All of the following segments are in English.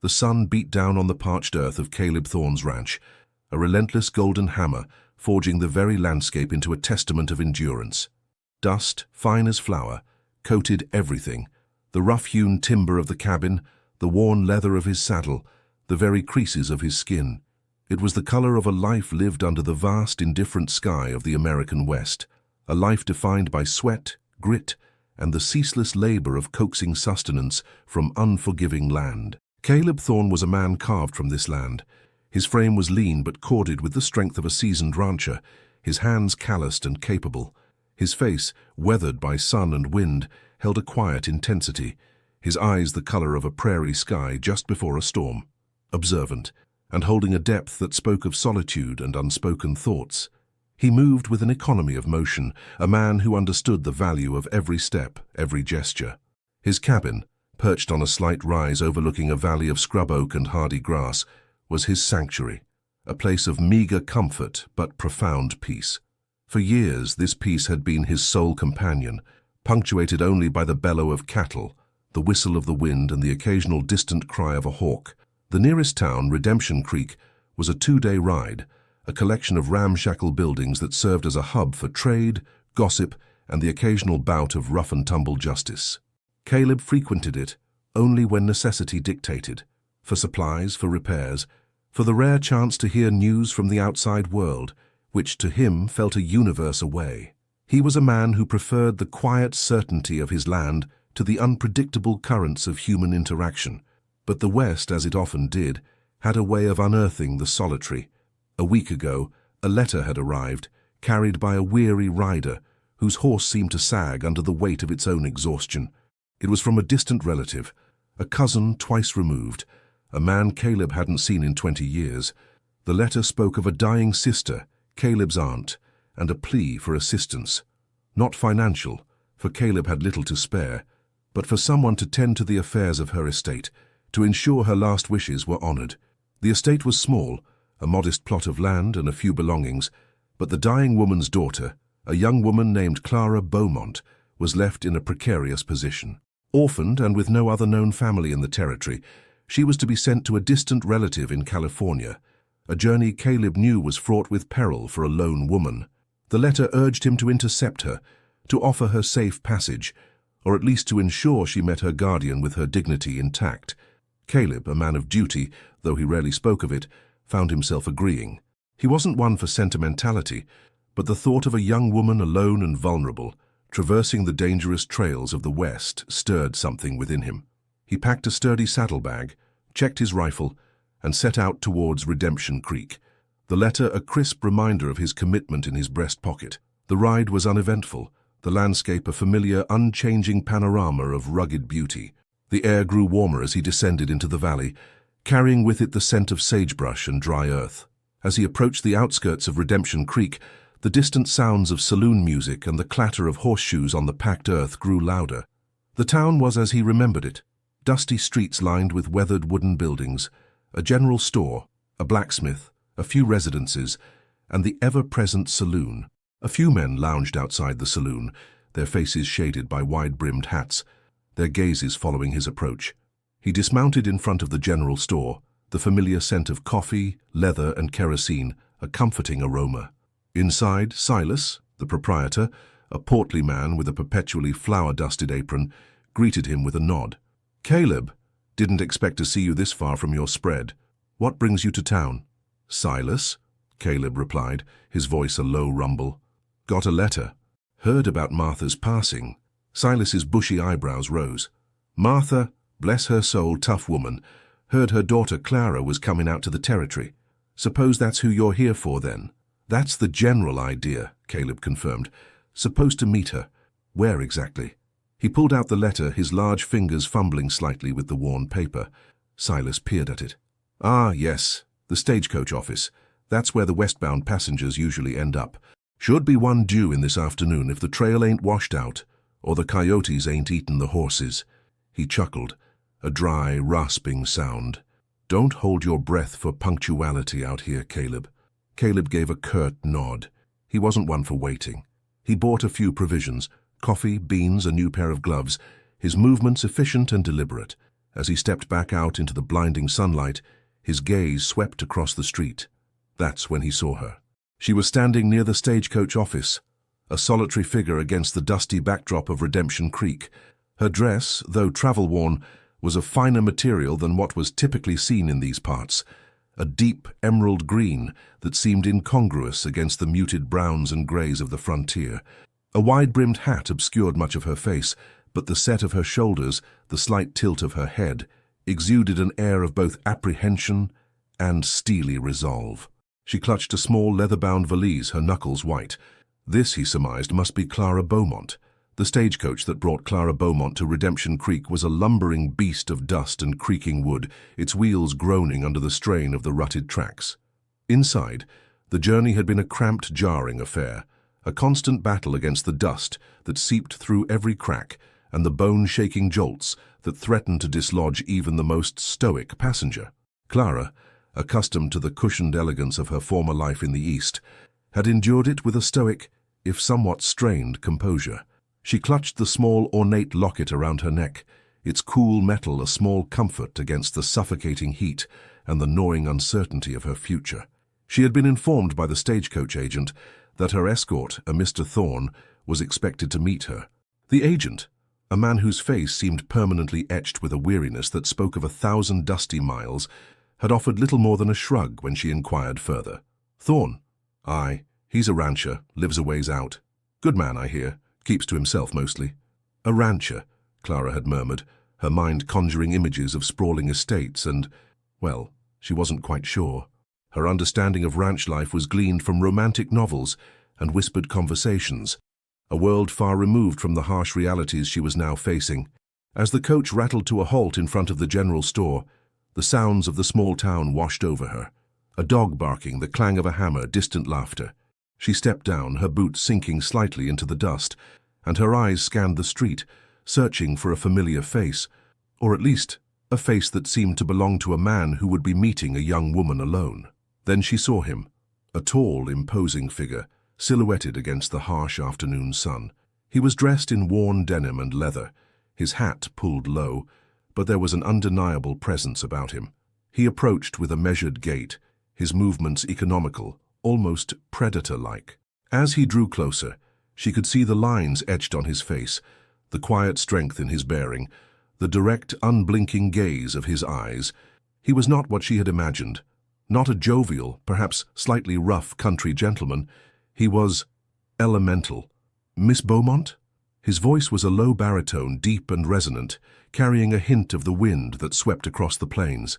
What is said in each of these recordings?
The sun beat down on the parched earth of Caleb Thorne's ranch, a relentless golden hammer forging the very landscape into a testament of endurance. Dust, fine as flour, coated everything: the rough-hewn timber of the cabin, the worn leather of his saddle, the very creases of his skin. It was the color of a life lived under the vast, indifferent sky of the American West, a life defined by sweat, grit, and the ceaseless labor of coaxing sustenance from unforgiving land. Caleb Thorne was a man carved from this land. His frame was lean but corded with the strength of a seasoned rancher, his hands calloused and capable. His face, weathered by sun and wind, held a quiet intensity, his eyes the color of a prairie sky just before a storm. Observant, and holding a depth that spoke of solitude and unspoken thoughts. He moved with an economy of motion, a man who understood the value of every step, every gesture. His cabin, perched on a slight rise overlooking a valley of scrub oak and hardy grass, was his sanctuary, a place of meager comfort but profound peace. For years this peace had been his sole companion, punctuated only by the bellow of cattle, the whistle of the wind and the occasional distant cry of a hawk. The nearest town, Redemption Creek, was a 2-day ride, a collection of ramshackle buildings that served as a hub for trade, gossip, and the occasional bout of rough-and-tumble justice. Caleb frequented it only when necessity dictated, for supplies, for repairs, for the rare chance to hear news from the outside world, which to him felt a universe away. He was a man who preferred the quiet certainty of his land to the unpredictable currents of human interaction. But the West, as it often did, had a way of unearthing the solitary. A week ago, a letter had arrived, carried by a weary rider, whose horse seemed to sag under the weight of its own exhaustion. It was from a distant relative, a cousin twice removed, a man Caleb hadn't seen in 20 years. The letter spoke of a dying sister, Caleb's aunt, and a plea for assistance. Not financial, for Caleb had little to spare, but for someone to tend to the affairs of her estate, to ensure her last wishes were honored. The estate was small, a modest plot of land and a few belongings, but the dying woman's daughter, a young woman named Clara Beaumont, was left in a precarious position. Orphaned and with no other known family in the territory, she was to be sent to a distant relative in California, a journey Caleb knew was fraught with peril for a lone woman. The letter urged him to intercept her, to offer her safe passage, or at least to ensure she met her guardian with her dignity intact. Caleb, a man of duty, though he rarely spoke of it, found himself agreeing. He wasn't one for sentimentality, but the thought of a young woman alone and vulnerable, traversing the dangerous trails of the West, stirred something within him. He packed a sturdy saddlebag, checked his rifle, and set out towards Redemption Creek, the letter a crisp reminder of his commitment in his breast pocket. The ride was uneventful, the landscape a familiar, unchanging panorama of rugged beauty. The air grew warmer as he descended into the valley, carrying with it the scent of sagebrush and dry earth. As he approached the outskirts of Redemption Creek, the distant sounds of saloon music and the clatter of horseshoes on the packed earth grew louder. The town was as he remembered it: dusty streets lined with weathered wooden buildings, a general store, a blacksmith, a few residences, and the ever-present saloon. A few men lounged outside the saloon, their faces shaded by wide-brimmed hats, their gazes following his approach. He dismounted in front of the general store, the familiar scent of coffee, leather, and kerosene, a comforting aroma. Inside, Silas, the proprietor, a portly man with a perpetually flour-dusted apron, greeted him with a nod. "Caleb, didn't expect to see you this far from your spread. What brings you to town?" "Silas," Caleb replied, his voice a low rumble. "Got a letter. Heard about Martha's passing." Silas's bushy eyebrows rose. "Martha, bless her soul, tough woman. Heard her daughter Clara was coming out to the territory. Suppose that's who you're here for then?" "That's the general idea," Caleb confirmed. "Supposed to meet her. Where exactly?" He pulled out the letter, his large fingers fumbling slightly with the worn paper. Silas peered at it. "Ah, yes, the stagecoach office. That's where the westbound passengers usually end up. Should be one due in this afternoon if the trail ain't washed out, or the coyotes ain't eaten the horses." He chuckled, a dry, rasping sound. "Don't hold your breath for punctuality out here, Caleb." Caleb gave a curt nod. He wasn't one for waiting. He bought a few provisions, coffee, beans, a new pair of gloves, his movements efficient and deliberate. As he stepped back out into the blinding sunlight, his gaze swept across the street. That's when he saw her. She was standing near the stagecoach office, a solitary figure against the dusty backdrop of Redemption Creek. Her dress, though travel-worn, was of finer material than what was typically seen in these parts, a deep emerald green that seemed incongruous against the muted browns and greys of the frontier. A wide-brimmed hat obscured much of her face, but the set of her shoulders, the slight tilt of her head, exuded an air of both apprehension and steely resolve. She clutched a small leather-bound valise, her knuckles white. This, he surmised, must be Clara Beaumont. The stagecoach that brought Clara Beaumont to Redemption Creek was a lumbering beast of dust and creaking wood, its wheels groaning under the strain of the rutted tracks. Inside, the journey had been a cramped, jarring affair, a constant battle against the dust that seeped through every crack and the bone-shaking jolts that threatened to dislodge even the most stoic passenger. Clara, accustomed to the cushioned elegance of her former life in the East, had endured it with a stoic, if somewhat strained, composure. She clutched the small, ornate locket around her neck, its cool metal a small comfort against the suffocating heat and the gnawing uncertainty of her future. She had been informed by the stagecoach agent that her escort, a Mr. Thorne, was expected to meet her. The agent, a man whose face seemed permanently etched with a weariness that spoke of 1,000 dusty miles, had offered little more than a shrug when she inquired further. Thorne? Aye, he's a rancher, lives a ways out. Good man, I hear. Keeps to himself mostly. A rancher, Clara had murmured, her mind conjuring images of sprawling estates and, well, she wasn't quite sure. Her understanding of ranch life was gleaned from romantic novels and whispered conversations, a world far removed from the harsh realities she was now facing. As the coach rattled to a halt in front of the general store, the sounds of the small town washed over her. A dog barking, the clang of a hammer, distant laughter. She stepped down, her boots sinking slightly into the dust, and her eyes scanned the street, searching for a familiar face, or at least a face that seemed to belong to a man who would be meeting a young woman alone. Then she saw him, a tall, imposing figure, silhouetted against the harsh afternoon sun. He was dressed in worn denim and leather, his hat pulled low, but there was an undeniable presence about him. He approached with a measured gait, his movements economical, almost predator-like. As he drew closer, she could see the lines etched on his face, the quiet strength in his bearing, the direct, unblinking gaze of his eyes. He was not what she had imagined, not a jovial, perhaps slightly rough country gentleman. He was elemental. Miss Beaumont? His voice was a low baritone, deep and resonant, carrying a hint of the wind that swept across the plains.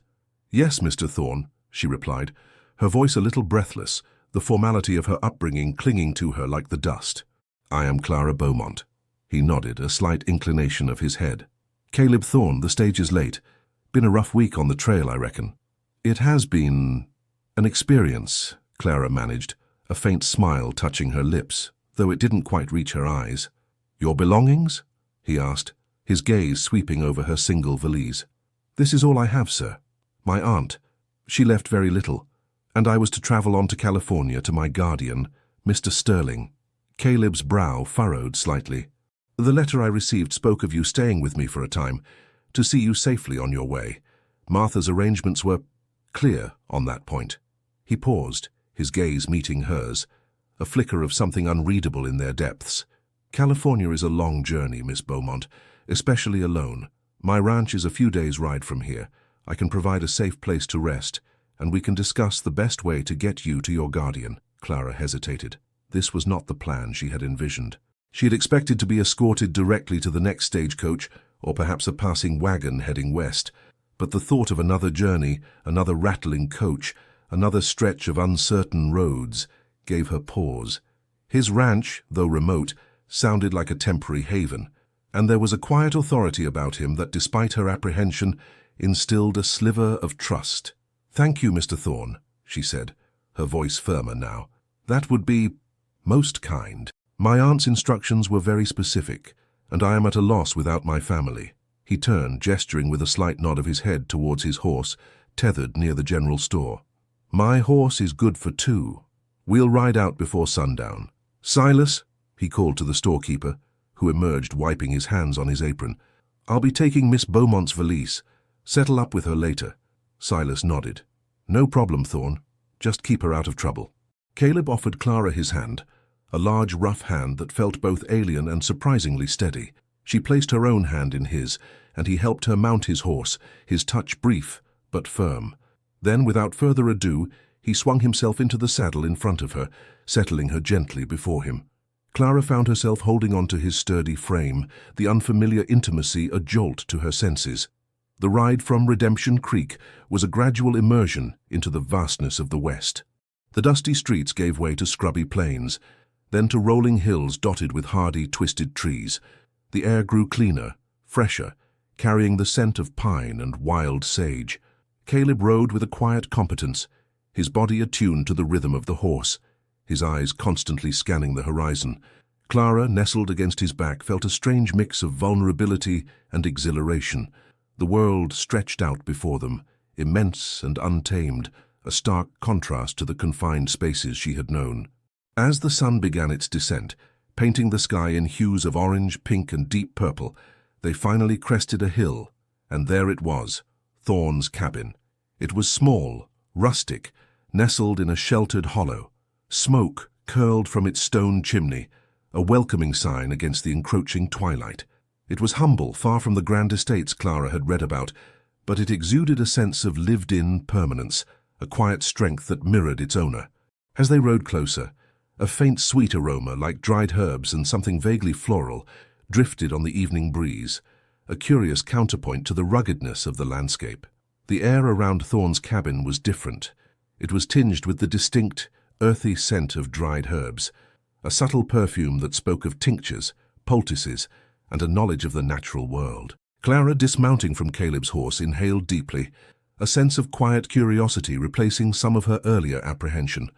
Yes, Mr. Thorne, she replied, her voice a little breathless, the formality of her upbringing clinging to her like the dust. I am Clara Beaumont. He nodded, a slight inclination of his head. Caleb Thorne, the stage is late. Been a rough week on the trail, I reckon. It has been an experience, Clara managed, a faint smile touching her lips, though it didn't quite reach her eyes. Your belongings? He asked, his gaze sweeping over her single valise. This is all I have, sir. My aunt. She left very little, and I was to travel on to California to my guardian, Mr. Sterling. Caleb's brow furrowed slightly. The letter I received spoke of you staying with me for a time, to see you safely on your way. Martha's arrangements were clear on that point. He paused, his gaze meeting hers, a flicker of something unreadable in their depths. California is a long journey, Miss Beaumont, especially alone. My ranch is a few days' ride from here. I can provide a safe place to rest, and we can discuss the best way to get you to your guardian. Clara hesitated. This was not the plan she had envisioned. She had expected to be escorted directly to the next stagecoach, or perhaps a passing wagon heading west. But the thought of another journey, another rattling coach, another stretch of uncertain roads, gave her pause. His ranch, though remote, sounded like a temporary haven, and there was a quiet authority about him that, despite her apprehension, instilled a sliver of trust. Thank you, Mr. Thorne, she said, her voice firmer now. That would be most kind. My aunt's instructions were very specific, and I am at a loss without my family. He turned, gesturing with a slight nod of his head towards his horse, tethered near the general store. My horse is good for two. We'll ride out before sundown. Silas, he called to the storekeeper, who emerged wiping his hands on his apron. I'll be taking Miss Beaumont's valise. Settle up with her later. Silas nodded. No problem, Thorn. Just keep her out of trouble. Caleb offered Clara his hand, a large, rough hand that felt both alien and surprisingly steady. She placed her own hand in his, and he helped her mount his horse, his touch brief but firm. Then, without further ado, he swung himself into the saddle in front of her, settling her gently before him. Clara found herself holding on to his sturdy frame, the unfamiliar intimacy a jolt to her senses. The ride from Redemption Creek was a gradual immersion into the vastness of the West. The dusty streets gave way to scrubby plains, then to rolling hills dotted with hardy, twisted trees. The air grew cleaner, fresher, carrying the scent of pine and wild sage. Caleb rode with a quiet competence, his body attuned to the rhythm of the horse, his eyes constantly scanning the horizon. Clara, nestled against his back, felt a strange mix of vulnerability and exhilaration. The world stretched out before them, immense and untamed, a stark contrast to the confined spaces she had known. As the sun began its descent, painting the sky in hues of orange, pink, and deep purple, they finally crested a hill, and there it was, Thorn's cabin. It was small, rustic, nestled in a sheltered hollow. Smoke curled from its stone chimney, a welcoming sign against the encroaching twilight. It was humble, far from the grand estates Clara had read about, but it exuded a sense of lived-in permanence, a quiet strength that mirrored its owner. As they rode closer, a faint sweet aroma, like dried herbs and something vaguely floral, drifted on the evening breeze, a curious counterpoint to the ruggedness of the landscape. The air around Thorn's cabin was different. It was tinged with the distinct, earthy scent of dried herbs, a subtle perfume that spoke of tinctures, poultices, and a knowledge of the natural world. Clara, dismounting from Caleb's horse, inhaled deeply, a sense of quiet curiosity replacing some of her earlier apprehension.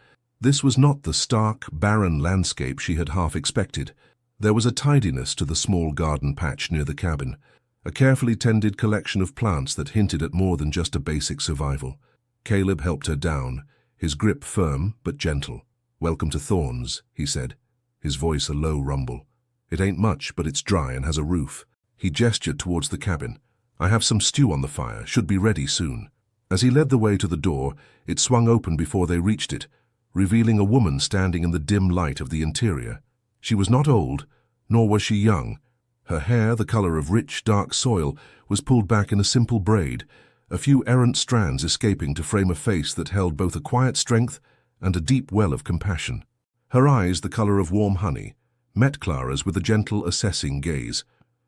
This was not the stark, barren landscape she had half expected. There was a tidiness to the small garden patch near the cabin, a carefully tended collection of plants that hinted at more than just a basic survival. Caleb helped her down, his grip firm but gentle. "Welcome to Thorns," he said, his voice a low rumble. "It ain't much, but it's dry and has a roof." He gestured towards the cabin. "I have some stew on the fire, should be ready soon." As he led the way to the door, it swung open before they reached it, revealing a woman standing in the dim light of the interior. She was not old, nor was she young. Her hair, the color of rich, dark soil, was pulled back in a simple braid, a few errant strands escaping to frame a face that held both a quiet strength and a deep well of compassion. Her eyes, the color of warm honey, met Clara's with a gentle, assessing gaze.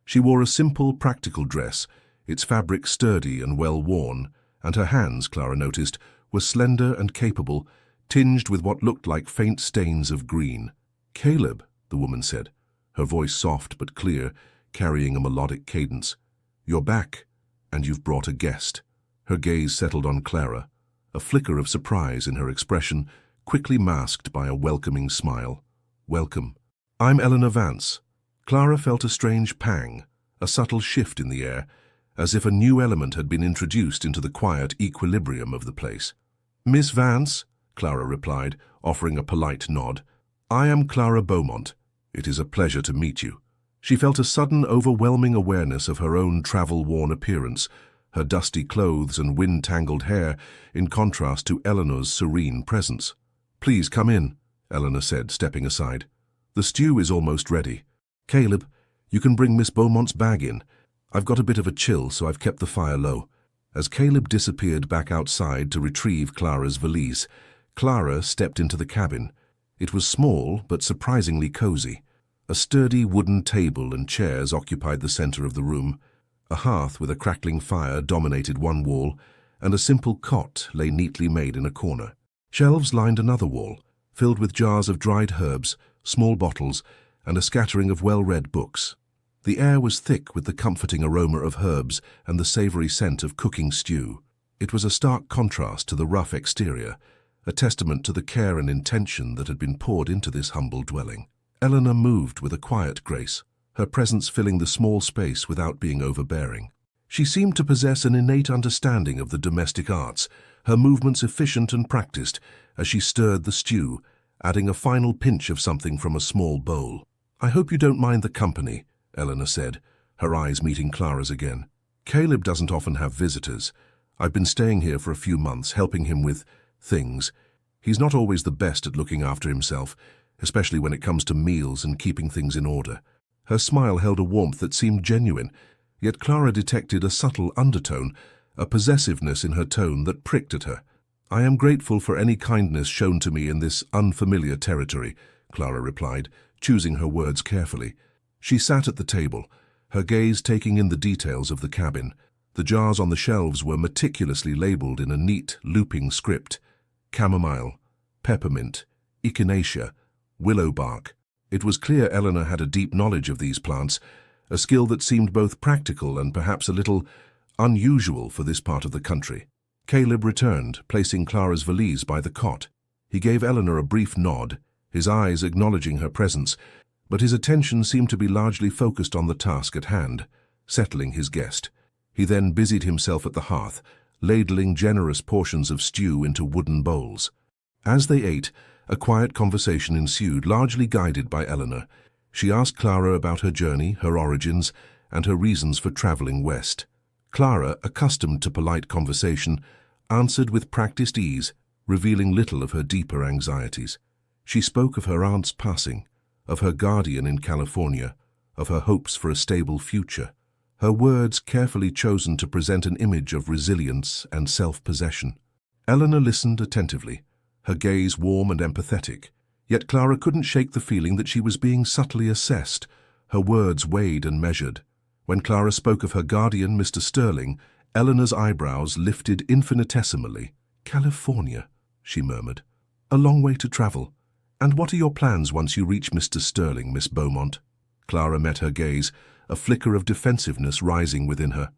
She wore a simple, practical dress, its fabric sturdy and well-worn, and her hands, Clara noticed, were slender and capable, tinged with what looked like faint stains of green. "Caleb," the woman said, her voice soft but clear, carrying a melodic cadence. "You're back, and you've brought a guest." Her gaze settled on Clara, a flicker of surprise in her expression, quickly masked by a welcoming smile. "Welcome. I'm Eleanor Vance." Clara felt a strange pang, a subtle shift in the air, as if a new element had been introduced into the quiet equilibrium of the place. "Miss Vance," Clara replied, offering a polite nod. "I am Clara Beaumont. It is a pleasure to meet you." She felt a sudden, overwhelming awareness of her own travel-worn appearance, her dusty clothes and wind-tangled hair in contrast to Eleanor's serene presence. "Please come in," Eleanor said, stepping aside. "The stew is almost ready. Caleb, you can bring Miss Beaumont's bag in. I've got a bit of a chill, so I've kept the fire low." As Caleb disappeared back outside to retrieve Clara's valise, Clara stepped into the cabin. It was small, but surprisingly cozy. A sturdy wooden table and chairs occupied the center of the room. A hearth with a crackling fire dominated one wall, and a simple cot lay neatly made in a corner. Shelves lined another wall, filled with jars of dried herbs, small bottles, and a scattering of well-read books. The air was thick with the comforting aroma of herbs and the savory scent of cooking stew. It was a stark contrast to the rough exterior, a testament to the care and intention that had been poured into this humble dwelling. Eleanor moved with a quiet grace, her presence filling the small space without being overbearing. She seemed to possess an innate understanding of the domestic arts, her movements efficient and practiced as she stirred the stew, adding a final pinch of something from a small bowl. "I hope you don't mind the company," Eleanor said, her eyes meeting Clara's again. Caleb doesn't often have visitors. I've been staying here for a few months, helping him with things. He's not always the best at looking after himself, especially when it comes to meals and keeping things in order. Her smile held a warmth that seemed genuine, yet Clara detected a subtle undertone, a possessiveness in her tone that pricked at her. "I am grateful for any kindness shown to me in this unfamiliar territory," Clara replied, choosing her words carefully. She sat at the table, her gaze taking in the details of the cabin. The jars on the shelves were meticulously labeled in a neat, looping script. Chamomile, peppermint, echinacea, willow bark. It was clear Eleanor had a deep knowledge of these plants, a skill that seemed both practical and perhaps a little unusual for this part of the country. Caleb returned, placing Clara's valise by the cot. He gave Eleanor a brief nod, his eyes acknowledging her presence, but his attention seemed to be largely focused on the task at hand, settling his guest. He then busied himself at the hearth, ladling generous portions of stew into wooden bowls. As they ate, a quiet conversation ensued, largely guided by Eleanor. She asked Clara about her journey, her origins, and her reasons for traveling west. Clara, accustomed to polite conversation, answered with practiced ease, revealing little of her deeper anxieties. She spoke of her aunt's passing, of her guardian in California, of her hopes for a stable future. Her words carefully chosen to present an image of resilience and self-possession. Eleanor listened attentively, her gaze warm and empathetic, yet Clara couldn't shake the feeling that she was being subtly assessed, her words weighed and measured. When Clara spoke of her guardian, Mr. Sterling, Eleanor's eyebrows lifted infinitesimally. "California," she murmured. "A long way to travel. And what are your plans once you reach Mr. Sterling, Miss Beaumont?" Clara met her gaze, a flicker of defensiveness rising within her.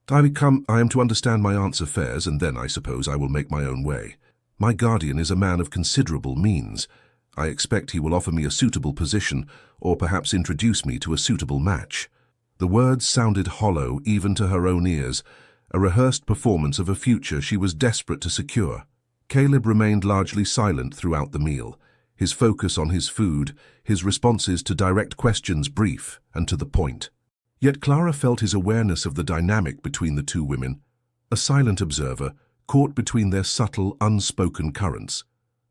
I am to understand my aunt's affairs, and then I suppose I will make my own way. My guardian is a man of considerable means. I expect he will offer me a suitable position, or perhaps introduce me to a suitable match." The words sounded hollow even to her own ears, a rehearsed performance of a future she was desperate to secure. Caleb remained largely silent throughout the meal, his focus on his food, his responses to direct questions brief and to the point. Yet Clara felt his awareness of the dynamic between the two women, a silent observer, caught between their subtle, unspoken currents.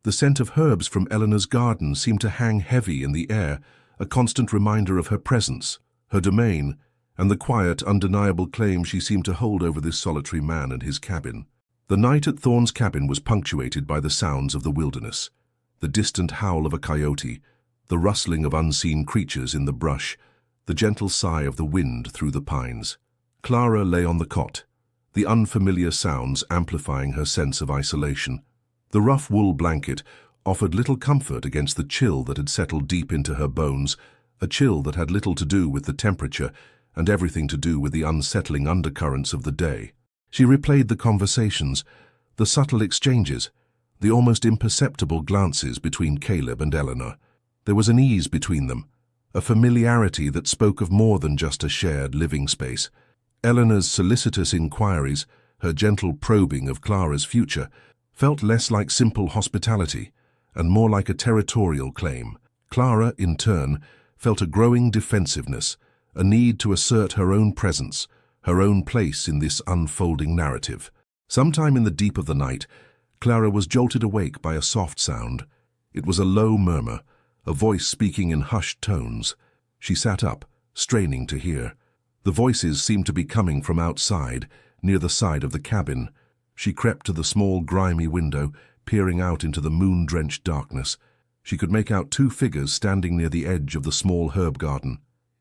The scent of herbs from Eleanor's garden seemed to hang heavy in the air, a constant reminder of her presence, her domain, and the quiet, undeniable claim she seemed to hold over this solitary man and his cabin. The night at Thorne's cabin was punctuated by the sounds of the wilderness, the distant howl of a coyote, the rustling of unseen creatures in the brush, the gentle sigh of the wind through the pines. Clara lay on the cot, the unfamiliar sounds amplifying her sense of isolation. The rough wool blanket offered little comfort against the chill that had settled deep into her bones, a chill that had little to do with the temperature and everything to do with the unsettling undercurrents of the day. She replayed the conversations, the subtle exchanges, the almost imperceptible glances between Caleb and Eleanor. There was an ease between them, a familiarity that spoke of more than just a shared living space. Eleanor's solicitous inquiries, her gentle probing of Clara's future, felt less like simple hospitality and more like a territorial claim. Clara, in turn, felt a growing defensiveness, a need to assert her own presence, her own place in this unfolding narrative. Sometime in the deep of the night, Clara was jolted awake by a soft sound. It was a low murmur, a voice speaking in hushed tones. She sat up, straining to hear. The voices seemed to be coming from outside, near the side of the cabin. She crept to the small, grimy window, peering out into the moon-drenched darkness. She could make out two figures standing near the edge of the small herb garden,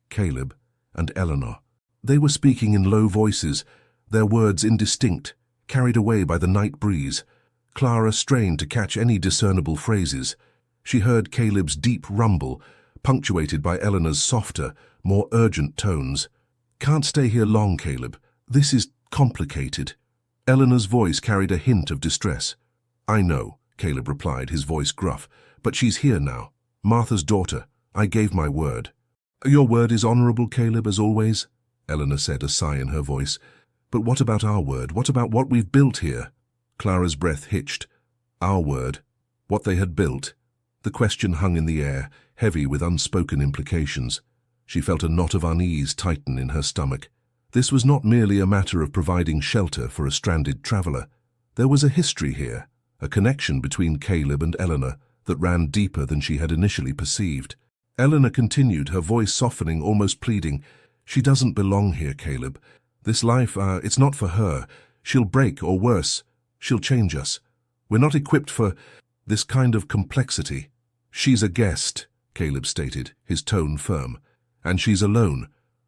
Caleb and Eleanor. They were speaking in low voices, their words indistinct, carried away by the night breeze. Clara strained to catch any discernible phrases. She heard Caleb's deep rumble, punctuated by Eleanor's softer, more urgent tones. "Can't stay here long, Caleb. This is complicated." Eleanor's voice carried a hint of distress. "I know," Caleb replied, his voice gruff, "but she's here now. Martha's daughter. I gave my word." "Your word is honorable, Caleb, as always," Eleanor said, a sigh in her voice. "But what about our word? What about what we've built here?" Clara's breath hitched. Our word? What they had built? The question hung in the air, heavy with unspoken implications. She felt a knot of unease tighten in her stomach. This was not merely a matter of providing shelter for a stranded traveler. There was a history here, a connection between Caleb and Eleanor that ran deeper than she had initially perceived. Eleanor continued, her voice softening, almost pleading. "She doesn't belong here, Caleb. This life, it's not for her. She'll break, or worse, she'll change us. We're not equipped for this kind of complexity." "She's a guest," Caleb stated, his tone firm. "And she's alone.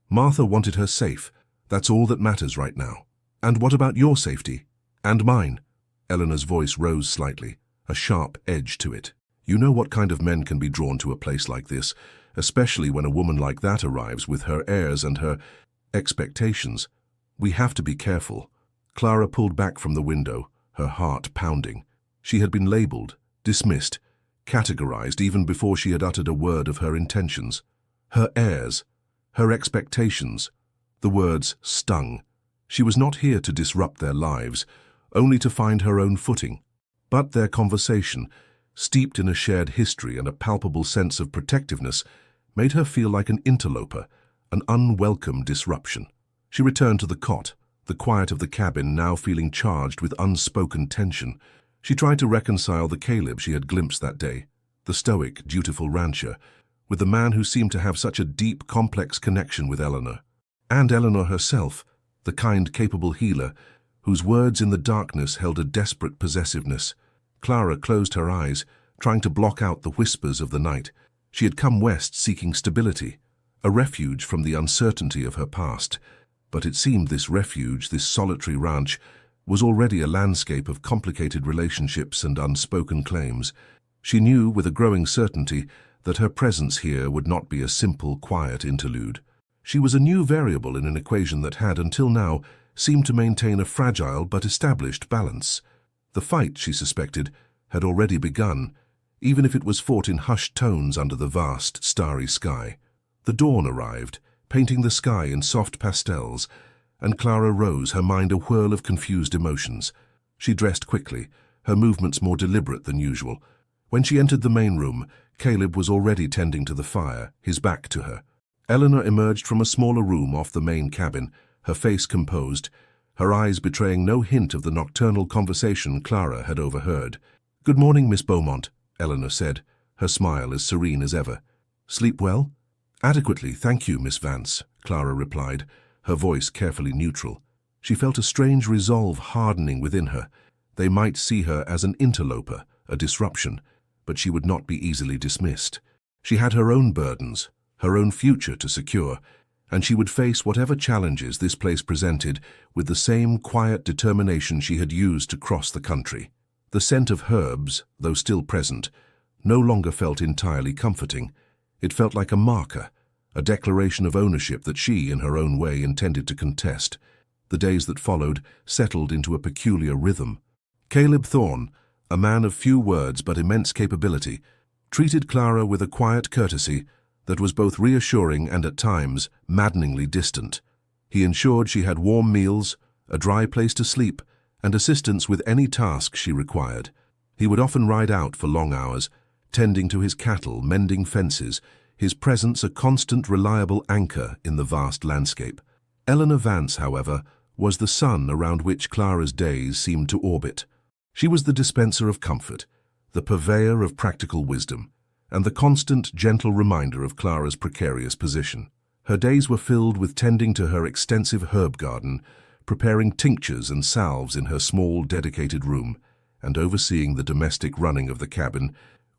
Martha wanted her safe. That's all that matters right now." "And what about your safety? And mine?" Eleanor's voice rose slightly, a sharp edge to it. "You know what kind of men can be drawn to a place like this, especially when a woman like that arrives with her airs and her expectations. We have to be careful." Clara pulled back from the window, her heart pounding. She had been labeled, dismissed, categorized even before she had uttered a word of her intentions. Her airs, her expectations. The words stung. She was not here to disrupt their lives, only to find her own footing. But their conversation, steeped in a shared history and a palpable sense of protectiveness, made her feel like an interloper, an unwelcome disruption. She returned to the cot, the quiet of the cabin now feeling charged with unspoken tension. She tried to reconcile the Caleb she had glimpsed that day, the stoic, dutiful rancher, with the man who seemed to have such a deep, complex connection with Eleanor. And Eleanor herself, the kind, capable healer, whose words in the darkness held a desperate possessiveness. Clara closed her eyes, trying to block out the whispers of the night. She had come west seeking stability, a refuge from the uncertainty of her past. But it seemed this refuge, this solitary ranch, was already a landscape of complicated relationships and unspoken claims. She knew with a growing certainty that her presence here would not be a simple, quiet interlude. She was a new variable in an equation that had, until now, seemed to maintain a fragile but established balance. The fight, she suspected, had already begun, even if it was fought in hushed tones under the vast, starry sky. The dawn arrived, painting the sky in soft pastels, and Clara rose, her mind a whirl of confused emotions. She dressed quickly, her movements more deliberate than usual. When she entered the main room, Caleb was already tending to the fire, his back to her. Eleanor emerged from a smaller room off the main cabin, her face composed, her eyes betraying no hint of the nocturnal conversation Clara had overheard. "Good morning, Miss Beaumont," Eleanor said, her smile as serene as ever. "Sleep well?" "Adequately, thank you, Miss Vance," Clara replied, her voice carefully neutral. She felt a strange resolve hardening within her. They might see her as an interloper, a disruption, but she would not be easily dismissed. She had her own burdens, her own future to secure, and she would face whatever challenges this place presented with the same quiet determination she had used to cross the country. The scent of herbs, though still present, no longer felt entirely comforting. It felt like a marker, a declaration of ownership that she, in her own way, intended to contest. The days that followed settled into a peculiar rhythm. Caleb Thorne, a man of few words but immense capability, treated Clara with a quiet courtesy that was both reassuring and at times maddeningly distant. He ensured she had warm meals, a dry place to sleep, and assistance with any task she required. He would often ride out for long hours, tending to his cattle, mending fences, his presence a constant, reliable anchor in the vast landscape. Eleanor Vance, however, was the sun around which Clara's days seemed to orbit. She was the dispenser of comfort, the purveyor of practical wisdom, and the constant, gentle reminder of Clara's precarious position. Her days were filled with tending to her extensive herb garden, preparing tinctures and salves in her small, dedicated room, and overseeing the domestic running of the cabin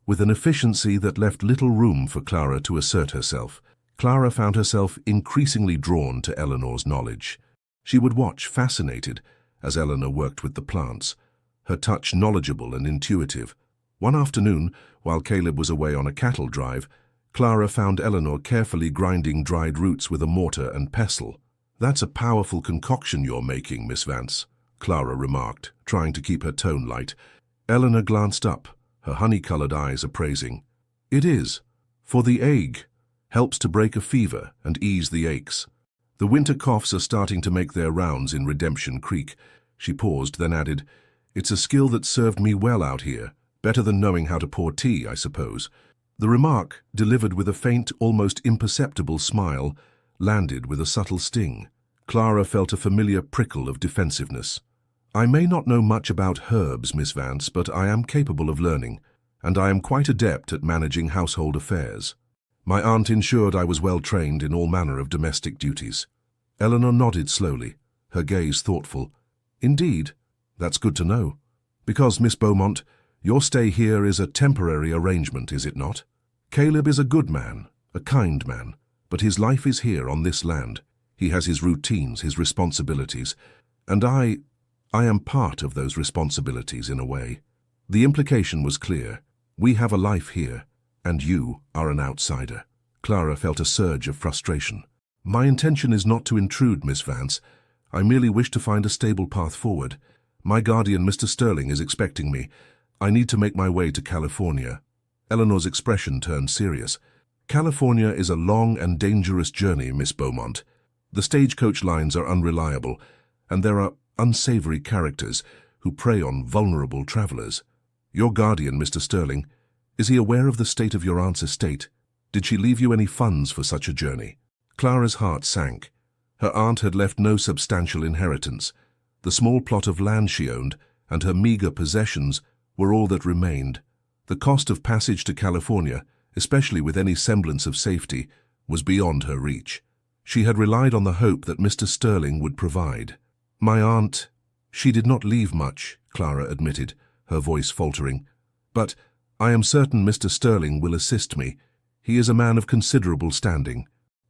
with an efficiency that left little room for Clara to assert herself. Clara found herself increasingly drawn to Eleanor's knowledge. She would watch, fascinated, as Eleanor worked with the plants, her touch knowledgeable and intuitive. One afternoon, while Caleb was away on a cattle drive, Clara found Eleanor carefully grinding dried roots with a mortar and pestle. "That's a powerful concoction you're making, Miss Vance," Clara remarked, trying to keep her tone light. Eleanor glanced up, her honey-colored eyes appraising. "It is. For the ague. Helps to break a fever and ease the aches. The winter coughs are starting to make their rounds in Redemption Creek." She paused, then added, "It's a skill that served me well out here. Better than knowing how to pour tea, I suppose." The remark, delivered with a faint, almost imperceptible smile, landed with a subtle sting. Clara felt a familiar prickle of defensiveness. "I may not know much about herbs, Miss Vance, but I am capable of learning, and I am quite adept at managing household affairs. My aunt ensured I was well trained in all manner of domestic duties." Eleanor nodded slowly, her gaze thoughtful. "Indeed, that's good to know. Because, Miss Beaumont, your stay here is a temporary arrangement, is it not? Caleb is a good man, a kind man, but his life is here on this land. He has his routines, his responsibilities, and I am part of those responsibilities in a way." The implication was clear. We have a life here, and you are an outsider. Clara felt a surge of frustration. "My intention is not to intrude, Miss Vance. I merely wish to find a stable path forward. My guardian, Mr. Sterling, is expecting me. I need to make my way to California." Eleanor's expression turned serious. "California is a long and dangerous journey, Miss Beaumont. The stagecoach lines are unreliable, and there are unsavory characters who prey on vulnerable travelers. Your guardian, Mr. Sterling, is he aware of the state of your aunt's estate? Did she leave you any funds for such a journey?" Clara's heart sank. Her aunt had left no substantial inheritance. The small plot of land she owned and her meager possessions were all that remained. The cost of passage to California, especially with any semblance of safety, was beyond her reach. She had relied on the hope that Mr. Sterling would provide. "My aunt, she did not leave much," Clara admitted, her voice faltering. "But I am certain Mr. Sterling will assist me. He is a man of considerable standing."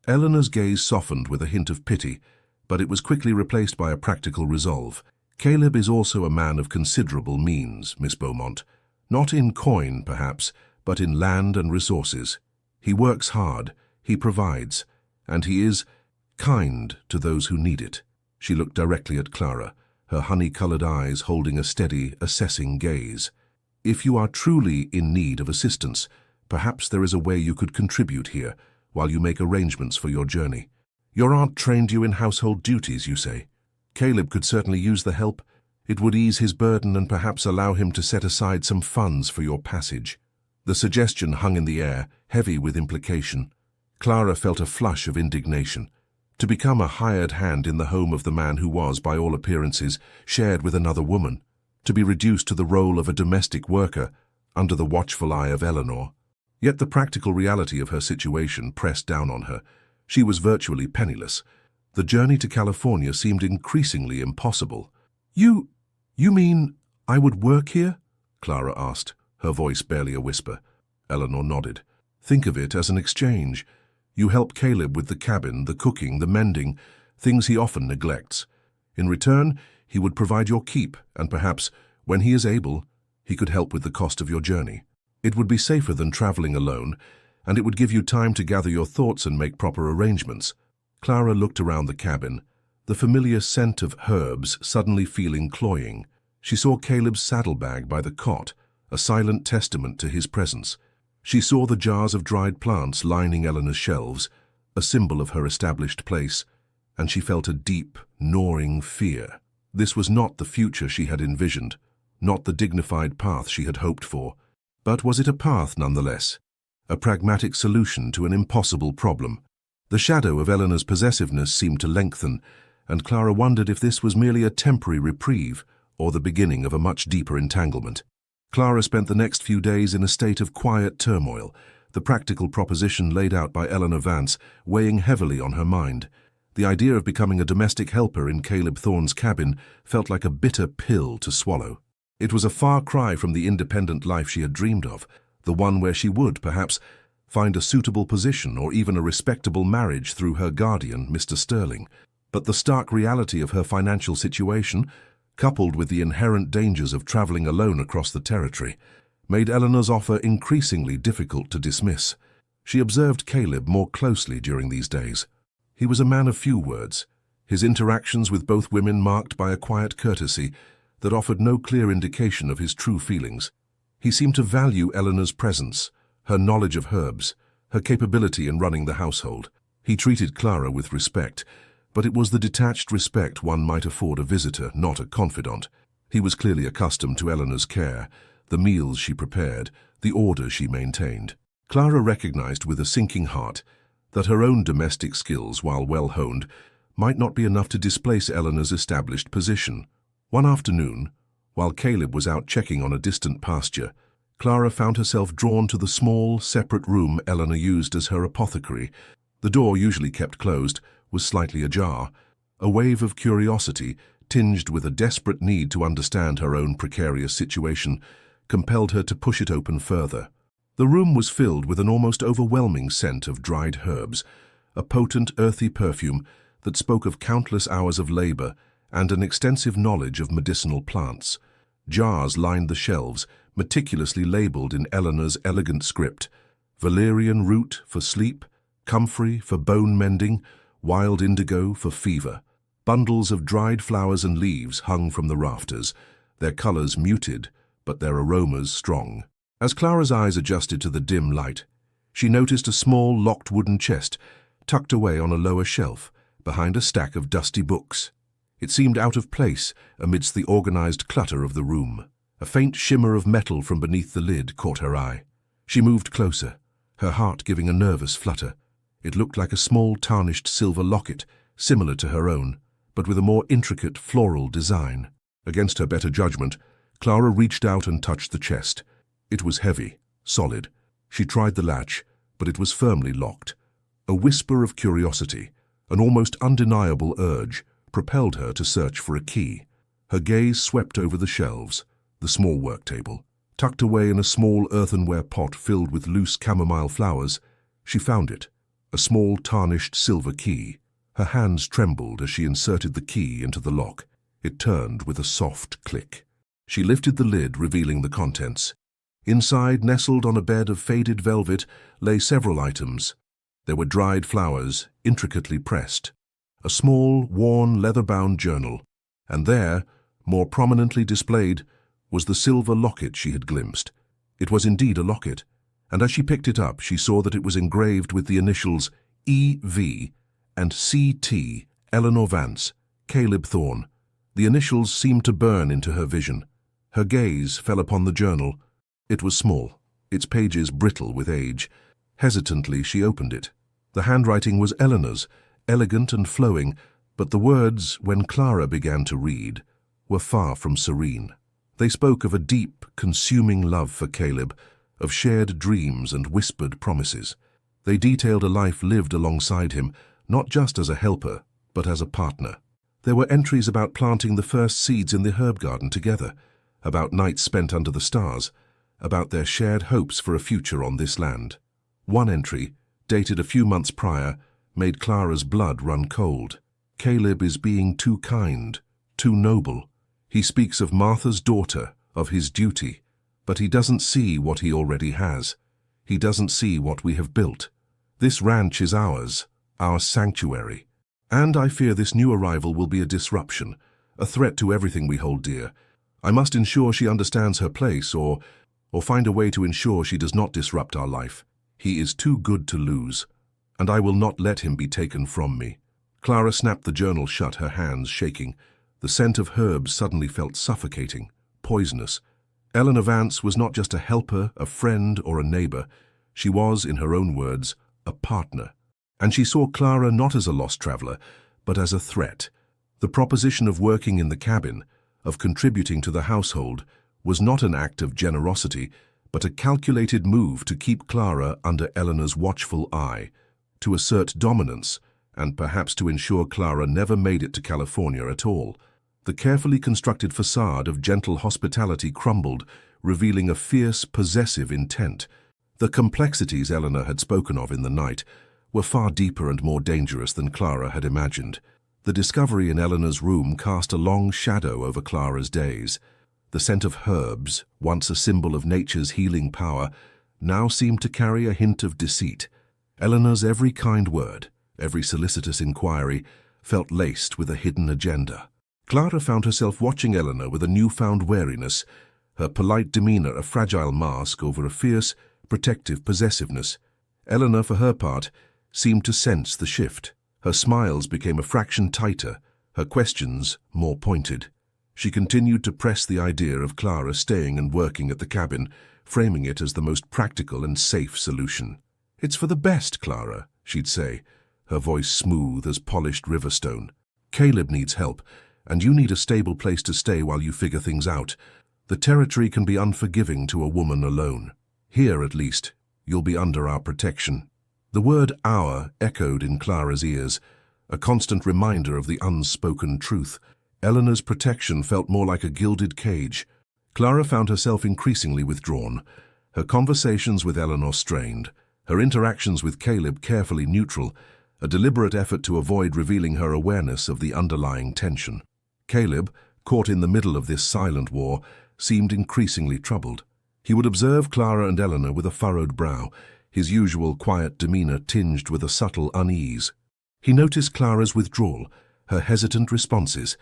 Eleanor's gaze softened with a hint of pity, but it was quickly replaced by a practical resolve. "Caleb is also a man of considerable means, Miss Beaumont. Not in coin, perhaps, but in land and resources. He works hard, he provides, and he is kind to those who need it." She looked directly at Clara, her honey-colored eyes holding a steady, assessing gaze. "If you are truly in need of assistance, perhaps there is a way you could contribute here, while you make arrangements for your journey. Your aunt trained you in household duties, you say? Caleb could certainly use the help. It would ease his burden and perhaps allow him to set aside some funds for your passage." The suggestion hung in the air, heavy with implication. Clara felt a flush of indignation. To become a hired hand in the home of the man who was, by all appearances, shared with another woman. To be reduced to the role of a domestic worker, under the watchful eye of Eleanor. Yet the practical reality of her situation pressed down on her. She was virtually penniless. The journey to California seemed increasingly impossible. You mean I would work here?" Clara asked, her voice barely a whisper. Eleanor nodded. "Think of it as an exchange. You help Caleb with the cabin, the cooking, the mending, things he often neglects. In return, he would provide your keep, and perhaps, when he is able, he could help with the cost of your journey. It would be safer than traveling alone, and it would give you time to gather your thoughts and make proper arrangements." Clara looked around the cabin, the familiar scent of herbs suddenly feeling cloying. She saw Caleb's saddlebag by the cot, a silent testament to his presence. She saw the jars of dried plants lining Eleanor's shelves, a symbol of her established place, and she felt a deep, gnawing fear. This was not the future she had envisioned, not the dignified path she had hoped for. But was it a path nonetheless? A pragmatic solution to an impossible problem? The shadow of Eleanor's possessiveness seemed to lengthen, and Clara wondered if this was merely a temporary reprieve or the beginning of a much deeper entanglement. Clara spent the next few days in a state of quiet turmoil, the practical proposition laid out by Eleanor Vance weighing heavily on her mind. The idea of becoming a domestic helper in Caleb Thorne's cabin felt like a bitter pill to swallow. It was a far cry from the independent life she had dreamed of, the one where she would, perhaps, find a suitable position or even a respectable marriage through her guardian, Mr. Sterling. But the stark reality of her financial situation, coupled with the inherent dangers of traveling alone across the territory, made Eleanor's offer increasingly difficult to dismiss. She observed Caleb more closely during these days. He was a man of few words, his interactions with both women marked by a quiet courtesy that offered no clear indication of his true feelings. He seemed to value Eleanor's presence, her knowledge of herbs, her capability in running the household. He treated Clara with respect, but it was the detached respect one might afford a visitor, not a confidant. He was clearly accustomed to Eleanor's care, the meals she prepared, the order she maintained. Clara recognized with a sinking heart that her own domestic skills, while well-honed, might not be enough to displace Eleanor's established position. One afternoon, while Caleb was out checking on a distant pasture, Clara found herself drawn to the small, separate room Eleanor used as her apothecary. The door, usually kept closed, was slightly ajar. A wave of curiosity, tinged with a desperate need to understand her own precarious situation, compelled her to push it open further. The room was filled with an almost overwhelming scent of dried herbs, a potent, earthy perfume that spoke of countless hours of labor and an extensive knowledge of medicinal plants. Jars lined the shelves, meticulously labeled in Eleanor's elegant script: valerian root for sleep, comfrey for bone mending, wild indigo for fever. Bundles of dried flowers and leaves hung from the rafters, their colors muted, but their aromas strong. As Clara's eyes adjusted to the dim light, she noticed a small, locked wooden chest tucked away on a lower shelf, behind a stack of dusty books. It seemed out of place amidst the organized clutter of the room. A faint shimmer of metal from beneath the lid caught her eye. She moved closer, her heart giving a nervous flutter. It looked like a small, tarnished silver locket, similar to her own, but with a more intricate floral design. Against her better judgment, Clara reached out and touched the chest. It was heavy, solid. She tried the latch, but it was firmly locked. A whisper of curiosity, an almost undeniable urge, propelled her to search for a key. Her gaze swept over the shelves, the small work table. Tucked away in a small earthenware pot filled with loose chamomile flowers, she found it, a small tarnished silver key. Her hands trembled as she inserted the key into the lock. It turned with a soft click. She lifted the lid, revealing the contents. Inside, nestled on a bed of faded velvet, lay several items. There were dried flowers, intricately pressed, a small, worn, leather-bound journal, and there, more prominently displayed, was the silver locket she had glimpsed. It was indeed a locket, and as she picked it up, she saw that it was engraved with the initials E.V. and C.T. Eleanor Vance, Caleb Thorne. The initials seemed to burn into her vision. Her gaze fell upon the journal. It was small, its pages brittle with age. Hesitantly, she opened it. The handwriting was Eleanor's, elegant and flowing, but the words, when Clara began to read, were far from serene. They spoke of a deep, consuming love for Caleb, of shared dreams and whispered promises. They detailed a life lived alongside him, not just as a helper, but as a partner. There were entries about planting the first seeds in the herb garden together, about nights spent under the stars, about their shared hopes for a future on this land. One entry, dated a few months prior, made Clara's blood run cold. Caleb is being too kind, too noble. He speaks of Martha's daughter, of his duty, but he doesn't see what he already has. He doesn't see what we have built. This ranch is ours, our sanctuary. And I fear this new arrival will be a disruption, a threat to everything we hold dear. I must ensure she understands her place, or find a way to ensure she does not disrupt our life. He is too good to lose, and I will not let him be taken from me. Clara snapped the journal shut, her hands shaking. The scent of herbs suddenly felt suffocating, poisonous. Eleanor Vance was not just a helper, a friend, or a neighbor. She was, in her own words, a partner. And she saw Clara not as a lost traveler, but as a threat. The proposition of working in the cabin, of contributing to the household, was not an act of generosity, but a calculated move to keep Clara under Eleanor's watchful eye, to assert dominance, and perhaps to ensure Clara never made it to California at all. The carefully constructed facade of gentle hospitality crumbled, revealing a fierce, possessive intent. The complexities Eleanor had spoken of in the night were far deeper and more dangerous than Clara had imagined. The discovery in Eleanor's room cast a long shadow over Clara's days. The scent of herbs, once a symbol of nature's healing power, now seemed to carry a hint of deceit. Eleanor's every kind word, every solicitous inquiry, felt laced with a hidden agenda. Clara found herself watching Eleanor with a newfound wariness, her polite demeanor a fragile mask over a fierce, protective possessiveness. Eleanor, for her part, seemed to sense the shift. Her smiles became a fraction tighter, her questions more pointed. She continued to press the idea of Clara staying and working at the cabin, framing it as the most practical and safe solution. "It's for the best, Clara," she'd say. her voice smooth as polished riverstone. "Caleb needs help, and you need a stable place to stay while you figure things out. The territory can be unforgiving to a woman alone. Here, at least, you'll be under our protection." The word "our" echoed in Clara's ears, a constant reminder of the unspoken truth. Eleanor's protection felt more like a gilded cage. Clara found herself increasingly withdrawn, her conversations with Eleanor strained, her interactions with Caleb carefully neutral, a deliberate effort to avoid revealing her awareness of the underlying tension. Caleb, caught in the middle of this silent war, seemed increasingly troubled. He would observe Clara and Eleanor with a furrowed brow, his usual quiet demeanor tinged with a subtle unease. He noticed Clara's withdrawal, her hesitant responses,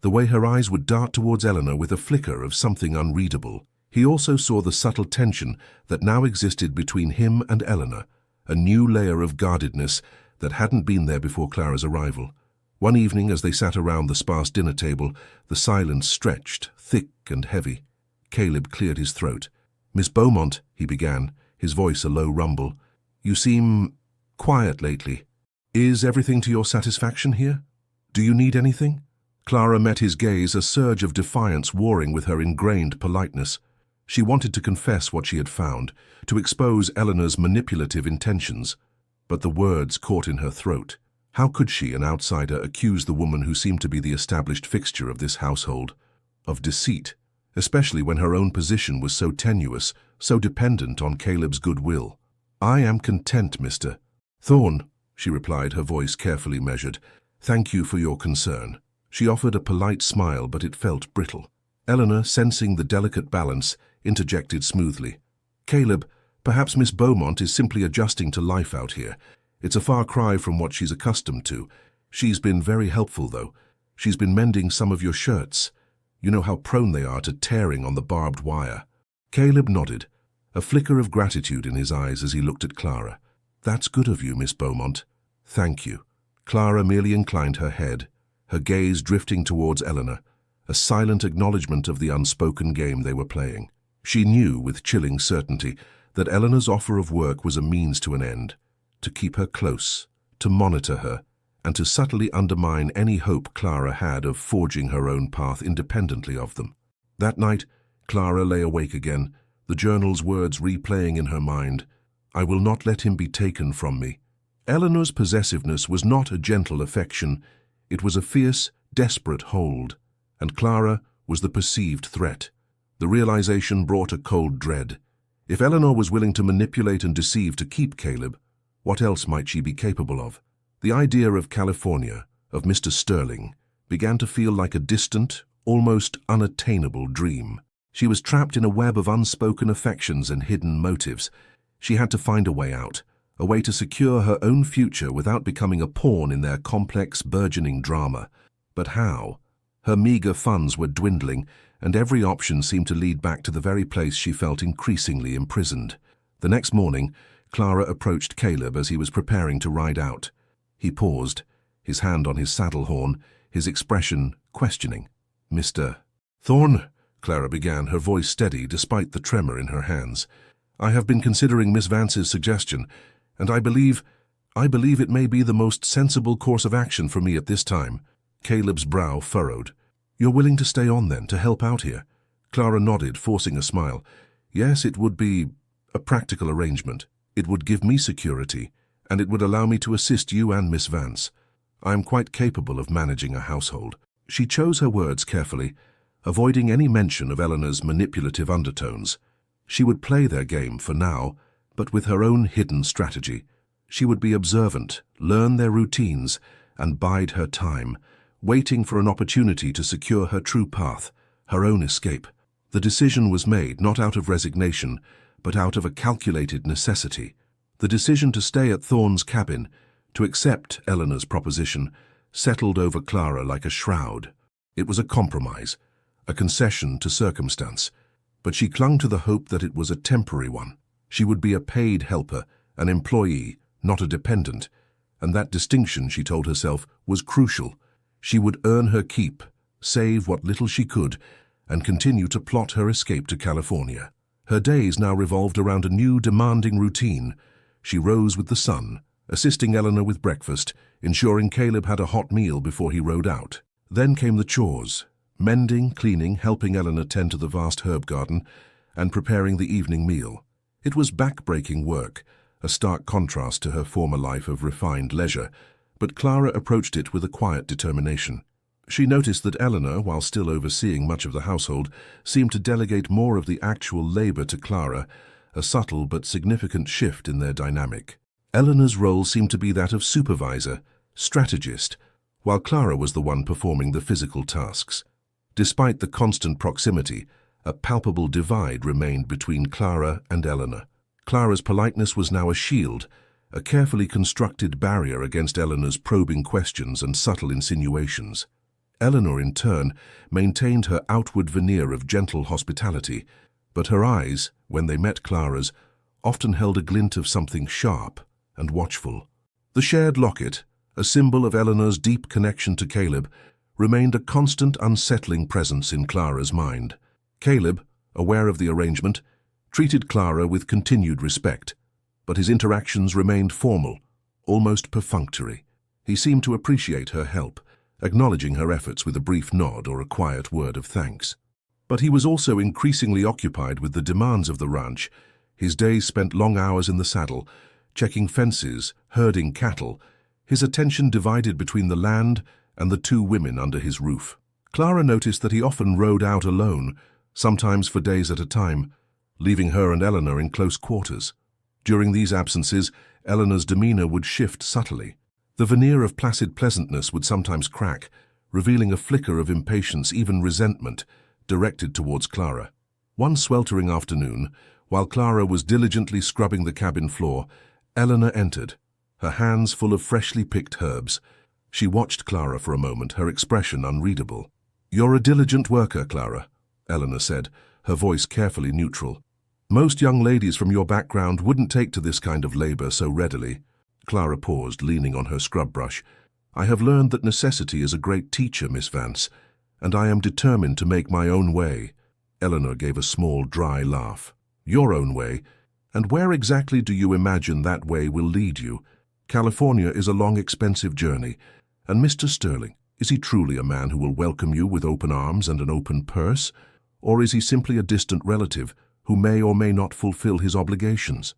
the way her eyes would dart towards Eleanor with a flicker of something unreadable. He also saw the subtle tension that now existed between him and Eleanor, a new layer of guardedness that hadn't been there before Clara's arrival. One evening, as they sat around the sparse dinner table, the silence stretched, thick and heavy. Caleb cleared his throat. "Miss Beaumont," he began, his voice a low rumble, "you seem quiet lately. Is everything to your satisfaction here? Do you need anything?" Clara met his gaze, a surge of defiance warring with her ingrained politeness. She wanted to confess what she had found, to expose Eleanor's manipulative intentions. But the words caught in her throat. How could she, an outsider, accuse the woman who seemed to be the established fixture of this household of deceit, especially when her own position was so tenuous, so dependent on Caleb's goodwill? "I am content, Mr. Thorne," she replied, her voice carefully measured. "Thank you for your concern." She offered a polite smile, but it felt brittle. Eleanor, sensing the delicate balance, interjected smoothly. "Caleb, perhaps Miss Beaumont is simply adjusting to life out here. It's a far cry from what she's accustomed to. She's been very helpful, though. She's been mending some of your shirts. You know how prone they are to tearing on the barbed wire." Caleb nodded, a flicker of gratitude in his eyes as he looked at Clara. "That's good of you, Miss Beaumont." "Thank you." Clara merely inclined her head, her gaze drifting towards Eleanor, a silent acknowledgement of the unspoken game they were playing. She knew with chilling certainty that Eleanor's offer of work was a means to an end, to keep her close, to monitor her, and to subtly undermine any hope Clara had of forging her own path independently of them. That night, Clara lay awake again, the journal's words replaying in her mind. "I will not let him be taken from me." Eleanor's possessiveness was not a gentle affection, it was a fierce, desperate hold, and Clara was the perceived threat. The realization brought a cold dread. If Eleanor was willing to manipulate and deceive to keep Caleb, what else might she be capable of? The idea of California, of Mr. Sterling, began to feel like a distant, almost unattainable dream. She was trapped in a web of unspoken affections and hidden motives. She had to find a way out, a way to secure her own future without becoming a pawn in their complex, burgeoning drama. But how? Her meager funds were dwindling, and every option seemed to lead back to the very place she felt increasingly imprisoned. The next morning, Clara approached Caleb as he was preparing to ride out. He paused, his hand on his saddle horn, his expression questioning. "Mr. Thorne," Clara began, her voice steady despite the tremor in her hands. "I have been considering Miss Vance's suggestion, and I believe it may be the most sensible course of action for me at this time." Caleb's brow furrowed. "You're willing to stay on, then, to help out here?" Clara nodded, forcing a smile. "Yes, it would be a practical arrangement. It would give me security, and it would allow me to assist you and Miss Vance. I am quite capable of managing a household." She chose her words carefully, avoiding any mention of Eleanor's manipulative undertones. She would play their game for now, but with her own hidden strategy. She would be observant, learn their routines, and bide her time, waiting for an opportunity to secure her true path, her own escape. The decision was made not out of resignation, but out of a calculated necessity. The decision to stay at Thorne's cabin, to accept Eleanor's proposition, settled over Clara like a shroud. It was a compromise, a concession to circumstance, but she clung to the hope that it was a temporary one. She would be a paid helper, an employee, not a dependent, and that distinction, she told herself, was crucial. She would earn her keep, save what little she could, and continue to plot her escape to California. Her days now revolved around a new, demanding routine. She rose with the sun, assisting Eleanor with breakfast, ensuring Caleb had a hot meal before he rode out. Then came the chores, mending, cleaning, helping Eleanor tend to the vast herb garden, and preparing the evening meal. It was back-breaking work, a stark contrast to her former life of refined leisure, but Clara approached it with a quiet determination. She noticed that Eleanor, while still overseeing much of the household, seemed to delegate more of the actual labor to Clara, a subtle but significant shift in their dynamic. Eleanor's role seemed to be that of supervisor, strategist, while Clara was the one performing the physical tasks. Despite the constant proximity, a palpable divide remained between Clara and Eleanor. Clara's politeness was now a shield, a carefully constructed barrier against Eleanor's probing questions and subtle insinuations. Eleanor, in turn, maintained her outward veneer of gentle hospitality, but her eyes, when they met Clara's, often held a glint of something sharp and watchful. The shared locket, a symbol of Eleanor's deep connection to Caleb, remained a constant, unsettling presence in Clara's mind. Caleb, aware of the arrangement, treated Clara with continued respect, but his interactions remained formal, almost perfunctory. He seemed to appreciate her help, acknowledging her efforts with a brief nod or a quiet word of thanks. But he was also increasingly occupied with the demands of the ranch. His days spent long hours in the saddle, checking fences, herding cattle, his attention divided between the land and the two women under his roof. Clara noticed that he often rode out alone, sometimes for days at a time, leaving her and Eleanor in close quarters. During these absences, Eleanor's demeanor would shift subtly. The veneer of placid pleasantness would sometimes crack, revealing a flicker of impatience, even resentment, directed towards Clara. One sweltering afternoon, while Clara was diligently scrubbing the cabin floor, Eleanor entered, her hands full of freshly picked herbs. She watched Clara for a moment, her expression unreadable. "You're a diligent worker, Clara," Eleanor said, her voice carefully neutral. "Most young ladies from your background wouldn't take to this kind of labor so readily." Clara paused, leaning on her scrub brush. "I have learned that necessity is a great teacher, Miss Vance, and I am determined to make my own way." Eleanor gave a small, dry laugh. "Your own way? And where exactly do you imagine that way will lead you? California is a long, expensive journey, and Mr. Sterling, is he truly a man who will welcome you with open arms and an open purse? Or is he simply a distant relative who may or may not fulfill his obligations?"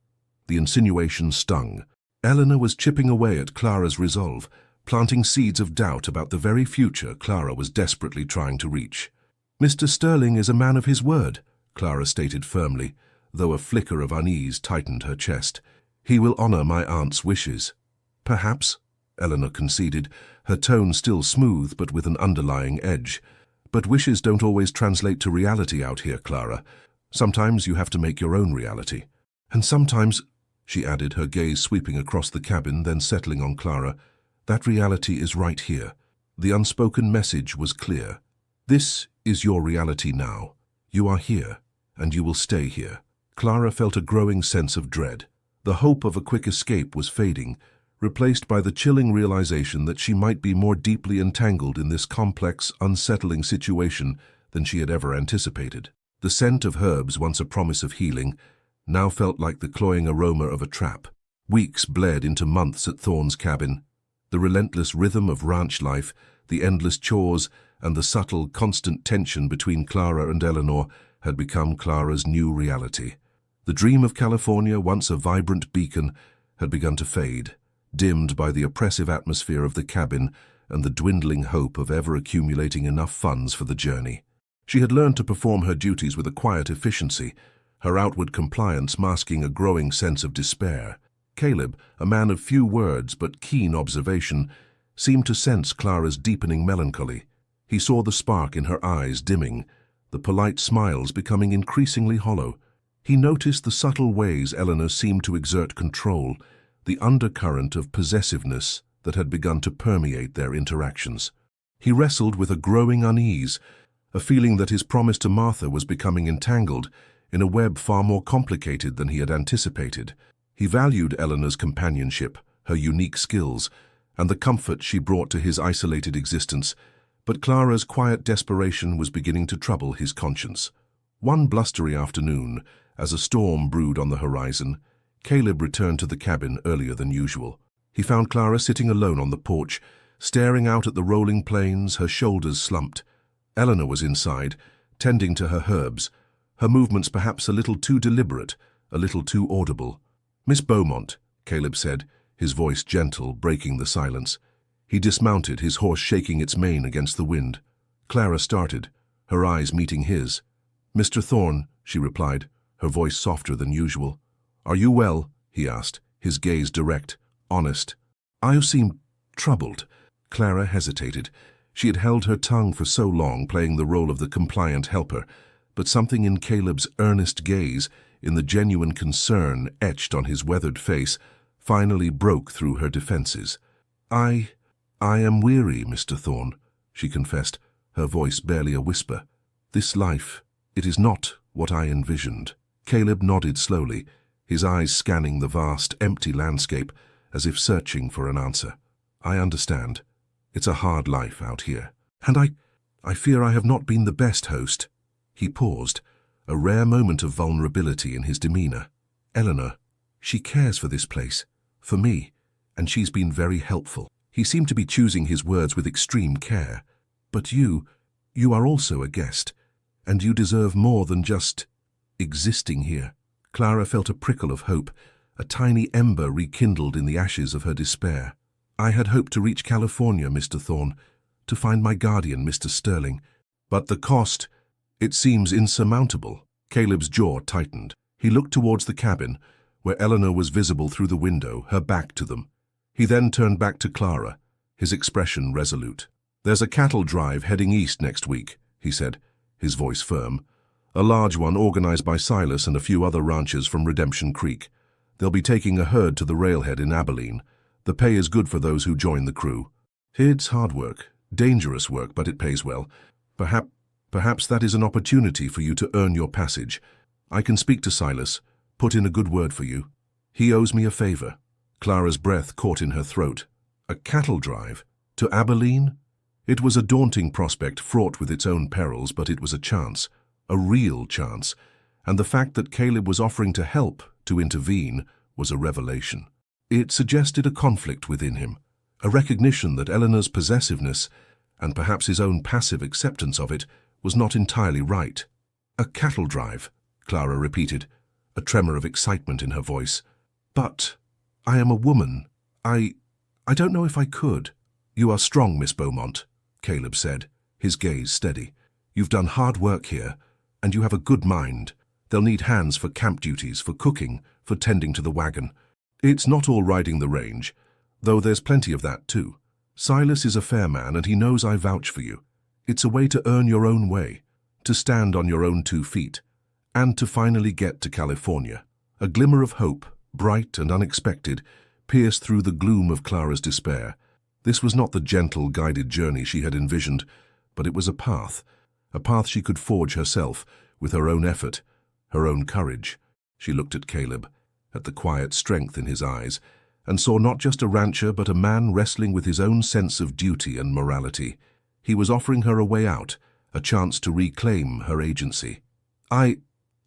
The insinuation stung. Eleanor was chipping away at Clara's resolve, planting seeds of doubt about the very future Clara was desperately trying to reach. "Mr. Sterling is a man of his word," Clara stated firmly, though a flicker of unease tightened her chest. "He will honor my aunt's wishes." "Perhaps," Eleanor conceded, her tone still smooth but with an underlying edge. "But wishes don't always translate to reality out here, Clara. Sometimes you have to make your own reality. And sometimes," she added, her gaze sweeping across the cabin, then settling on Clara, "that reality is right here." The unspoken message was clear. This is your reality now. You are here, and you will stay here. Clara felt a growing sense of dread. The hope of a quick escape was fading, replaced by the chilling realization that she might be more deeply entangled in this complex, unsettling situation than she had ever anticipated. The scent of herbs, once a promise of healing, now felt like the cloying aroma of a trap. Weeks bled into months at Thorne's cabin. The relentless rhythm of ranch life, the endless chores, and the subtle, constant tension between Clara and Eleanor had become Clara's new reality. The dream of California, once a vibrant beacon, had begun to fade, dimmed by the oppressive atmosphere of the cabin and the dwindling hope of ever accumulating enough funds for the journey. She had learned to perform her duties with a quiet efficiency, her outward compliance masking a growing sense of despair. Caleb, a man of few words but keen observation, seemed to sense Clara's deepening melancholy. He saw the spark in her eyes dimming, the polite smiles becoming increasingly hollow. He noticed the subtle ways Eleanor seemed to exert control, the undercurrent of possessiveness that had begun to permeate their interactions. He wrestled with a growing unease, a feeling that his promise to Martha was becoming entangled in a web far more complicated than he had anticipated. He valued Eleanor's companionship, her unique skills, and the comfort she brought to his isolated existence, but Clara's quiet desperation was beginning to trouble his conscience. One blustery afternoon, as a storm brewed on the horizon, Caleb returned to the cabin earlier than usual. He found Clara sitting alone on the porch, staring out at the rolling plains, her shoulders slumped. Eleanor was inside, tending to her herbs, her movements perhaps a little too deliberate, a little too audible. "Miss Beaumont," Caleb said, his voice gentle, breaking the silence. He dismounted, his horse shaking its mane against the wind. Clara started, her eyes meeting his. "Mr. Thorne," she replied, her voice softer than usual. "Are you well?" he asked, his gaze direct, honest. "I seem troubled." Clara hesitated. She had held her tongue for so long, playing the role of the compliant helper, but something in Caleb's earnest gaze, in the genuine concern etched on his weathered face, finally broke through her defenses. I am weary, Mr. Thorne," she confessed, her voice barely a whisper. "This life, it is not what I envisioned." Caleb nodded slowly, his eyes scanning the vast, empty landscape, as if searching for an answer. "I understand. It's a hard life out here. And I fear I have not been the best host." He paused, a rare moment of vulnerability in his demeanor. "Eleanor, she cares for this place, for me, and she's been very helpful." He seemed to be choosing his words with extreme care. "But you are also a guest, and you deserve more than just existing here." Clara felt a prickle of hope, a tiny ember rekindled in the ashes of her despair. "I had hoped to reach California, Mr. Thorne, to find my guardian, Mr. Sterling. But the cost, it seems insurmountable." Caleb's jaw tightened. He looked towards the cabin, where Eleanor was visible through the window, her back to them. He then turned back to Clara, his expression resolute. "There's a cattle drive heading east next week," he said, his voice firm. "A large one organized by Silas and a few other ranchers from Redemption Creek. They'll be taking a herd to the railhead in Abilene. The pay is good for those who join the crew. It's hard work, dangerous work, but it pays well. Perhaps that is an opportunity for you to earn your passage. I can speak to Silas, put in a good word for you. He owes me a favor." Clara's breath caught in her throat. A cattle drive? To Abilene? It was a daunting prospect, fraught with its own perils, but it was a chance, a real chance, and the fact that Caleb was offering to help, to intervene, was a revelation. It suggested a conflict within him, a recognition that Eleanor's possessiveness, and perhaps his own passive acceptance of it, was not entirely right. "A cattle drive," Clara repeated, a tremor of excitement in her voice. "But I am a woman. I don't know if I could." "You are strong, Miss Beaumont," Caleb said, his gaze steady. "You've done hard work here, and you have a good mind. They'll need hands for camp duties, for cooking, for tending to the wagon. It's not all riding the range, though there's plenty of that too. Silas is a fair man, and he knows I vouch for you. It's a way to earn your own way, to stand on your own 2 feet, and to finally get to California." A glimmer of hope, bright and unexpected, pierced through the gloom of Clara's despair. This was not the gentle, guided journey she had envisioned, but it was a path she could forge herself, with her own effort, her own courage. She looked at Caleb, at the quiet strength in his eyes, and saw not just a rancher but a man wrestling with his own sense of duty and morality. He was offering her a way out, a chance to reclaim her agency. I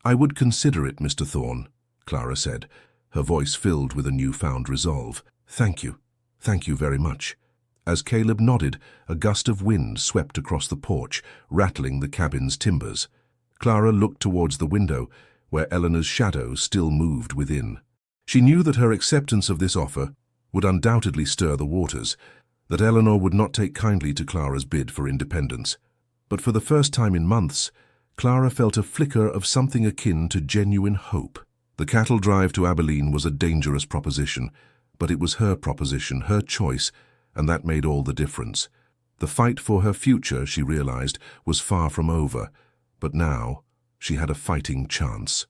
would consider it, Mr. Thorne," Clara said, her voice filled with a newfound resolve. Thank you very much." As Caleb nodded, a gust of wind swept across the porch, rattling the cabin's timbers. Clara looked towards the window, where Eleanor's shadow still moved within. She knew that her acceptance of this offer would undoubtedly stir the waters, that Eleanor would not take kindly to Clara's bid for independence. But for the first time in months, Clara felt a flicker of something akin to genuine hope. The cattle drive to Abilene was a dangerous proposition, but it was her proposition, her choice, and that made all the difference. The fight for her future, she realized, was far from over, but now she had a fighting chance.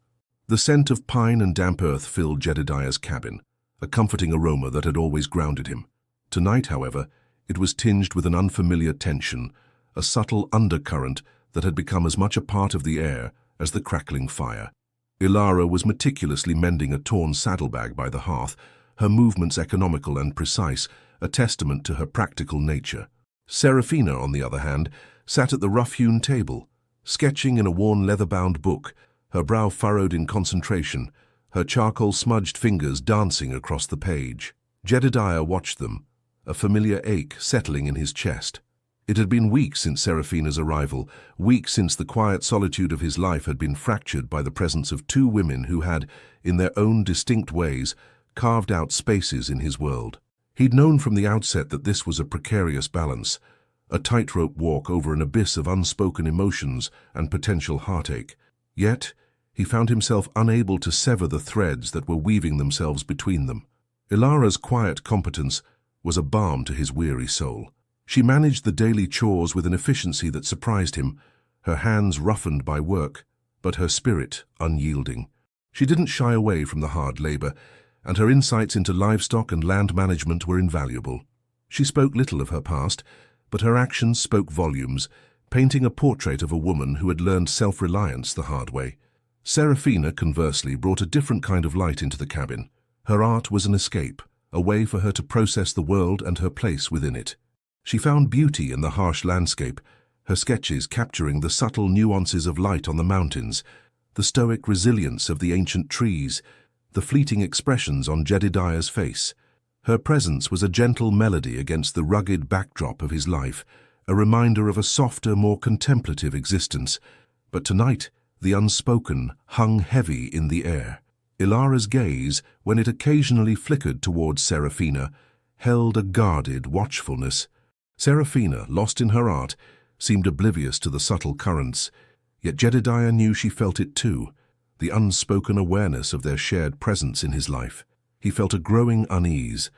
The scent of pine and damp earth filled Jedediah's cabin, a comforting aroma that had always grounded him. Tonight, however, it was tinged with an unfamiliar tension, a subtle undercurrent that had become as much a part of the air as the crackling fire. Ilara was meticulously mending a torn saddlebag by the hearth, her movements economical and precise, a testament to her practical nature. Serafina, on the other hand, sat at the rough-hewn table, sketching in a worn leather-bound book, her brow furrowed in concentration, her charcoal-smudged fingers dancing across the page. Jedediah watched them, a familiar ache settling in his chest. It had been weeks since Seraphina's arrival, weeks since the quiet solitude of his life had been fractured by the presence of two women who had, in their own distinct ways, carved out spaces in his world. He'd known from the outset that this was a precarious balance, a tightrope walk over an abyss of unspoken emotions and potential heartache. Yet, he found himself unable to sever the threads that were weaving themselves between them. Ilara's quiet competence was a balm to his weary soul. She managed the daily chores with an efficiency that surprised him, her hands roughened by work, but her spirit unyielding. She didn't shy away from the hard labor, and her insights into livestock and land management were invaluable. She spoke little of her past, but her actions spoke volumes, painting a portrait of a woman who had learned self-reliance the hard way. Seraphina, conversely, brought a different kind of light into the cabin. Her art was an escape, a way for her to process the world and her place within it. She found beauty in the harsh landscape, her sketches capturing the subtle nuances of light on the mountains, the stoic resilience of the ancient trees, the fleeting expressions on Jedediah's face. Her presence was a gentle melody against the rugged backdrop of his life, a reminder of a softer, more contemplative existence. But tonight, the unspoken hung heavy in the air. Ilara's gaze, when it occasionally flickered towards Seraphina, held a guarded watchfulness. Seraphina, lost in her art, seemed oblivious to the subtle currents, yet Jedediah knew she felt it too, the unspoken awareness of their shared presence in his life. He felt a growing unease,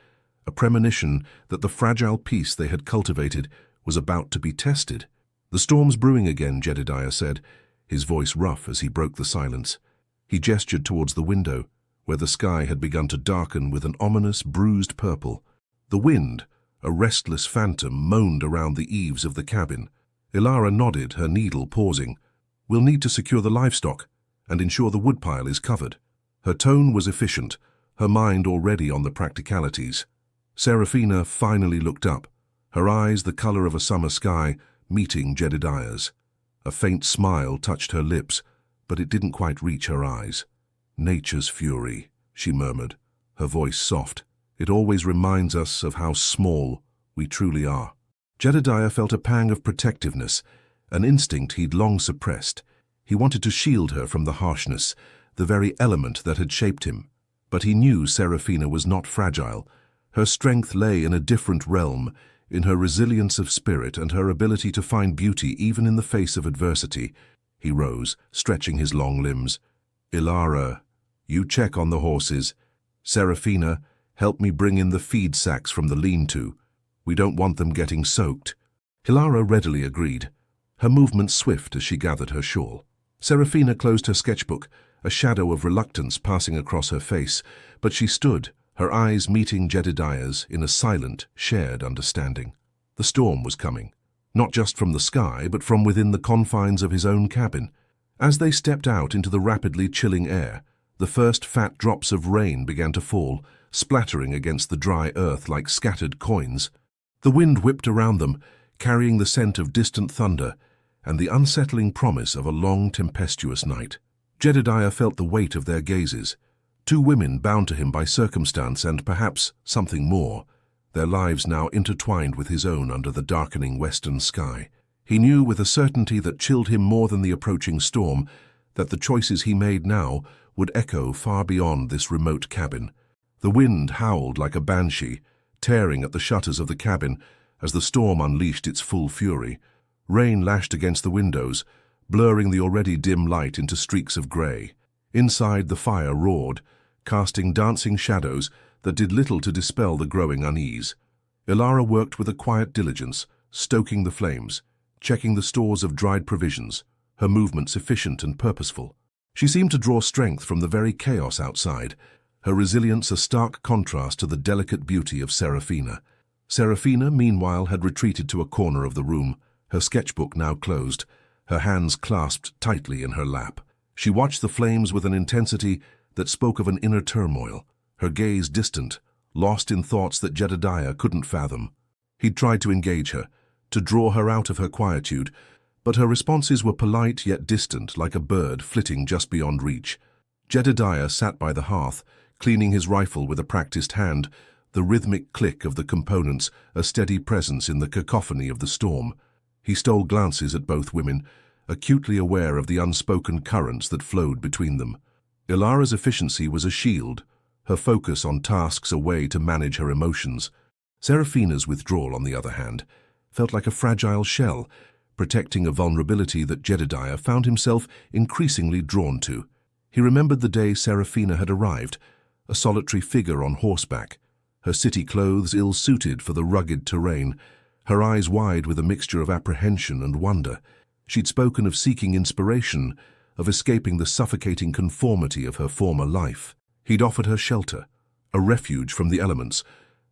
a premonition that the fragile peace they had cultivated was about to be tested. "The storm's brewing again," Jedediah said, his voice rough as he broke the silence. He gestured towards the window, where the sky had begun to darken with an ominous, bruised purple. The wind, a restless phantom, moaned around the eaves of the cabin. Ilara nodded, her needle pausing. "We'll need to secure the livestock and ensure the woodpile is covered." Her tone was efficient, her mind already on the practicalities. Seraphina finally looked up, her eyes the color of a summer sky, meeting Jedediah's. A faint smile touched her lips, but it didn't quite reach her eyes. "Nature's fury," she murmured, her voice soft. "It always reminds us of how small we truly are." Jedediah felt a pang of protectiveness, an instinct he'd long suppressed. He wanted to shield her from the harshness, the very element that had shaped him. But he knew Seraphina was not fragile. Her strength lay in a different realm, in her resilience of spirit and her ability to find beauty even in the face of adversity. He rose, stretching his long limbs. "Ilara, you check on the horses. Seraphina, help me bring in the feed sacks from the lean-to. We don't want them getting soaked." Ilara readily agreed, her movements swift as she gathered her shawl. Seraphina closed her sketchbook, a shadow of reluctance passing across her face, but she stood, her eyes meeting Jedediah's in a silent, shared understanding. The storm was coming, not just from the sky, but from within the confines of his own cabin. As they stepped out into the rapidly chilling air, the first fat drops of rain began to fall, splattering against the dry earth like scattered coins. The wind whipped around them, carrying the scent of distant thunder and the unsettling promise of a long, tempestuous night. Jedediah felt the weight of their gazes. Two women bound to him by circumstance and perhaps something more, their lives now intertwined with his own under the darkening western sky. He knew with a certainty that chilled him more than the approaching storm that the choices he made now would echo far beyond this remote cabin. The wind howled like a banshee, tearing at the shutters of the cabin as the storm unleashed its full fury. Rain lashed against the windows, blurring the already dim light into streaks of grey. Inside, the fire roared, casting dancing shadows that did little to dispel the growing unease. Ilara worked with a quiet diligence, stoking the flames, checking the stores of dried provisions, her movements efficient and purposeful. She seemed to draw strength from the very chaos outside, her resilience a stark contrast to the delicate beauty of Seraphina. Seraphina, meanwhile, had retreated to a corner of the room, her sketchbook now closed, her hands clasped tightly in her lap. She watched the flames with an intensity that spoke of an inner turmoil, her gaze distant, lost in thoughts that Jedediah couldn't fathom. He'd tried to engage her, to draw her out of her quietude, but her responses were polite yet distant, like a bird flitting just beyond reach. Jedediah sat by the hearth, cleaning his rifle with a practiced hand, the rhythmic click of the components a steady presence in the cacophony of the storm. He stole glances at both women, acutely aware of the unspoken currents that flowed between them. Ilara's efficiency was a shield, her focus on tasks a way to manage her emotions. Serafina's withdrawal, on the other hand, felt like a fragile shell, protecting a vulnerability that Jedediah found himself increasingly drawn to. He remembered the day Serafina had arrived, a solitary figure on horseback, her city clothes ill-suited for the rugged terrain, her eyes wide with a mixture of apprehension and wonder. She'd spoken of seeking inspiration, of escaping the suffocating conformity of her former life. He'd offered her shelter, a refuge from the elements,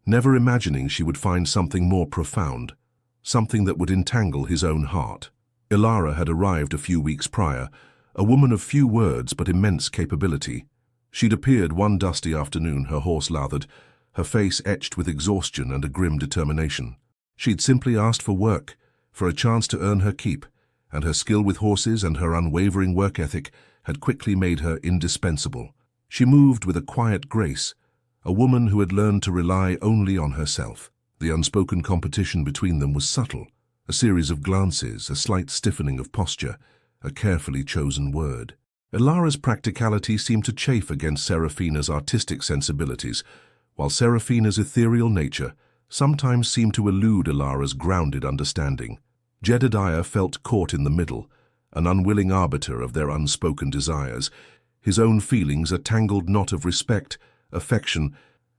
never imagining she would find something more profound, something that would entangle his own heart. Ilara had arrived a few weeks prior, a woman of few words but immense capability. She'd appeared one dusty afternoon, her horse lathered, her face etched with exhaustion and a grim determination. She'd simply asked for work, for a chance to earn her keep, and her skill with horses and her unwavering work ethic had quickly made her indispensable. She moved with a quiet grace, a woman who had learned to rely only on herself. The unspoken competition between them was subtle, a series of glances, a slight stiffening of posture, a carefully chosen word. Ilara's practicality seemed to chafe against Serafina's artistic sensibilities, while Serafina's ethereal nature sometimes seemed to elude Ilara's grounded understanding. Jedediah felt caught in the middle, an unwilling arbiter of their unspoken desires, his own feelings a tangled knot of respect, affection,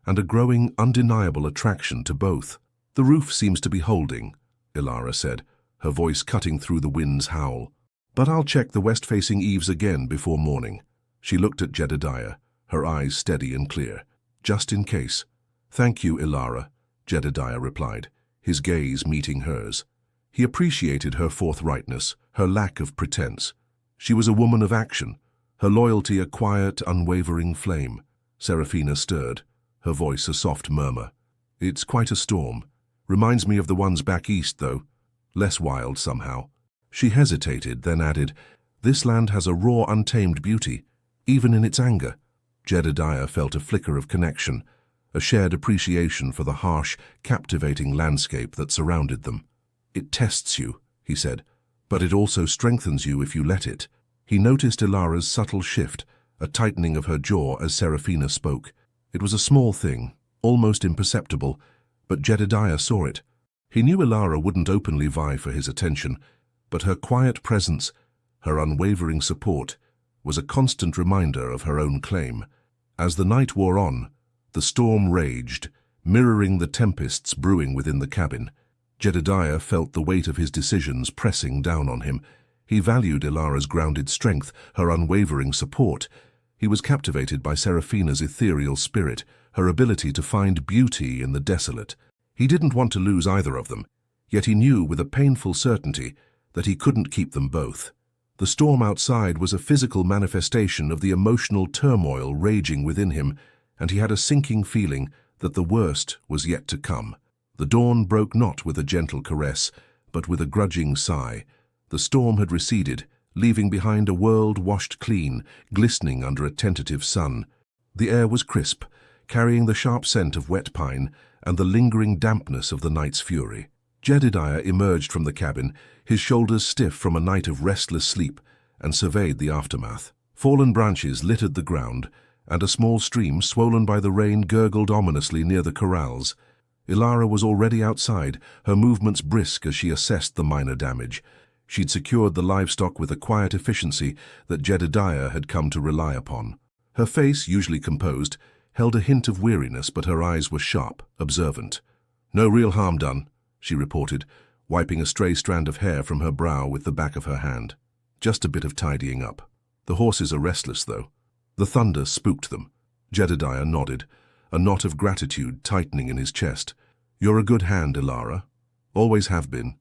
and a growing, undeniable attraction to both. "The roof seems to be holding," Ilara said, her voice cutting through the wind's howl. "But I'll check the west-facing eaves again before morning." She looked at Jedediah, her eyes steady and clear. "Just in case." "Thank you, Ilara," Jedediah replied, his gaze meeting hers. He appreciated her forthrightness, her lack of pretense. She was a woman of action, her loyalty a quiet, unwavering flame. Serafina stirred, her voice a soft murmur. "It's quite a storm. Reminds me of the ones back east, though. Less wild, somehow." She hesitated, then added, "This land has a raw, untamed beauty, even in its anger." Jedediah felt a flicker of connection, a shared appreciation for the harsh, captivating landscape that surrounded them. "It tests you," he said, "but it also strengthens you if you let it." He noticed Ilara's subtle shift, a tightening of her jaw as Serafina spoke. It was a small thing, almost imperceptible, but Jedediah saw it. He knew Ilara wouldn't openly vie for his attention, but her quiet presence, her unwavering support, was a constant reminder of her own claim. As the night wore on, the storm raged, mirroring the tempests brewing within the cabin. Jedediah felt the weight of his decisions pressing down on him. He valued Ilara's grounded strength, her unwavering support. He was captivated by Serafina's ethereal spirit, her ability to find beauty in the desolate. He didn't want to lose either of them, yet he knew with a painful certainty that he couldn't keep them both. The storm outside was a physical manifestation of the emotional turmoil raging within him, and he had a sinking feeling that the worst was yet to come. The dawn broke not with a gentle caress, but with a grudging sigh. The storm had receded, leaving behind a world washed clean, glistening under a tentative sun. The air was crisp, carrying the sharp scent of wet pine and the lingering dampness of the night's fury. Jedediah emerged from the cabin, his shoulders stiff from a night of restless sleep, and surveyed the aftermath. Fallen branches littered the ground, and a small stream swollen by the rain gurgled ominously near the corrals. Ilara was already outside, her movements brisk as she assessed the minor damage. She'd secured the livestock with a quiet efficiency that Jedediah had come to rely upon. Her face, usually composed, held a hint of weariness, but her eyes were sharp, observant. "No real harm done," she reported, wiping a stray strand of hair from her brow with the back of her hand. "Just a bit of tidying up. The horses are restless, though." The thunder spooked them. Jedediah nodded, a knot of gratitude tightening in his chest. "You're a good hand, Ilara. Always have been."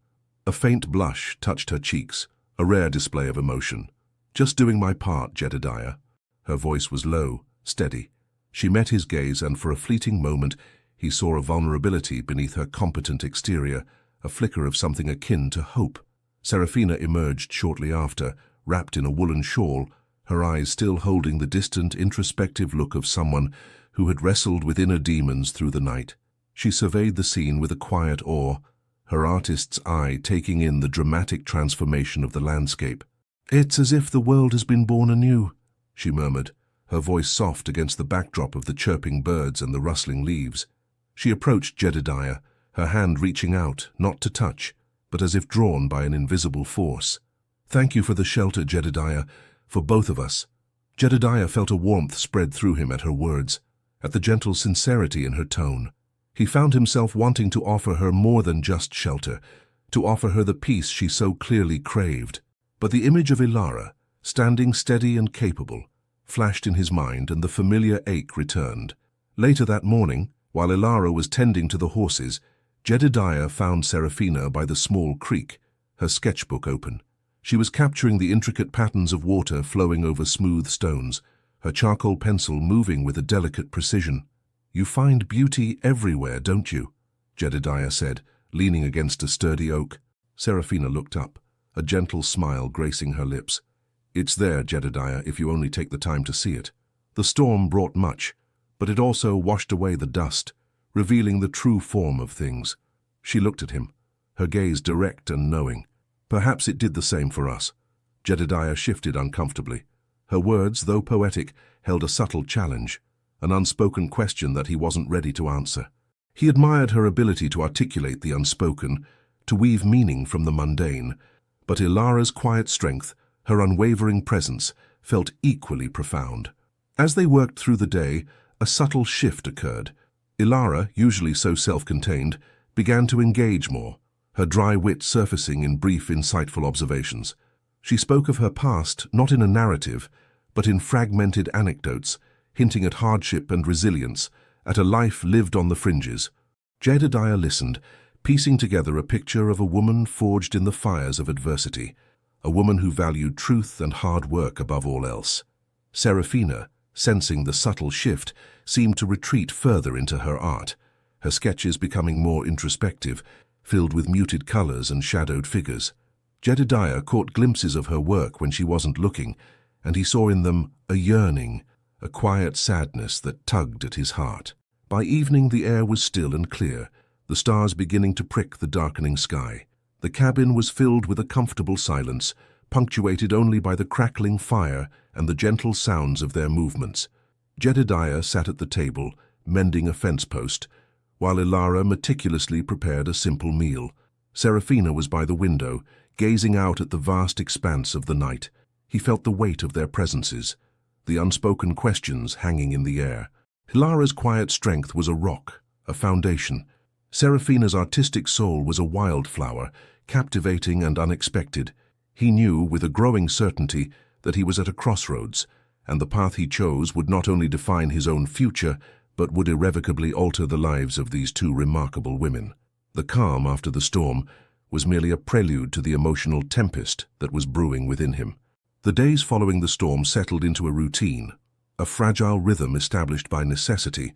A faint blush touched her cheeks, a rare display of emotion. "Just doing my part, Jedediah." Her voice was low, steady. She met his gaze, and for a fleeting moment he saw a vulnerability beneath her competent exterior, a flicker of something akin to hope. Serafina emerged shortly after, wrapped in a woolen shawl, her eyes still holding the distant, introspective look of someone who had wrestled with inner demons through the night. She surveyed the scene with a quiet awe, her artist's eye taking in the dramatic transformation of the landscape. "It's as if the world has been born anew," she murmured, her voice soft against the backdrop of the chirping birds and the rustling leaves. She approached Jedediah, her hand reaching out, not to touch, but as if drawn by an invisible force. "Thank you for the shelter, Jedediah, for both of us." Jedediah felt a warmth spread through him at her words, at the gentle sincerity in her tone. He found himself wanting to offer her more than just shelter, to offer her the peace she so clearly craved. But the image of Ilara, standing steady and capable, flashed in his mind, and the familiar ache returned. Later that morning, while Ilara was tending to the horses, Jedediah found Serafina by the small creek, her sketchbook open. She was capturing the intricate patterns of water flowing over smooth stones, her charcoal pencil moving with a delicate precision. "You find beauty everywhere, don't you?" Jedediah said, leaning against a sturdy oak. Serafina looked up, a gentle smile gracing her lips. "It's there, Jedediah, if you only take the time to see it." The storm brought much, but it also washed away the dust, revealing the true form of things. She looked at him, her gaze direct and knowing. "Perhaps it did the same for us." Jedediah shifted uncomfortably. Her words, though poetic, held a subtle challenge, an unspoken question that he wasn't ready to answer. He admired her ability to articulate the unspoken, to weave meaning from the mundane, but Ilara's quiet strength, her unwavering presence, felt equally profound. As they worked through the day, a subtle shift occurred. Ilara, usually so self-contained, began to engage more, her dry wit surfacing in brief, insightful observations. She spoke of her past not in a narrative, but in fragmented anecdotes, hinting at hardship and resilience, at a life lived on the fringes. Jedediah listened, piecing together a picture of a woman forged in the fires of adversity, a woman who valued truth and hard work above all else. Serafina, sensing the subtle shift, seemed to retreat further into her art, her sketches becoming more introspective, filled with muted colors and shadowed figures. Jedediah caught glimpses of her work when she wasn't looking, and he saw in them a yearning, a quiet sadness that tugged at his heart. By evening the air was still and clear, the stars beginning to prick the darkening sky. The cabin was filled with a comfortable silence, punctuated only by the crackling fire and the gentle sounds of their movements. Jedediah sat at the table, mending a fence post, while Ilara meticulously prepared a simple meal. Serafina was by the window, gazing out at the vast expanse of the night. He felt the weight of their presences, the unspoken questions hanging in the air. Ilara's quiet strength was a rock, a foundation. Serafina's artistic soul was a wildflower, captivating and unexpected. He knew with a growing certainty that he was at a crossroads, and the path he chose would not only define his own future, but would irrevocably alter the lives of these two remarkable women. The calm after the storm was merely a prelude to the emotional tempest that was brewing within him. The days following the storm settled into a routine, a fragile rhythm established by necessity,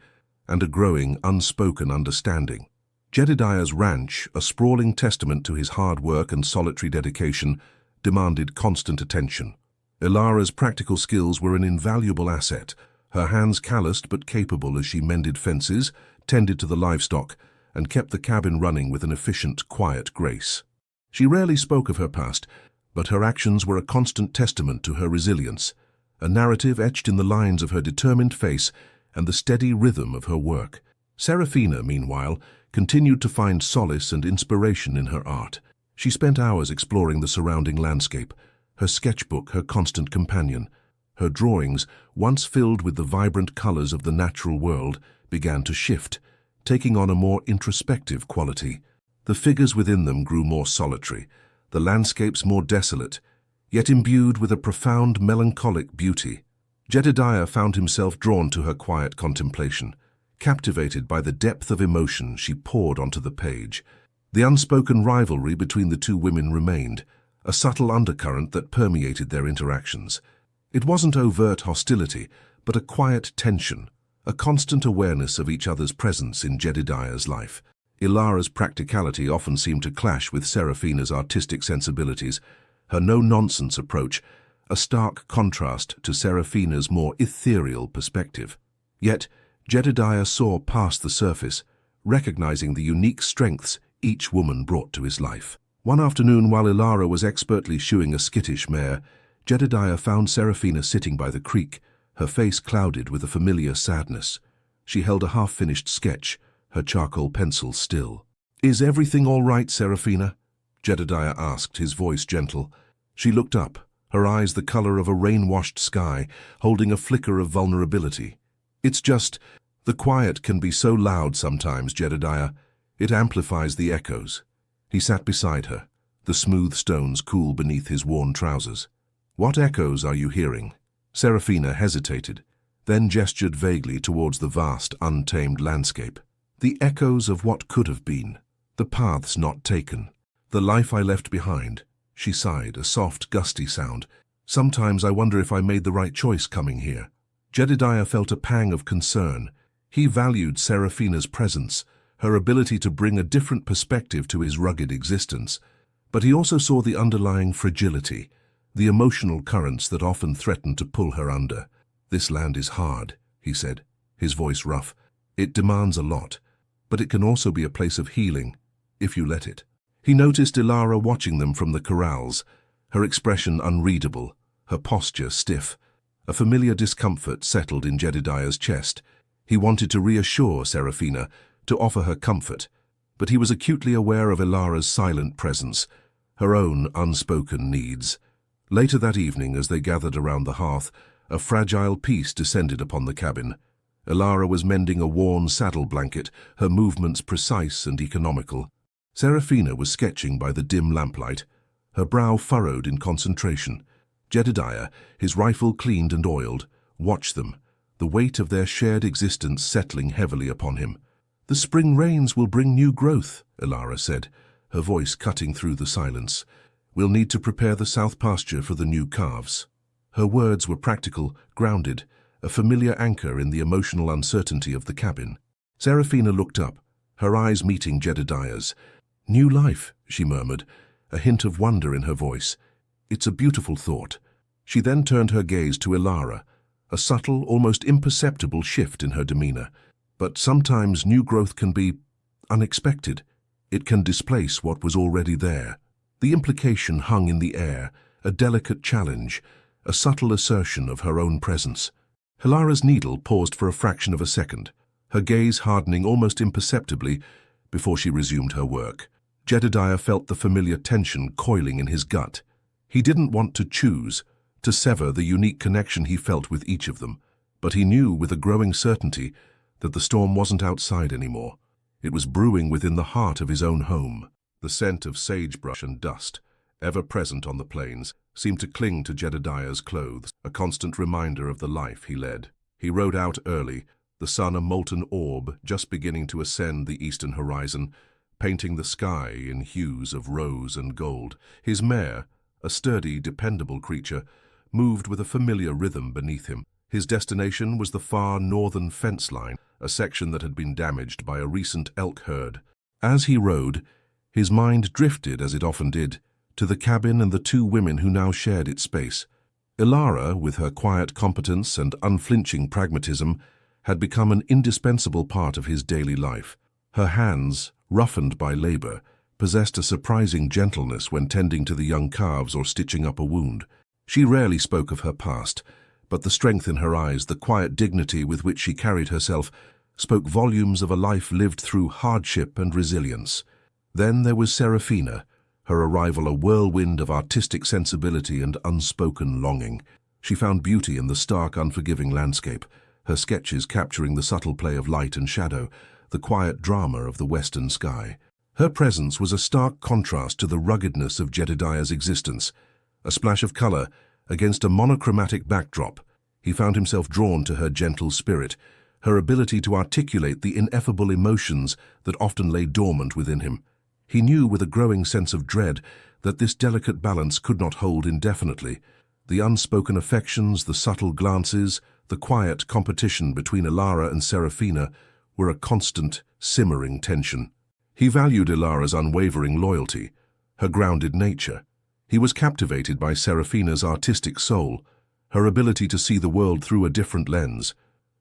and a growing, unspoken understanding. Jedediah's ranch, a sprawling testament to his hard work and solitary dedication, demanded constant attention. Ilara's practical skills were an invaluable asset, her hands calloused but capable as she mended fences, tended to the livestock, and kept the cabin running with an efficient, quiet grace. She rarely spoke of her past, but her actions were a constant testament to her resilience, a narrative etched in the lines of her determined face and the steady rhythm of her work. Serafina, meanwhile, continued to find solace and inspiration in her art. She spent hours exploring the surrounding landscape, her sketchbook her constant companion. Her drawings, once filled with the vibrant colors of the natural world, began to shift, taking on a more introspective quality. The figures within them grew more solitary, the landscapes more desolate, yet imbued with a profound melancholic beauty. Jedediah found himself drawn to her quiet contemplation, captivated by the depth of emotion she poured onto the page. The unspoken rivalry between the two women remained, a subtle undercurrent that permeated their interactions. It wasn't overt hostility, but a quiet tension, a constant awareness of each other's presence in Jedediah's life. Ilara's practicality often seemed to clash with Serafina's artistic sensibilities, her no-nonsense approach, a stark contrast to Serafina's more ethereal perspective. Yet, Jedediah saw past the surface, recognizing the unique strengths each woman brought to his life. One afternoon, while Ilara was expertly shoeing a skittish mare, Jedediah found Seraphina sitting by the creek, her face clouded with a familiar sadness. She held a half-finished sketch, her charcoal pencil still. "Is everything all right, Seraphina?" Jedediah asked, his voice gentle. She looked up, her eyes the color of a rain-washed sky, holding a flicker of vulnerability. "It's just, the quiet can be so loud sometimes, Jedediah. It amplifies the echoes." He sat beside her, the smooth stones cool beneath his worn trousers. "What echoes are you hearing?" Seraphina hesitated, then gestured vaguely towards the vast, untamed landscape. "The echoes of what could have been, the paths not taken, the life I left behind." She sighed, a soft, gusty sound. "Sometimes I wonder if I made the right choice coming here." Jedediah felt a pang of concern. He valued Seraphina's presence, her ability to bring a different perspective to his rugged existence. But he also saw the underlying fragility, the emotional currents that often threatened to pull her under. "This land is hard," he said, his voice rough. "It demands a lot, but it can also be a place of healing, if you let it." He noticed Ilara watching them from the corrals, her expression unreadable, her posture stiff. A familiar discomfort settled in Jedediah's chest. He wanted to reassure Seraphina, to offer her comfort, but he was acutely aware of Ilara's silent presence, her own unspoken needs. Later that evening, as they gathered around the hearth, a fragile peace descended upon the cabin. Ilara was mending a worn saddle blanket, her movements precise and economical. Seraphina was sketching by the dim lamplight, her brow furrowed in concentration. Jedediah, his rifle cleaned and oiled, watched them, the weight of their shared existence settling heavily upon him. "The spring rains will bring new growth," Ilara said, her voice cutting through the silence. "We'll need to prepare the south pasture for the new calves." Her words were practical, grounded, a familiar anchor in the emotional uncertainty of the cabin. Seraphina looked up, her eyes meeting Jedediah's. "New life," she murmured, a hint of wonder in her voice. "It's a beautiful thought." She then turned her gaze to Ilara, a subtle, almost imperceptible shift in her demeanor. "But sometimes new growth can be unexpected. It can displace what was already there." The implication hung in the air, a delicate challenge, a subtle assertion of her own presence. Ilara's needle paused for a fraction of a second, her gaze hardening almost imperceptibly before she resumed her work. Jedediah felt the familiar tension coiling in his gut. He didn't want to choose, to sever the unique connection he felt with each of them, but he knew with a growing certainty that the storm wasn't outside anymore. It was brewing within the heart of his own home. The scent of sagebrush and dust, ever present on the plains, seemed to cling to Jedediah's clothes, a constant reminder of the life he led. He rode out early, the sun a molten orb just beginning to ascend the eastern horizon, painting the sky in hues of rose and gold. His mare, a sturdy, dependable creature, moved with a familiar rhythm beneath him. His destination was the far northern fence line, a section that had been damaged by a recent elk herd. As he rode, his mind drifted, as it often did, to the cabin and the two women who now shared its space. Ilara, with her quiet competence and unflinching pragmatism, had become an indispensable part of his daily life. Her hands, roughened by labor, possessed a surprising gentleness when tending to the young calves or stitching up a wound. She rarely spoke of her past, but the strength in her eyes, the quiet dignity with which she carried herself, spoke volumes of a life lived through hardship and resilience. Then there was Seraphina, her arrival a whirlwind of artistic sensibility and unspoken longing. She found beauty in the stark, unforgiving landscape, her sketches capturing the subtle play of light and shadow, the quiet drama of the western sky. Her presence was a stark contrast to the ruggedness of Jedediah's existence, a splash of color against a monochromatic backdrop. He found himself drawn to her gentle spirit, her ability to articulate the ineffable emotions that often lay dormant within him. He knew with a growing sense of dread that this delicate balance could not hold indefinitely. The unspoken affections, the subtle glances, the quiet competition between Ilara and Seraphina were a constant, simmering tension. He valued Ilara's unwavering loyalty, her grounded nature. He was captivated by Seraphina's artistic soul, her ability to see the world through a different lens.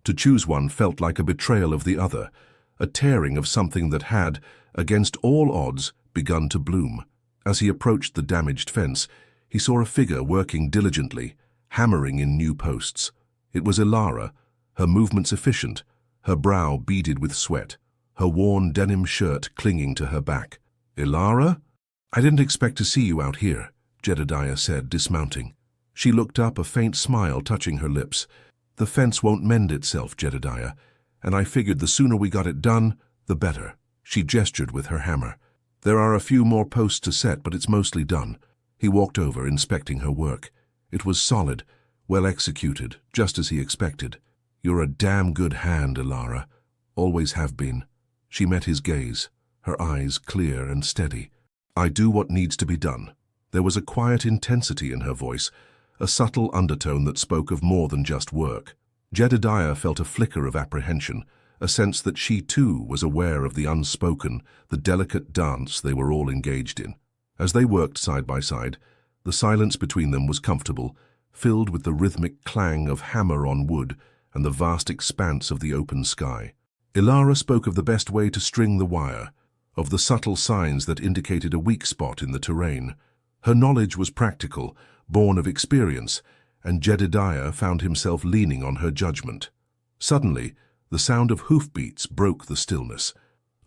To choose one felt like a betrayal of the other, a tearing of something that had, against all odds, begun to bloom. As he approached the damaged fence, he saw a figure working diligently, hammering in new posts. It was Ilara, her movements efficient, her brow beaded with sweat, her worn denim shirt clinging to her back. "Ilara? I didn't expect to see you out here," Jedediah said, dismounting. She looked up, a faint smile touching her lips. "The fence won't mend itself, Jedediah, and I figured the sooner we got it done, the better." She gestured with her hammer. "There are a few more posts to set, but it's mostly done." He walked over, inspecting her work. It was solid, well executed, just as he expected. "You're a damn good hand, Ilara. Always have been." She met his gaze, her eyes clear and steady. "I do what needs to be done." There was a quiet intensity in her voice, a subtle undertone that spoke of more than just work. Jedediah felt a flicker of apprehension, a sense that she too was aware of the unspoken, the delicate dance they were all engaged in. As they worked side by side, the silence between them was comfortable, filled with the rhythmic clang of hammer on wood and the vast expanse of the open sky. Ilara spoke of the best way to string the wire, of the subtle signs that indicated a weak spot in the terrain. Her knowledge was practical, born of experience, and Jedediah found himself leaning on her judgment. Suddenly, the sound of hoofbeats broke the stillness.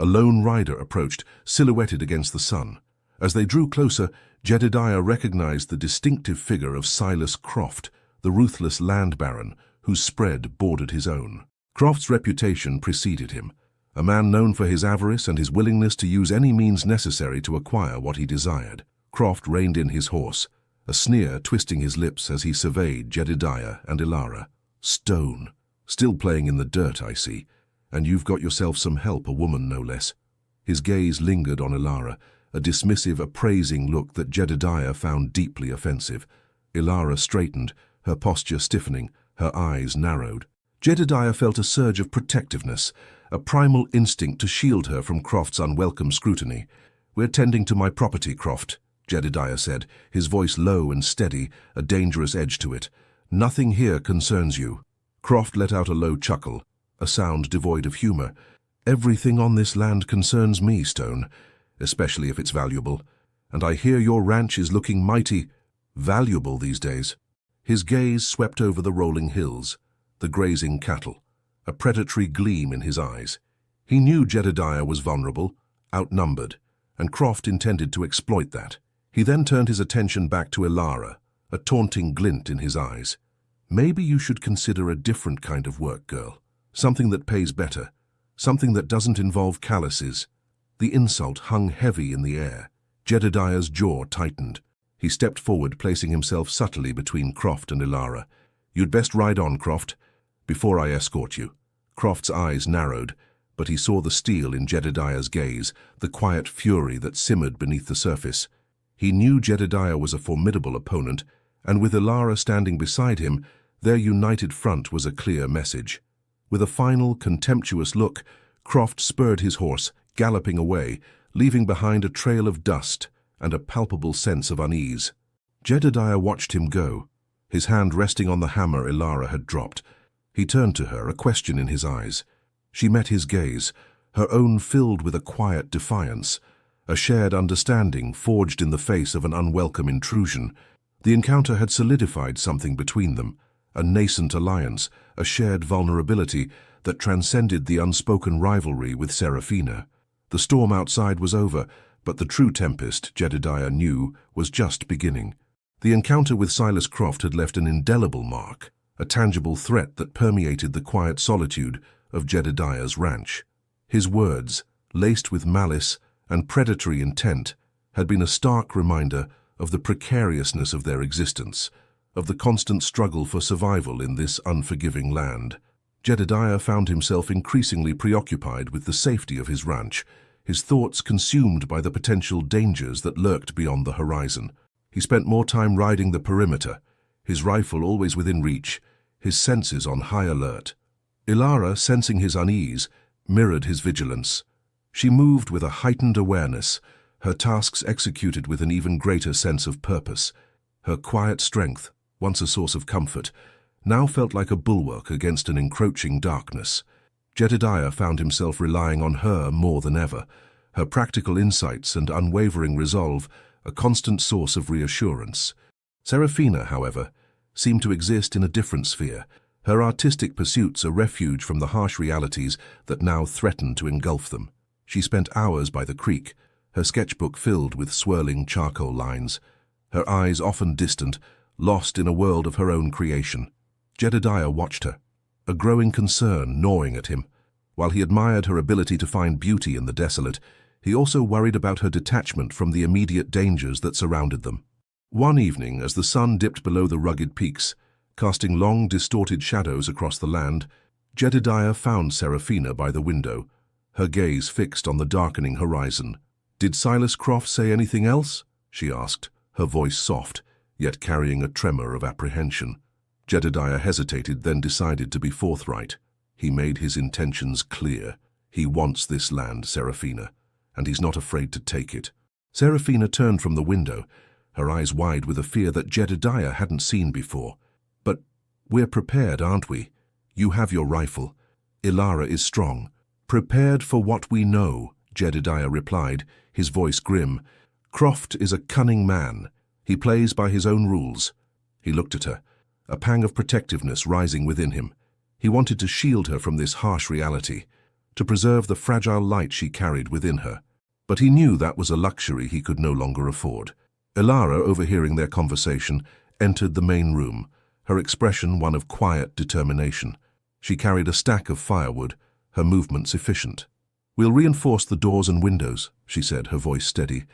A lone rider approached, silhouetted against the sun. As they drew closer, Jedediah recognized the distinctive figure of Silas Croft, the ruthless land baron, whose spread bordered his own. Croft's reputation preceded him, a man known for his avarice and his willingness to use any means necessary to acquire what he desired. Croft reined in his horse, a sneer twisting his lips as he surveyed Jedediah and Ilara. "Stone. Still playing in the dirt, I see. And you've got yourself some help, a woman no less." His gaze lingered on Ilara, a dismissive, appraising look that Jedediah found deeply offensive. Ilara straightened, her posture stiffening, her eyes narrowed. Jedediah felt a surge of protectiveness, a primal instinct to shield her from Croft's unwelcome scrutiny. "We're tending to my property, Croft," Jedediah said, his voice low and steady, a dangerous edge to it. "Nothing here concerns you." Croft let out a low chuckle, a sound devoid of humor. "Everything on this land concerns me, Stone, especially if it's valuable. And I hear your ranch is looking mighty valuable these days." His gaze swept over the rolling hills, the grazing cattle, a predatory gleam in his eyes. He knew Jedediah was vulnerable, outnumbered, and Croft intended to exploit that. He then turned his attention back to Ilara, a taunting glint in his eyes. "Maybe you should consider a different kind of work, girl. Something that pays better. Something that doesn't involve calluses." The insult hung heavy in the air. Jedediah's jaw tightened. He stepped forward, placing himself subtly between Croft and Ilara. "You'd best ride on, Croft, before I escort you." Croft's eyes narrowed, but he saw the steel in Jedediah's gaze, the quiet fury that simmered beneath the surface. He knew Jedediah was a formidable opponent, and with Ilara standing beside him, their united front was a clear message. With a final, contemptuous look, Croft spurred his horse, galloping away, leaving behind a trail of dust and a palpable sense of unease. Jedediah watched him go, his hand resting on the hammer Ilara had dropped. He turned to her, a question in his eyes. She met his gaze, her own filled with a quiet defiance, a shared understanding forged in the face of an unwelcome intrusion. The encounter had solidified something between them, a nascent alliance, a shared vulnerability that transcended the unspoken rivalry with Serafina. The storm outside was over, but the true tempest, Jedediah knew, was just beginning. The encounter with Silas Croft had left an indelible mark, a tangible threat that permeated the quiet solitude of Jedediah's ranch. His words, laced with malice and predatory intent, had been a stark reminder of the precariousness of their existence, of the constant struggle for survival in this unforgiving land. Jedediah found himself increasingly preoccupied with the safety of his ranch, his thoughts consumed by the potential dangers that lurked beyond the horizon. He spent more time riding the perimeter, his rifle always within reach, his senses on high alert. Ilara, sensing his unease, mirrored his vigilance. She moved with a heightened awareness, her tasks executed with an even greater sense of purpose. Her quiet strength, once a source of comfort, now felt like a bulwark against an encroaching darkness. Jedediah found himself relying on her more than ever, her practical insights and unwavering resolve a constant source of reassurance. Seraphina, however, seemed to exist in a different sphere, her artistic pursuits a refuge from the harsh realities that now threatened to engulf them. She spent hours by the creek, her sketchbook filled with swirling charcoal lines, her eyes often distant, lost in a world of her own creation. Jedediah watched her, a growing concern gnawing at him. While he admired her ability to find beauty in the desolate, he also worried about her detachment from the immediate dangers that surrounded them. One evening, as the sun dipped below the rugged peaks, casting long, distorted shadows across the land, Jedediah found Seraphina by the window, her gaze fixed on the darkening horizon. "Did Silas Croft say anything else?" she asked, her voice soft, yet carrying a tremor of apprehension. Jedediah hesitated, then decided to be forthright. He made his intentions clear. He wants this land, Seraphina, and he's not afraid to take it. Seraphina turned from the window, her eyes wide with a fear that Jedediah hadn't seen before. "But we're prepared, aren't we? You have your rifle. Ilara is strong." "Prepared for what we know," Jedediah replied, his voice grim. "Croft is a cunning man. He plays by his own rules." He looked at her, a pang of protectiveness rising within him. He wanted to shield her from this harsh reality, to preserve the fragile light she carried within her. But he knew that was a luxury he could no longer afford. Ilara, overhearing their conversation, entered the main room, her expression one of quiet determination. She carried a stack of firewood, her movements efficient. "We'll reinforce the doors and windows," she said, her voice steady,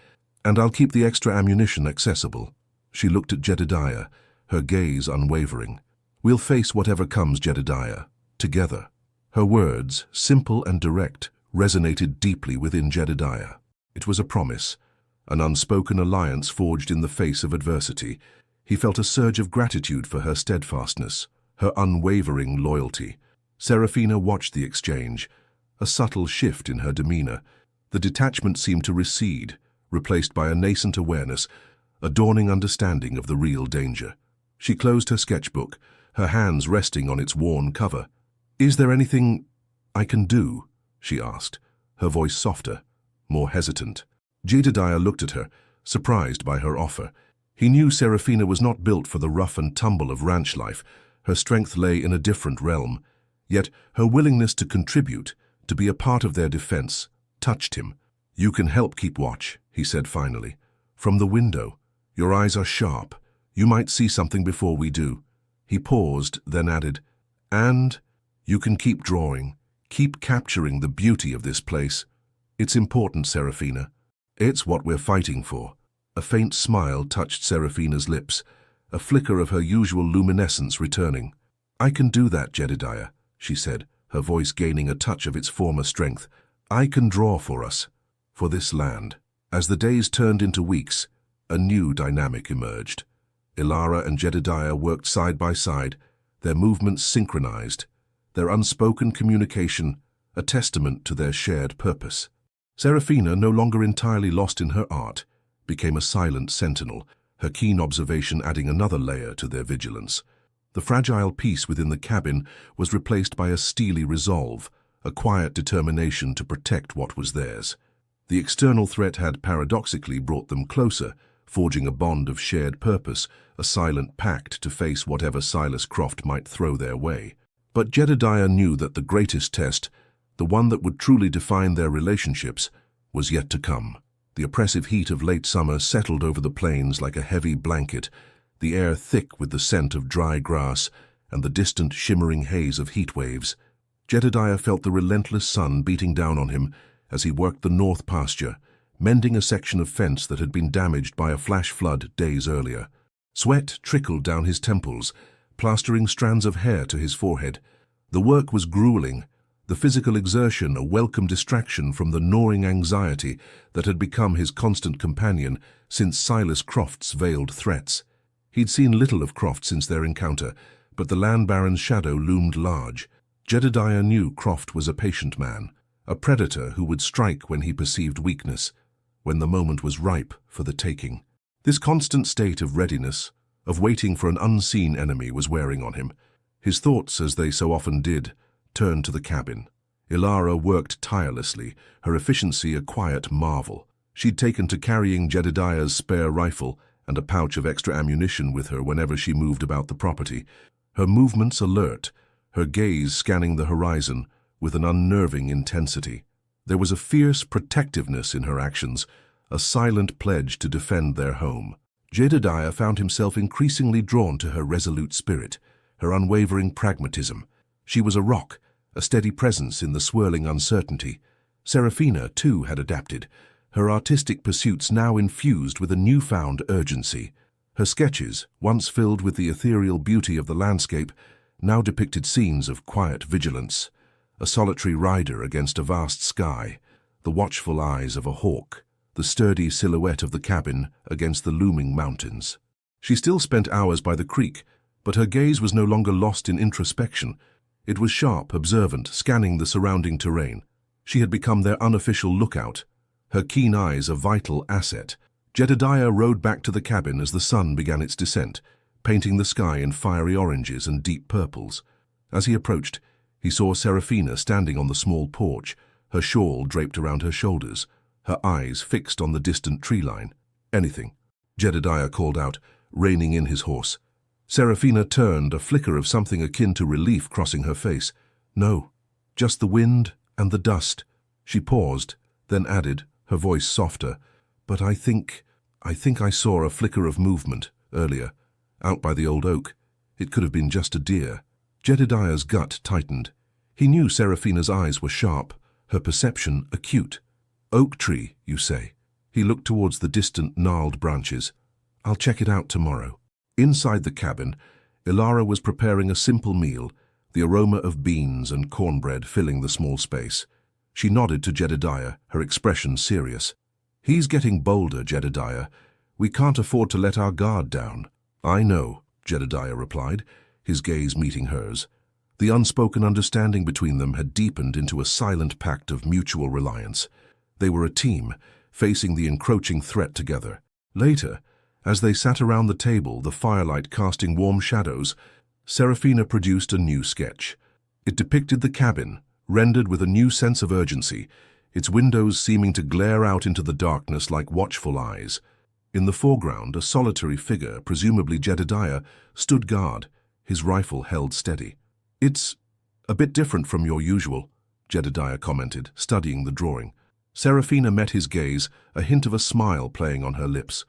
"and I'll keep the extra ammunition accessible." She looked at Jedediah, her gaze unwavering. "We'll face whatever comes, Jedediah, together." Her words, simple and direct, resonated deeply within Jedediah. It was a promise, an unspoken alliance forged in the face of adversity. He felt a surge of gratitude for her steadfastness, her unwavering loyalty. Seraphina watched the exchange, a subtle shift in her demeanor. The detachment seemed to recede, replaced by a nascent awareness, a dawning understanding of the real danger. She closed her sketchbook, her hands resting on its worn cover. "Is there anything I can do?" she asked, her voice softer, more hesitant. Jedediah looked at her, surprised by her offer. He knew Seraphina was not built for the rough and tumble of ranch life. Her strength lay in a different realm. Yet her willingness to contribute, to be a part of their defense, touched him. "You can help keep watch," he said finally. "From the window. Your eyes are sharp. You might see something before we do." He paused, then added, "And you can keep drawing, keep capturing the beauty of this place. It's important, Seraphina. It's what we're fighting for." A faint smile touched Seraphina's lips, a flicker of her usual luminescence returning. "I can do that, Jedediah," she said, her voice gaining a touch of its former strength. "I can draw for us, for this land." As the days turned into weeks, a new dynamic emerged. Ilara and Jedediah worked side by side, their movements synchronized, their unspoken communication a testament to their shared purpose. Seraphina, no longer entirely lost in her art, became a silent sentinel, her keen observation adding another layer to their vigilance. The fragile peace within the cabin was replaced by a steely resolve, a quiet determination to protect what was theirs. The external threat had paradoxically brought them closer, forging a bond of shared purpose, a silent pact to face whatever Silas Croft might throw their way. But Jedediah knew that the greatest test, the one that would truly define their relationships, was yet to come. The oppressive heat of late summer settled over the plains like a heavy blanket, the air thick with the scent of dry grass and the distant shimmering haze of heat waves. Jedediah felt the relentless sun beating down on him as he worked the north pasture, mending a section of fence that had been damaged by a flash flood days earlier. Sweat trickled down his temples, plastering strands of hair to his forehead. The work was grueling, the physical exertion a welcome distraction from the gnawing anxiety that had become his constant companion since Silas Croft's veiled threats. He'd seen little of Croft since their encounter, but the land baron's shadow loomed large. Jedediah knew Croft was a patient man, a predator who would strike when he perceived weakness, when the moment was ripe for the taking. This constant state of readiness, of waiting for an unseen enemy, was wearing on him. His thoughts, as they so often did, turned to the cabin. Ilara worked tirelessly, her efficiency a quiet marvel. She'd taken to carrying Jedediah's spare rifle and a pouch of extra ammunition with her whenever she moved about the property, her movements alert, her gaze scanning the horizon with an unnerving intensity. There was a fierce protectiveness in her actions, a silent pledge to defend their home. Jedediah found himself increasingly drawn to her resolute spirit, her unwavering pragmatism. She was a rock, a steady presence in the swirling uncertainty. Serafina, too, had adapted, her artistic pursuits now infused with a newfound urgency. Her sketches, once filled with the ethereal beauty of the landscape, now depicted scenes of quiet vigilance. A solitary rider against a vast sky, the watchful eyes of a hawk, the sturdy silhouette of the cabin against the looming mountains. She still spent hours by the creek, but her gaze was no longer lost in introspection. It was sharp, observant, scanning the surrounding terrain. She had become their unofficial lookout, her keen eyes a vital asset. Jedediah rode back to the cabin as the sun began its descent, painting the sky in fiery oranges and deep purples. As he approached, he saw Serafina standing on the small porch, her shawl draped around her shoulders, her eyes fixed on the distant tree line. "Anything?" Jedediah called out, reining in his horse. Serafina turned, a flicker of something akin to relief crossing her face. "No, just the wind and the dust." She paused, then added, her voice softer, "But I think I saw a flicker of movement earlier, out by the old oak. It could have been just a deer." Jedediah's gut tightened. He knew Serafina's eyes were sharp, her perception acute. "Oak tree, you say?" He looked towards the distant, gnarled branches. "I'll check it out tomorrow." Inside the cabin, Ilara was preparing a simple meal, the aroma of beans and cornbread filling the small space. She nodded to Jedediah, her expression serious. "He's getting bolder, Jedediah. We can't afford to let our guard down." "I know," Jedediah replied, his gaze meeting hers. The unspoken understanding between them had deepened into a silent pact of mutual reliance. They were a team, facing the encroaching threat together. Later, as they sat around the table, the firelight casting warm shadows, Serafina produced a new sketch. It depicted the cabin, rendered with a new sense of urgency, its windows seeming to glare out into the darkness like watchful eyes. In the foreground, a solitary figure, presumably Jedediah, stood guard, his rifle held steady. "It's a bit different from your usual," Jedediah commented, studying the drawing. Serafina met his gaze, a hint of a smile playing on her lips.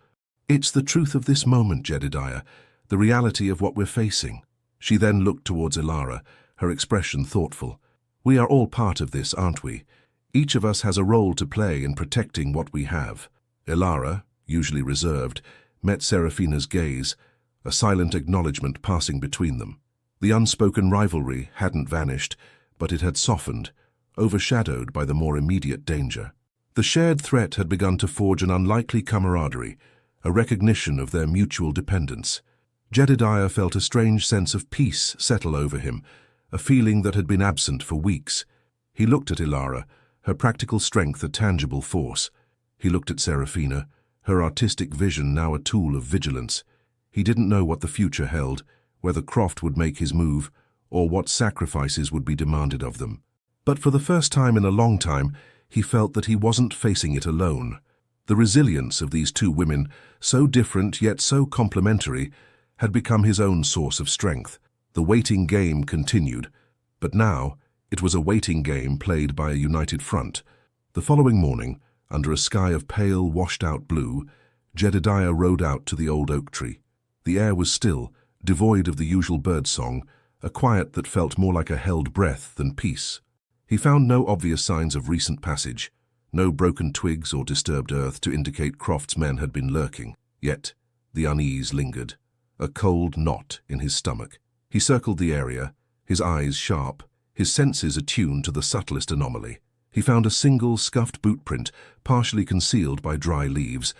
"It's the truth of this moment, Jedediah, the reality of what we're facing." She then looked towards Ilara, her expression thoughtful. "We are all part of this, aren't we? Each of us has a role to play in protecting what we have." Ilara, usually reserved, met Serafina's gaze, a silent acknowledgement passing between them. The unspoken rivalry hadn't vanished, but it had softened, overshadowed by the more immediate danger. The shared threat had begun to forge an unlikely camaraderie, a recognition of their mutual dependence. Jedediah felt a strange sense of peace settle over him, a feeling that had been absent for weeks. He looked at Ilara, her practical strength a tangible force. He looked at Serafina, her artistic vision now a tool of vigilance. He didn't know what the future held, whether Croft would make his move, or what sacrifices would be demanded of them. But for the first time in a long time, he felt that he wasn't facing it alone. The resilience of these two women, so different yet so complementary, had become his own source of strength. The waiting game continued, but now it was a waiting game played by a united front. The following morning, under a sky of pale, washed-out blue, Jedediah rode out to the old oak tree. The air was still, devoid of the usual birdsong, a quiet that felt more like a held breath than peace. He found no obvious signs of recent passage, no broken twigs or disturbed earth to indicate Croft's men had been lurking. Yet the unease lingered, a cold knot in his stomach. He circled the area, his eyes sharp, his senses attuned to the subtlest anomaly. He found a single scuffed boot print, partially concealed by dry leaves,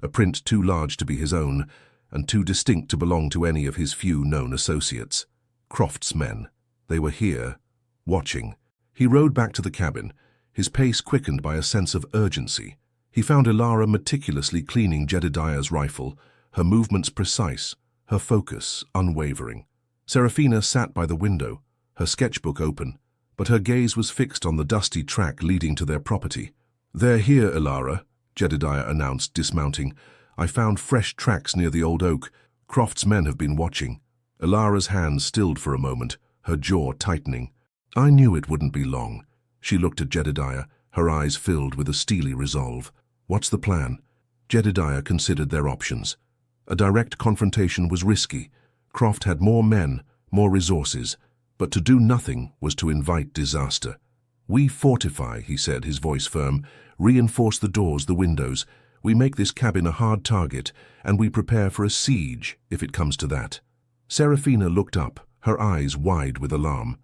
a print too large to be his own, and too distinct to belong to any of his few known associates. Croft's men. They were here, watching. He rode back to the cabin, his pace quickened by a sense of urgency. He found Ilara meticulously cleaning Jedediah's rifle, her movements precise, her focus unwavering. Serafina sat by the window, her sketchbook open, but her gaze was fixed on the dusty track leading to their property. "They're here, Ilara," Jedediah announced, dismounting. "I found fresh tracks near the old oak. Croft's men have been watching." Ilara's hands stilled for a moment, her jaw tightening. "I knew it wouldn't be long." She looked at Jedediah, her eyes filled with a steely resolve. "What's the plan?" Jedediah considered their options. A direct confrontation was risky. Croft had more men, more resources, but to do nothing was to invite disaster. "We fortify," he said, his voice firm. "Reinforce the doors, the windows. We make this cabin a hard target, and we prepare for a siege, if it comes to that." Serafina looked up, her eyes wide with alarm.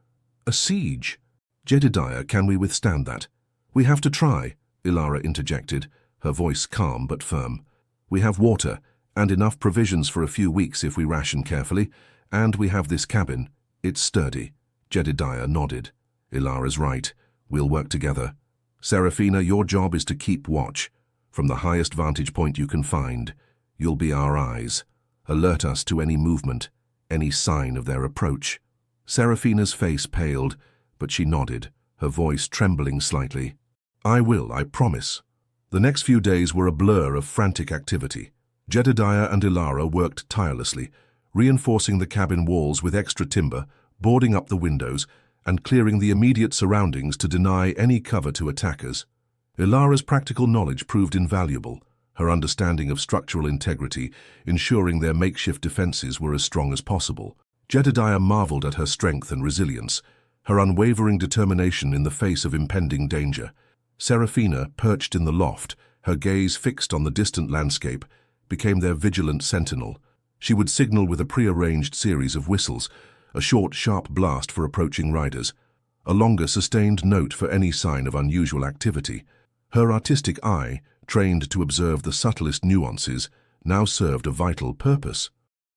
"A siege? Jedediah, can we withstand that?" "We have to try," Ilara interjected, her voice calm but firm. "We have water, and enough provisions for a few weeks if we ration carefully, and we have this cabin. It's sturdy." Jedediah nodded. "Ilara's right. We'll work together. Serafina, your job is to keep watch. From the highest vantage point you can find, you'll be our eyes. Alert us to any movement, any sign of their approach." Serafina's face paled, but she nodded, her voice trembling slightly. "I will, I promise." The next few days were a blur of frantic activity. Jedediah and Ilara worked tirelessly, reinforcing the cabin walls with extra timber, boarding up the windows, and clearing the immediate surroundings to deny any cover to attackers. Ilara's practical knowledge proved invaluable, her understanding of structural integrity, ensuring their makeshift defenses were as strong as possible. Jedediah marveled at her strength and resilience, her unwavering determination in the face of impending danger. Serafina, perched in the loft, her gaze fixed on the distant landscape, became their vigilant sentinel. She would signal with a prearranged series of whistles, a short, sharp blast for approaching riders, a longer, sustained note for any sign of unusual activity. Her artistic eye, trained to observe the subtlest nuances, now served a vital purpose.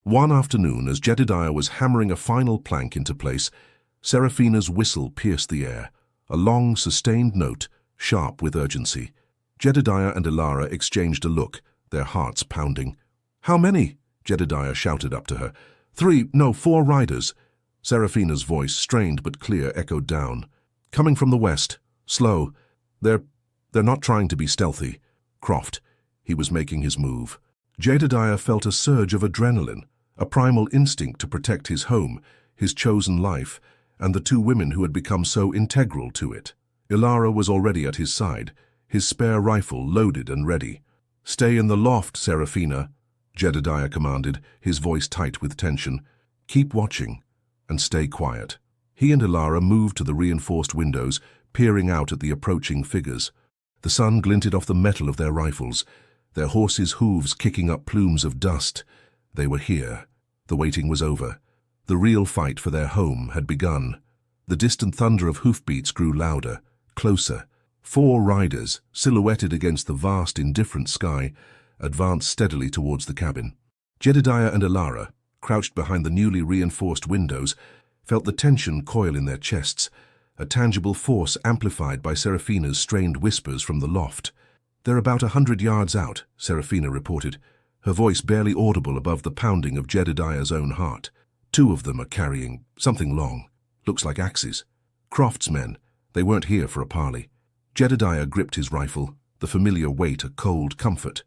One afternoon, as Jedediah was hammering a final plank into place, Serafina's whistle pierced the air, a long, sustained note, sharp with urgency. Jedediah and Ilara exchanged a look, their hearts pounding. "How many?" Jedediah shouted up to her. "4 riders." Serafina's voice, strained but clear, echoed down. "Coming from the west. Slow. They're not trying to be stealthy." Croft. He was making his move. Jedediah felt a surge of adrenaline, a primal instinct to protect his home, his chosen life, and the 2 women who had become so integral to it. Ilara was already at his side, his spare rifle loaded and ready. "Stay in the loft, Serafina," Jedediah commanded, his voice tight with tension. "Keep watching, and stay quiet." He and Ilara moved to the reinforced windows, peering out at the approaching figures. The sun glinted off the metal of their rifles, their horses' hooves kicking up plumes of dust. They were here. The waiting was over. The real fight for their home had begun. The distant thunder of hoofbeats grew louder, closer. 4 riders, silhouetted against the vast, indifferent sky, advanced steadily towards the cabin. Jedediah and Ilara, crouched behind the newly reinforced windows, felt the tension coil in their chests, a tangible force amplified by Serafina's strained whispers from the loft. "They're about 100 yards out," Serafina reported, her voice barely audible above the pounding of Jedediah's own heart. 2 of them are carrying something long. Looks like axes. Croft's men. They weren't here for a parley. Jedediah gripped his rifle, the familiar weight a cold comfort.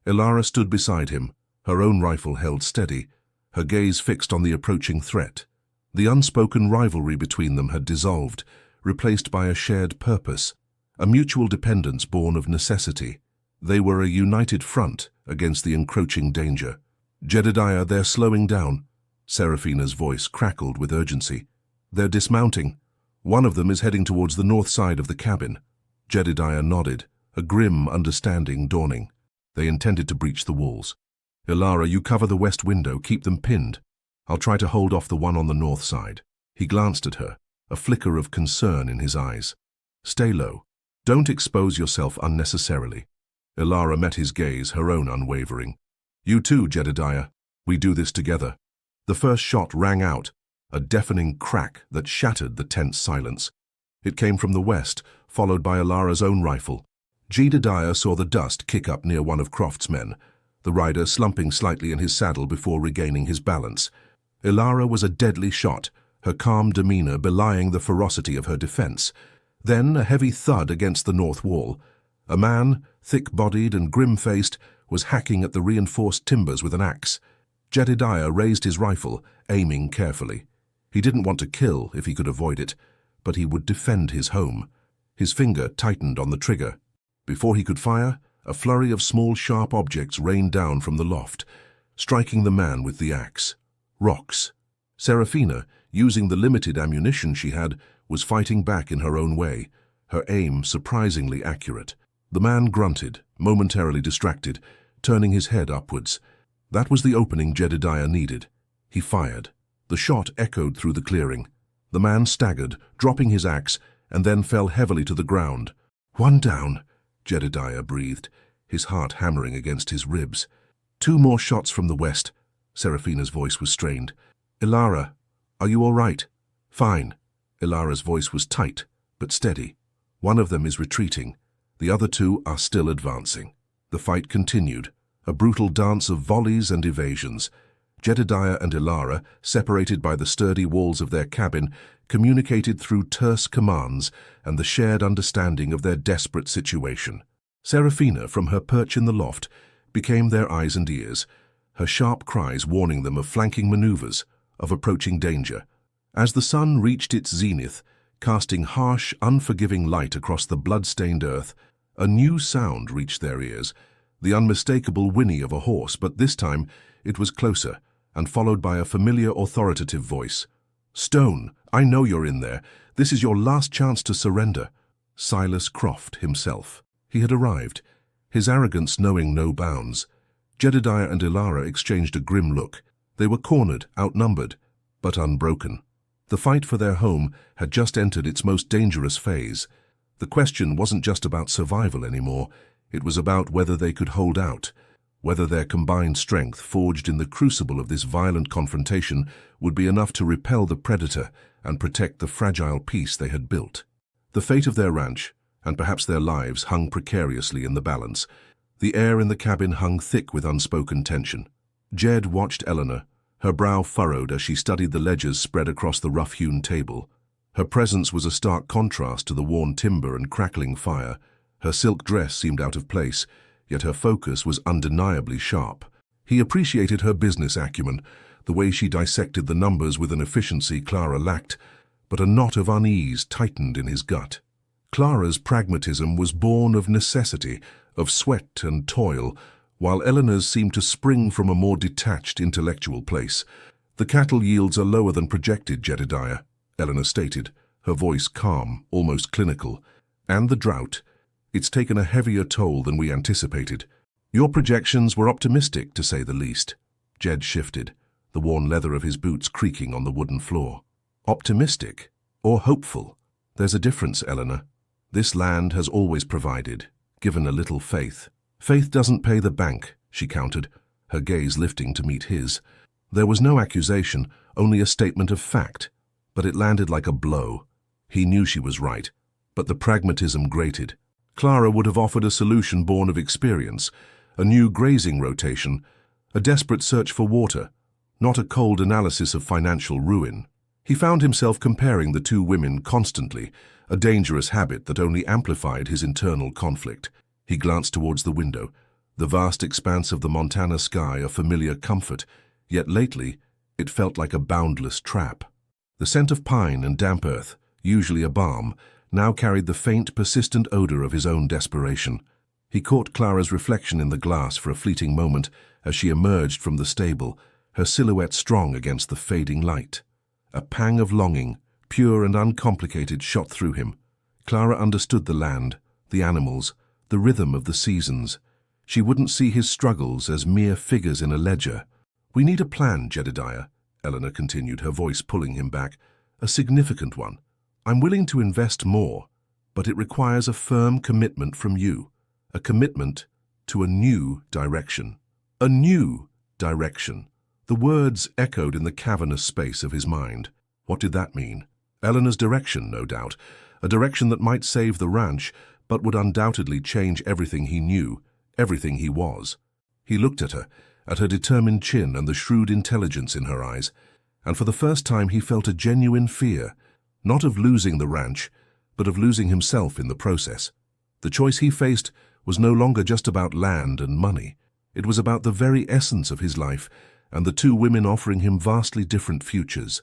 Ilara stood beside him, her own rifle held steady, her gaze fixed on the approaching threat. The unspoken rivalry between them had dissolved, replaced by a shared purpose, a mutual dependence born of necessity. They were a united front against the encroaching danger. "Jedediah, they're slowing down." Serafina's voice crackled with urgency. "They're dismounting. One of them is heading towards the north side of the cabin." Jedediah nodded, a grim understanding dawning. They intended to breach the walls. "Ilara, you cover the west window, keep them pinned. I'll try to hold off the one on the north side." He glanced at her, a flicker of concern in his eyes. "Stay low. Don't expose yourself unnecessarily." Ilara met his gaze, her own unwavering. "You too, Jedediah. We do this together." The first shot rang out, a deafening crack that shattered the tense silence. It came from the west, followed by Ilara's own rifle. Jedediah saw the dust kick up near one of Croft's men, the rider slumping slightly in his saddle before regaining his balance. Ilara was a deadly shot, her calm demeanor belying the ferocity of her defense. Then a heavy thud against the north wall. A man, thick-bodied and grim-faced, was hacking at the reinforced timbers with an axe. Jedediah raised his rifle, aiming carefully. He didn't want to kill if he could avoid it, but he would defend his home. His finger tightened on the trigger. Before he could fire, a flurry of small sharp objects rained down from the loft, striking the man with the axe. Rocks. Serafina, using the limited ammunition she had, was fighting back in her own way, her aim surprisingly accurate. The man grunted, momentarily distracted, turning his head upwards. That was the opening Jedediah needed. He fired. The shot echoed through the clearing. The man staggered, dropping his axe, and then fell heavily to the ground. "One down," Jedediah breathed, his heart hammering against his ribs. "Two more shots from the west." Serafina's voice was strained. "Ilara, are you all right?" "Fine." Ilara's voice was tight, but steady. "One of them is retreating. The other two are still advancing." The fight continued, a brutal dance of volleys and evasions. Jedediah and Ilara, separated by the sturdy walls of their cabin, communicated through terse commands and the shared understanding of their desperate situation. Serafina, from her perch in the loft, became their eyes and ears, her sharp cries warning them of flanking maneuvers, of approaching danger. As the sun reached its zenith, casting harsh, unforgiving light across the blood-stained earth, a new sound reached their ears, the unmistakable whinny of a horse, but this time it was closer, and followed by a familiar authoritative voice. "Stone, I know you're in there. This is your last chance to surrender." Silas Croft himself. He had arrived, his arrogance knowing no bounds. Jedediah and Ilara exchanged a grim look. They were cornered, outnumbered, but unbroken. The fight for their home had just entered its most dangerous phase. The question wasn't just about survival anymore. It was about whether they could hold out, whether their combined strength, forged in the crucible of this violent confrontation, would be enough to repel the predator and protect the fragile peace they had built. The fate of their ranch, and perhaps their lives, hung precariously in the balance. The air in the cabin hung thick with unspoken tension. Jed watched Eleanor, her brow furrowed as she studied the ledgers spread across the rough-hewn table. Her presence was a stark contrast to the worn timber and crackling fire. Her silk dress seemed out of place, yet her focus was undeniably sharp. He appreciated her business acumen, the way she dissected the numbers with an efficiency Clara lacked, but a knot of unease tightened in his gut. Clara's pragmatism was born of necessity, of sweat and toil, while Eleanor's seemed to spring from a more detached intellectual place. "The cattle yields are lower than projected, Jedediah," Eleanor stated, her voice calm, almost clinical. "And the drought. It's taken a heavier toll than we anticipated. Your projections were optimistic, to say the least." Jed shifted, the worn leather of his boots creaking on the wooden floor. "Optimistic? Or hopeful? There's a difference, Eleanor. This land has always provided, given a little faith." "Faith doesn't pay the bank," she countered, her gaze lifting to meet his. There was no accusation, only a statement of fact, but it landed like a blow. He knew she was right, but the pragmatism grated. Clara would have offered a solution born of experience, a new grazing rotation, a desperate search for water, not a cold analysis of financial ruin. He found himself comparing the two women constantly, a dangerous habit that only amplified his internal conflict. He glanced towards the window, the vast expanse of the Montana sky a familiar comfort, yet lately it felt like a boundless trap. The scent of pine and damp earth, usually a balm, now carried the faint, persistent odor of his own desperation. He caught Clara's reflection in the glass for a fleeting moment as she emerged from the stable, her silhouette strong against the fading light. A pang of longing, pure and uncomplicated, shot through him. Clara understood the land, the animals, the rhythm of the seasons. She wouldn't see his struggles as mere figures in a ledger. "We need a plan, Jedediah," Eleanor continued, her voice pulling him back. "A significant one. I'm willing to invest more, but it requires a firm commitment from you. A commitment to a new direction." A new direction. The words echoed in the cavernous space of his mind. What did that mean? Eleanor's direction, no doubt. A direction that might save the ranch, but would undoubtedly change everything he knew, everything he was. He looked at her determined chin and the shrewd intelligence in her eyes. And for the first time he felt a genuine fear, not of losing the ranch, but of losing himself in the process. The choice he faced was no longer just about land and money. It was about the very essence of his life, and the two women offering him vastly different futures.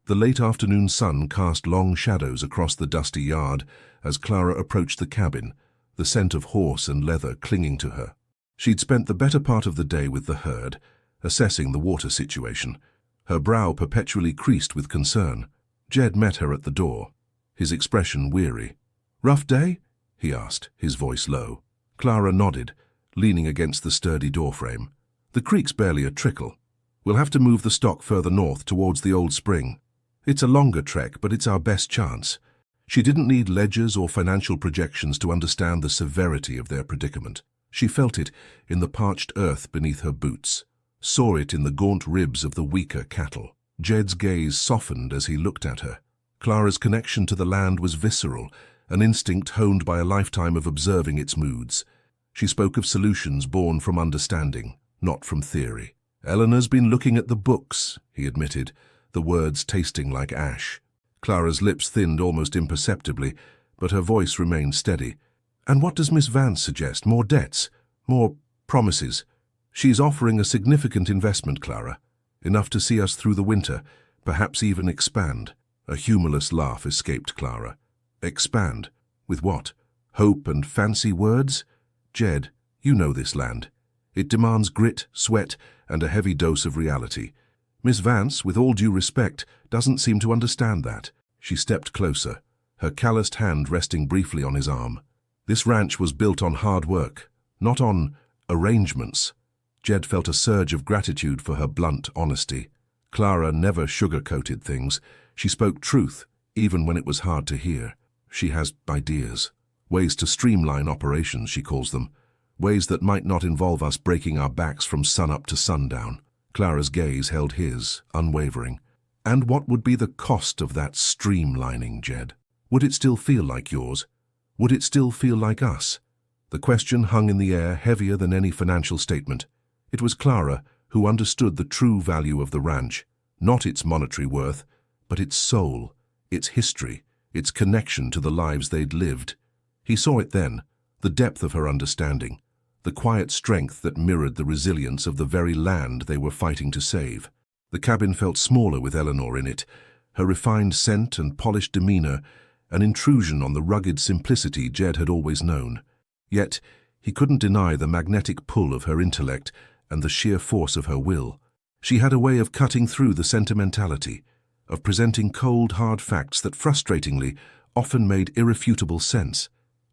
The late afternoon sun cast long shadows across the dusty yard as Clara approached the cabin, the scent of horse and leather clinging to her. She'd spent the better part of the day with the herd, assessing the water situation, her brow perpetually creased with concern. Jed met her at the door, his expression weary. "Rough day?" he asked, his voice low. Clara nodded, leaning against the sturdy doorframe. "The creek's barely a trickle. We'll have to move the stock further north towards the old spring. It's a longer trek, but it's our best chance." She didn't need ledgers or financial projections to understand the severity of their predicament. She felt it in the parched earth beneath her boots, saw it in the gaunt ribs of the weaker cattle. Jed's gaze softened as he looked at her. Clara's connection to the land was visceral, an instinct honed by a lifetime of observing its moods. She spoke of solutions born from understanding, not from theory. "Eleanor's been looking at the books," he admitted, the words tasting like ash. Clara's lips thinned almost imperceptibly, but her voice remained steady. "And what does Miss Vance suggest? More debts? More promises?" "She's offering a significant investment, Clara. Enough to see us through the winter, perhaps even expand." A humorless laugh escaped Clara. "Expand? With what? Hope and fancy words? Jed, you know this land. It demands grit, sweat, and a heavy dose of reality. Miss Vance, with all due respect, doesn't seem to understand that." She stepped closer, her calloused hand resting briefly on his arm. "This ranch was built on hard work, not on arrangements." Jed felt a surge of gratitude for her blunt honesty. Clara never sugar-coated things. She spoke truth, even when it was hard to hear. "She has ideas. Ways to streamline operations, she calls them. Ways that might not involve us breaking our backs from sunup to sundown." Clara's gaze held his, unwavering. "And what would be the cost of that streamlining, Jed? Would it still feel like yours? Would it still feel like us?" The question hung in the air, heavier than any financial statement. It was Clara who understood the true value of the ranch, not its monetary worth, but its soul, its history, its connection to the lives they'd lived. He saw it then, the depth of her understanding, the quiet strength that mirrored the resilience of the very land they were fighting to save. The cabin felt smaller with Eleanor in it, her refined scent and polished demeanor an intrusion on the rugged simplicity Jed had always known. Yet he couldn't deny the magnetic pull of her intellect and the sheer force of her will. She had a way of cutting through the sentimentality, of presenting cold, hard facts that frustratingly often made irrefutable sense.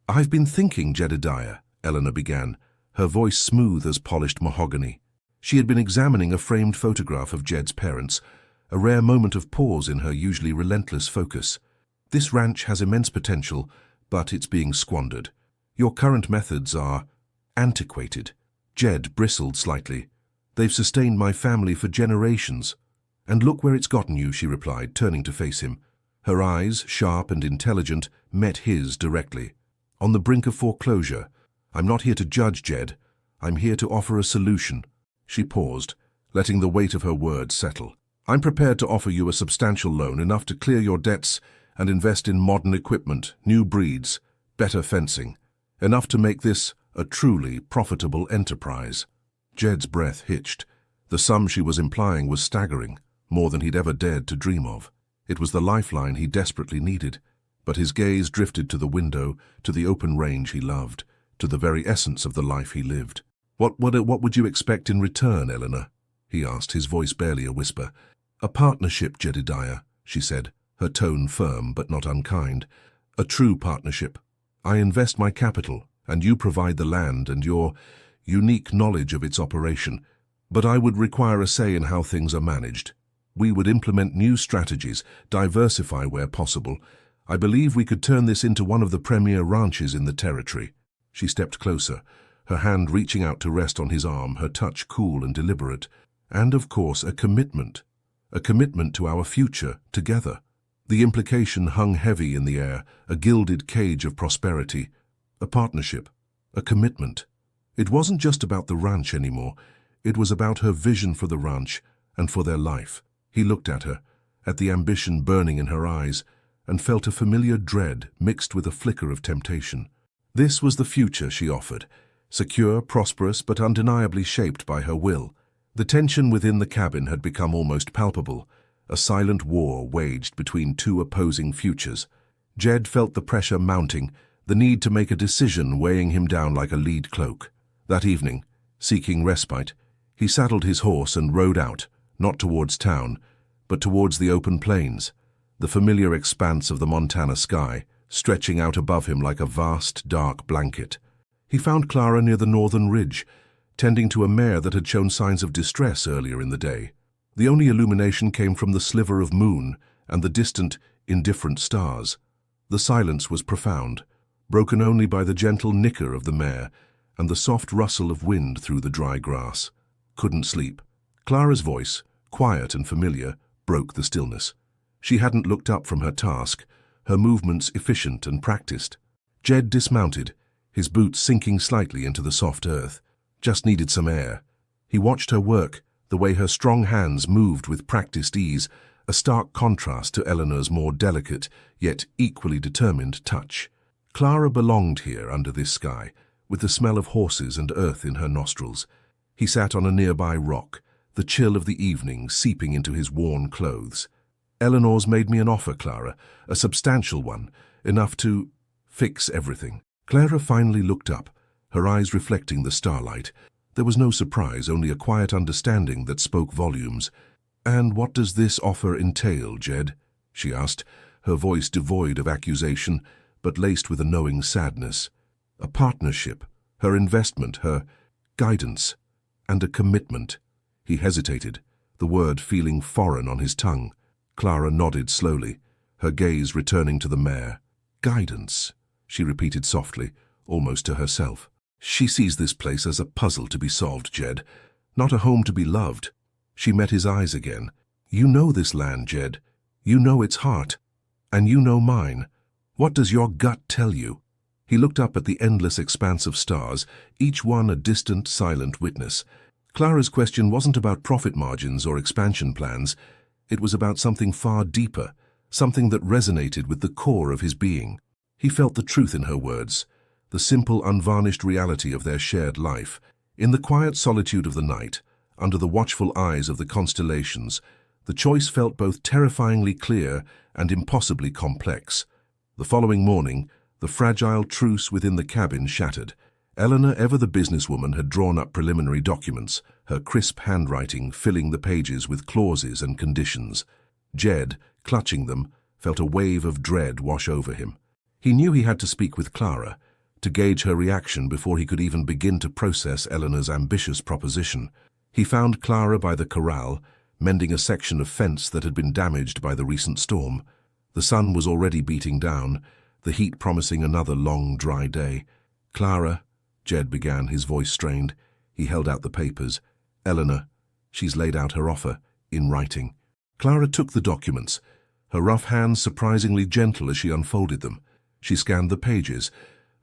"I've been thinking, Jedediah," Eleanor began, her voice smooth as polished mahogany. She had been examining a framed photograph of Jed's parents, a rare moment of pause in her usually relentless focus. "This ranch has immense potential, but it's being squandered. Your current methods are antiquated." Jed bristled slightly. "They've sustained my family for generations." "And look where it's gotten you," she replied, turning to face him. Her eyes, sharp and intelligent, met his directly. "On the brink of foreclosure. I'm not here to judge, Jed. I'm here to offer a solution." She paused, letting the weight of her words settle. "I'm prepared to offer you a substantial loan, enough to clear your debts and invest in modern equipment, new breeds, better fencing. Enough to make this a truly profitable enterprise." Jed's breath hitched. The sum she was implying was staggering, more than he'd ever dared to dream of. It was the lifeline he desperately needed. But his gaze drifted to the window, to the open range he loved, to the very essence of the life he lived. What would you expect in return, Eleanor?" he asked, his voice barely a whisper. "A partnership, Jedediah," she said, her tone firm but not unkind. "A true partnership. I invest my capital, and you provide the land and your unique knowledge of its operation. But I would require a say in how things are managed. We would implement new strategies, diversify where possible. I believe we could turn this into one of the premier ranches in the territory." She stepped closer, her hand reaching out to rest on his arm, her touch cool and deliberate. "And, of course, a commitment to our future together." The implication hung heavy in the air, a gilded cage of prosperity. A partnership, a commitment. It wasn't just about the ranch anymore. It was about her vision for the ranch and for their life. He looked at her, at the ambition burning in her eyes, and felt a familiar dread mixed with a flicker of temptation. This was the future she offered, secure, prosperous, but undeniably shaped by her will. The tension within the cabin had become almost palpable, a silent war waged between two opposing futures. Jed felt the pressure mounting, the need to make a decision weighing him down like a lead cloak. That evening, seeking respite, he saddled his horse and rode out, not towards town, but towards the open plains, the familiar expanse of the Montana sky, stretching out above him like a vast, dark blanket. He found Clara near the northern ridge, tending to a mare that had shown signs of distress earlier in the day. The only illumination came from the sliver of moon and the distant, indifferent stars. The silence was profound, broken only by the gentle nicker of the mare and the soft rustle of wind through the dry grass. Couldn't sleep. Clara's voice, quiet and familiar, broke the stillness. She hadn't looked up from her task, her movements efficient and practiced. Jed dismounted, his boots sinking slightly into the soft earth. Just needed some air. He watched her work, the way her strong hands moved with practiced ease, a stark contrast to Eleanor's more delicate, yet equally determined touch. Clara belonged here under this sky, with the smell of horses and earth in her nostrils. He sat on a nearby rock, the chill of the evening seeping into his worn clothes. "Eleanor's made me an offer, Clara, a substantial one, enough to fix everything." Clara finally looked up, her eyes reflecting the starlight. There was no surprise, only a quiet understanding that spoke volumes. "And what does this offer entail, Jed?" she asked, her voice devoid of accusation, but laced with a knowing sadness. "A partnership, her investment, her guidance, and a commitment." He hesitated, the word feeling foreign on his tongue. Clara nodded slowly, her gaze returning to the mare. "Guidance," she repeated softly, almost to herself. "She sees this place as a puzzle to be solved, Jed, not a home to be loved." She met his eyes again. "You know this land, Jed. You know its heart. And you know mine. What does your gut tell you?" He looked up at the endless expanse of stars, each one a distant, silent witness. Clara's question wasn't about profit margins or expansion plans. It was about something far deeper, something that resonated with the core of his being. He felt the truth in her words, the simple, unvarnished reality of their shared life. In the quiet solitude of the night, under the watchful eyes of the constellations, the choice felt both terrifyingly clear and impossibly complex. The following morning, the fragile truce within the cabin shattered. Eleanor, ever the businesswoman, had drawn up preliminary documents, her crisp handwriting filling the pages with clauses and conditions. Jed, clutching them, felt a wave of dread wash over him. He knew he had to speak with Clara, to gauge her reaction before he could even begin to process Eleanor's ambitious proposition. He found Clara by the corral, mending a section of fence that had been damaged by the recent storm. The sun was already beating down, the heat promising another long, dry day. "Clara," Jed began, his voice strained. He held out the papers. "Eleanor, she's laid out her offer, in writing." Clara took the documents, her rough hands surprisingly gentle as she unfolded them. She scanned the pages,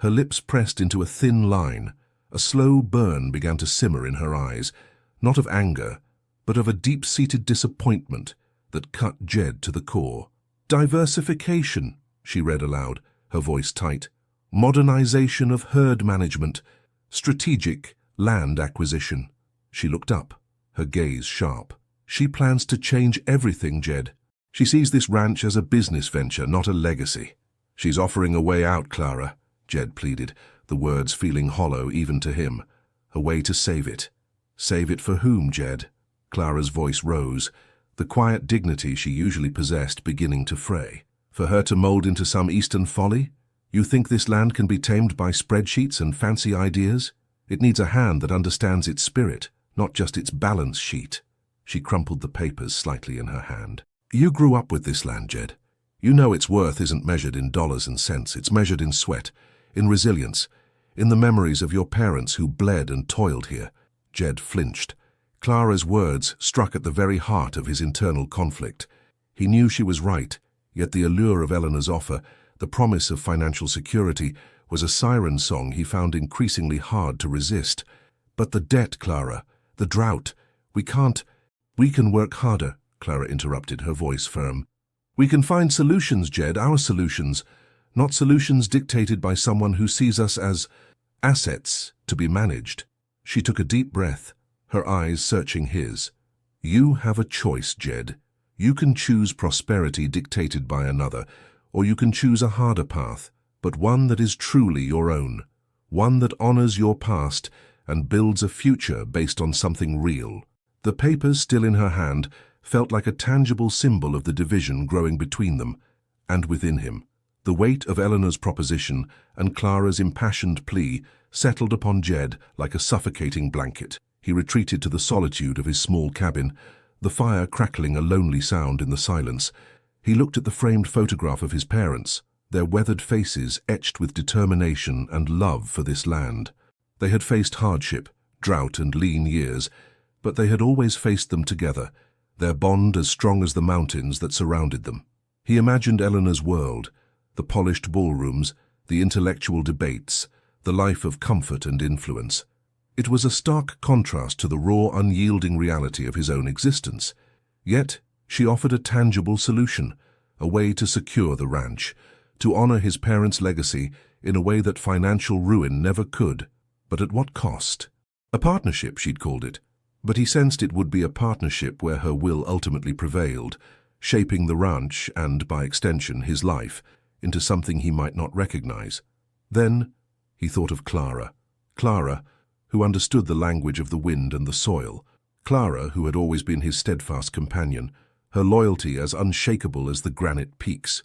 her lips pressed into a thin line. A slow burn began to simmer in her eyes, not of anger, but of a deep-seated disappointment that cut Jed to the core. "Diversification," she read aloud, her voice tight. "Modernization of herd management. Strategic land acquisition." She looked up, her gaze sharp. "She plans to change everything, Jed. She sees this ranch as a business venture, not a legacy." "She's offering a way out, Clara," Jed pleaded, the words feeling hollow even to him. "A way to save it." "Save it for whom, Jed?" Clara's voice rose, the quiet dignity she usually possessed beginning to fray. "For her to mold into some Eastern folly? You think this land can be tamed by spreadsheets and fancy ideas? It needs a hand that understands its spirit, not just its balance sheet." She crumpled the papers slightly in her hand. "You grew up with this land, Jed. You know its worth isn't measured in dollars and cents. It's measured in sweat, in resilience, in the memories of your parents who bled and toiled here." Jed flinched. Clara's words struck at the very heart of his internal conflict. He knew she was right, yet the allure of Eleanor's offer, the promise of financial security, was a siren song he found increasingly hard to resist. "But the debt, Clara, the drought. We can work harder," Clara interrupted, her voice firm. "We can find solutions, Jed, our solutions, not solutions dictated by someone who sees us as assets to be managed." She took a deep breath, her eyes searching his. "You have a choice, Jed. You can choose prosperity dictated by another, or you can choose a harder path, but one that is truly your own, one that honors your past and builds a future based on something real." The papers still in her hand felt like a tangible symbol of the division growing between them and within him. The weight of Eleanor's proposition and Clara's impassioned plea settled upon Jed like a suffocating blanket. He retreated to the solitude of his small cabin, the fire crackling a lonely sound in the silence. He looked at the framed photograph of his parents, their weathered faces etched with determination and love for this land. They had faced hardship, drought, and lean years, but they had always faced them together, their bond as strong as the mountains that surrounded them. He imagined Eleanor's world, the polished ballrooms, the intellectual debates, the life of comfort and influence. It was a stark contrast to the raw, unyielding reality of his own existence. Yet, she offered a tangible solution, a way to secure the ranch, to honor his parents' legacy in a way that financial ruin never could. But at what cost? A partnership, she'd called it. But he sensed it would be a partnership where her will ultimately prevailed, shaping the ranch and, by extension, his life, into something he might not recognize. Then he thought of Clara. Clara, who understood the language of the wind and the soil. Clara, who had always been his steadfast companion, her loyalty as unshakable as the granite peaks.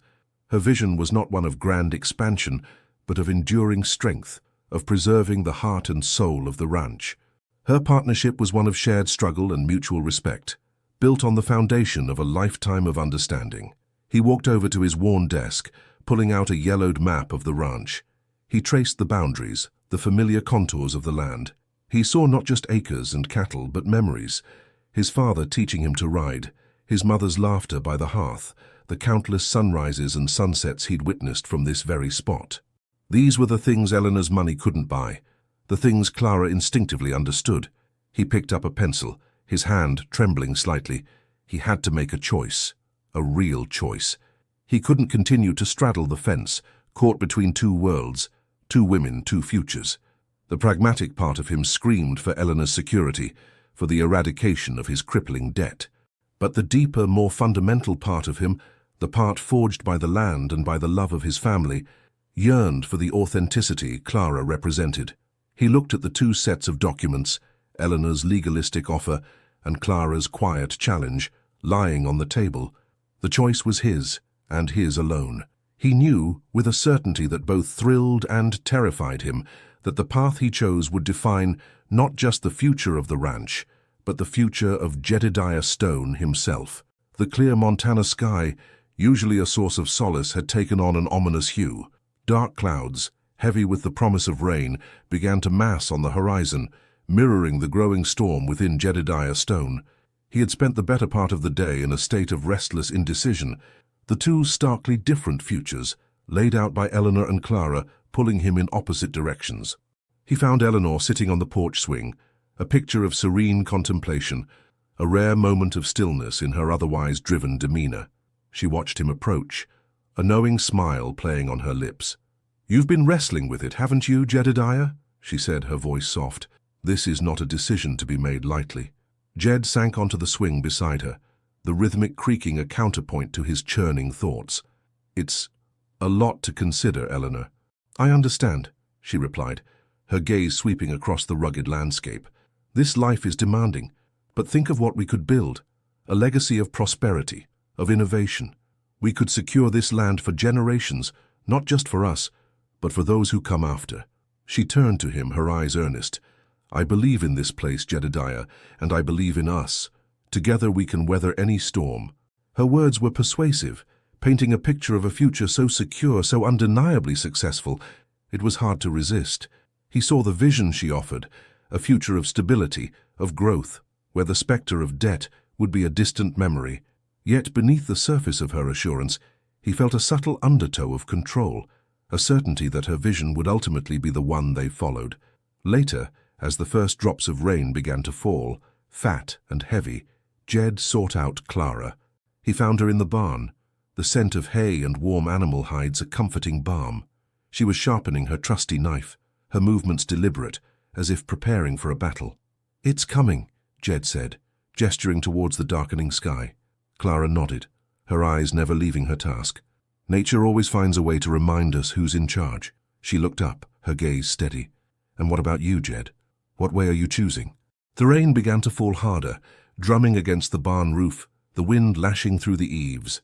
Her vision was not one of grand expansion, but of enduring strength, of preserving the heart and soul of the ranch. Her partnership was one of shared struggle and mutual respect, built on the foundation of a lifetime of understanding. He walked over to his worn desk, pulling out a yellowed map of the ranch. He traced the boundaries, the familiar contours of the land. He saw not just acres and cattle, but memories. His father teaching him to ride, his mother's laughter by the hearth, the countless sunrises and sunsets he'd witnessed from this very spot. These were the things Eleanor's money couldn't buy, the things Clara instinctively understood. He picked up a pencil, his hand trembling slightly. He had to make a choice, a real choice. He couldn't continue to straddle the fence, caught between two worlds, two women, two futures. The pragmatic part of him screamed for Eleanor's security, for the eradication of his crippling debt. But the deeper, more fundamental part of him, the part forged by the land and by the love of his family, yearned for the authenticity Clara represented. He looked at the two sets of documents, Eleanor's legalistic offer and Clara's quiet challenge, lying on the table. The choice was his, and his alone. He knew, with a certainty that both thrilled and terrified him, that the path he chose would define not just the future of the ranch, but the future of Jedediah Stone himself. The clear Montana sky, usually a source of solace, had taken on an ominous hue. Dark clouds, heavy with the promise of rain, began to mass on the horizon, mirroring the growing storm within Jedediah Stone. He had spent the better part of the day in a state of restless indecision, the two starkly different futures, laid out by Eleanor and Clara, pulling him in opposite directions. He found Eleanor sitting on the porch swing, a picture of serene contemplation, a rare moment of stillness in her otherwise driven demeanor. She watched him approach, a knowing smile playing on her lips. "You've been wrestling with it, haven't you, Jedediah?" she said, her voice soft. "This is not a decision to be made lightly." Jed sank onto the swing beside her, the rhythmic creaking a counterpoint to his churning thoughts. "It's a lot to consider, Eleanor." "I understand," she replied, her gaze sweeping across the rugged landscape. "This life is demanding, but think of what we could build, a legacy of prosperity, of innovation. We could secure this land for generations, not just for us, but for those who come after." She turned to him, her eyes earnest. "I believe in this place, Jedediah, and I believe in us. Together we can weather any storm." Her words were persuasive, painting a picture of a future so secure, so undeniably successful, it was hard to resist. He saw the vision she offered, a future of stability, of growth, where the specter of debt would be a distant memory. Yet beneath the surface of her assurance, he felt a subtle undertow of control, a certainty that her vision would ultimately be the one they followed. Later, as the first drops of rain began to fall, fat and heavy, Jed sought out Clara. He found her in the barn, the scent of hay and warm animal hides a comforting balm. She was sharpening her trusty knife, her movements deliberate, as if preparing for a battle. "It's coming," Jed said, gesturing towards the darkening sky. Clara nodded, her eyes never leaving her task. Nature always finds a way to remind us who's in charge. She looked up, her gaze steady. "And what about you, Jed? What way are you choosing?" The rain began to fall harder, drumming against the barn roof, the wind lashing through the eaves.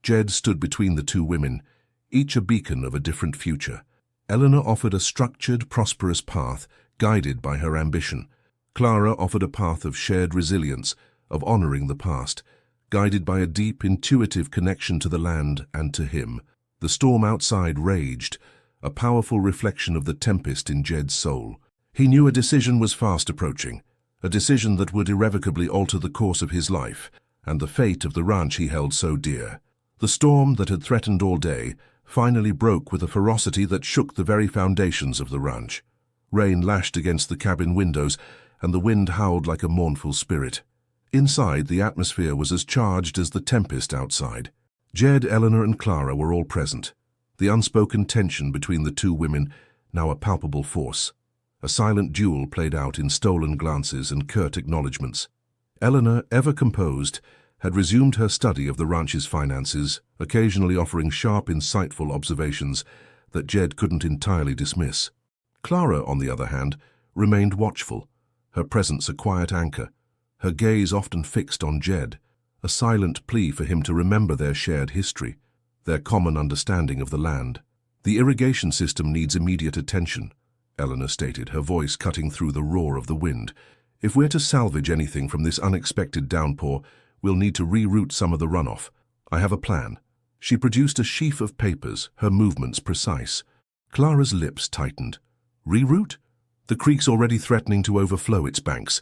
Jed stood between the two women, each a beacon of a different future. Eleanor offered a structured, prosperous path, guided by her ambition. Clara offered a path of shared resilience, of honoring the past, guided by a deep, intuitive connection to the land and to him. The storm outside raged, a powerful reflection of the tempest in Jed's soul. He knew a decision was fast approaching, a decision that would irrevocably alter the course of his life and the fate of the ranch he held so dear. The storm that had threatened all day finally broke with a ferocity that shook the very foundations of the ranch. Rain lashed against the cabin windows, and the wind howled like a mournful spirit. Inside, the atmosphere was as charged as the tempest outside. Jed, Eleanor, and Clara were all present. The unspoken tension between the two women, now a palpable force. A silent duel played out in stolen glances and curt acknowledgments. Eleanor, ever composed, had resumed her study of the ranch's finances, occasionally offering sharp, insightful observations that Jed couldn't entirely dismiss. Clara, on the other hand, remained watchful, her presence a quiet anchor, her gaze often fixed on Jed, a silent plea for him to remember their shared history, their common understanding of the land. "The irrigation system needs immediate attention," Eleanor stated, her voice cutting through the roar of the wind. "If we're to salvage anything from this unexpected downpour, we'll need to reroute some of the runoff. I have a plan." She produced a sheaf of papers, her movements precise. Clara's lips tightened. "Reroute? The creek's already threatening to overflow its banks.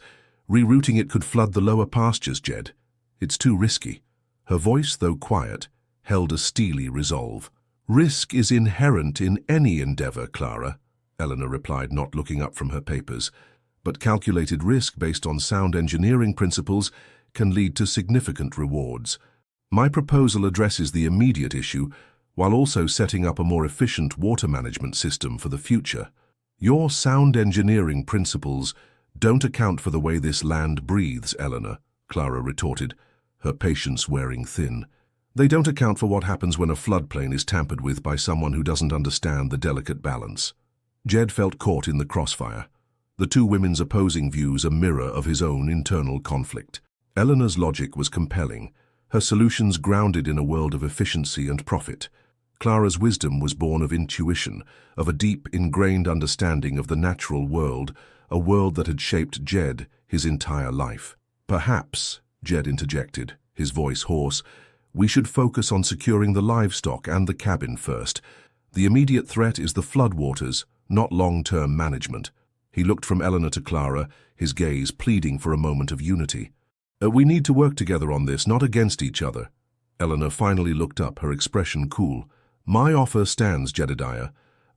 Rerouting it could flood the lower pastures, Jed. It's too risky." Her voice, though quiet, held a steely resolve. "Risk is inherent in any endeavor, Clara," Eleanor replied, not looking up from her papers. "But calculated risk based on sound engineering principles can lead to significant rewards. My proposal addresses the immediate issue while also setting up a more efficient water management system for the future. Your sound engineering principles don't account for the way this land breathes, Eleanor," Clara retorted, her patience wearing thin. "They don't account for what happens when a floodplain is tampered with by someone who doesn't understand the delicate balance." Jed felt caught in the crossfire, the two women's opposing views a mirror of his own internal conflict. Eleanor's logic was compelling, her solutions grounded in a world of efficiency and profit. Clara's wisdom was born of intuition, of a deep, ingrained understanding of the natural world, a world that had shaped Jed his entire life. "Perhaps," Jed interjected, his voice hoarse, "we should focus on securing the livestock and the cabin first. The immediate threat is the floodwaters, not long-term management." He looked from Eleanor to Clara, his gaze pleading for a moment of unity. "We need to work together on this, not against each other." Eleanor finally looked up, her expression cool. "My offer stands, Jedediah.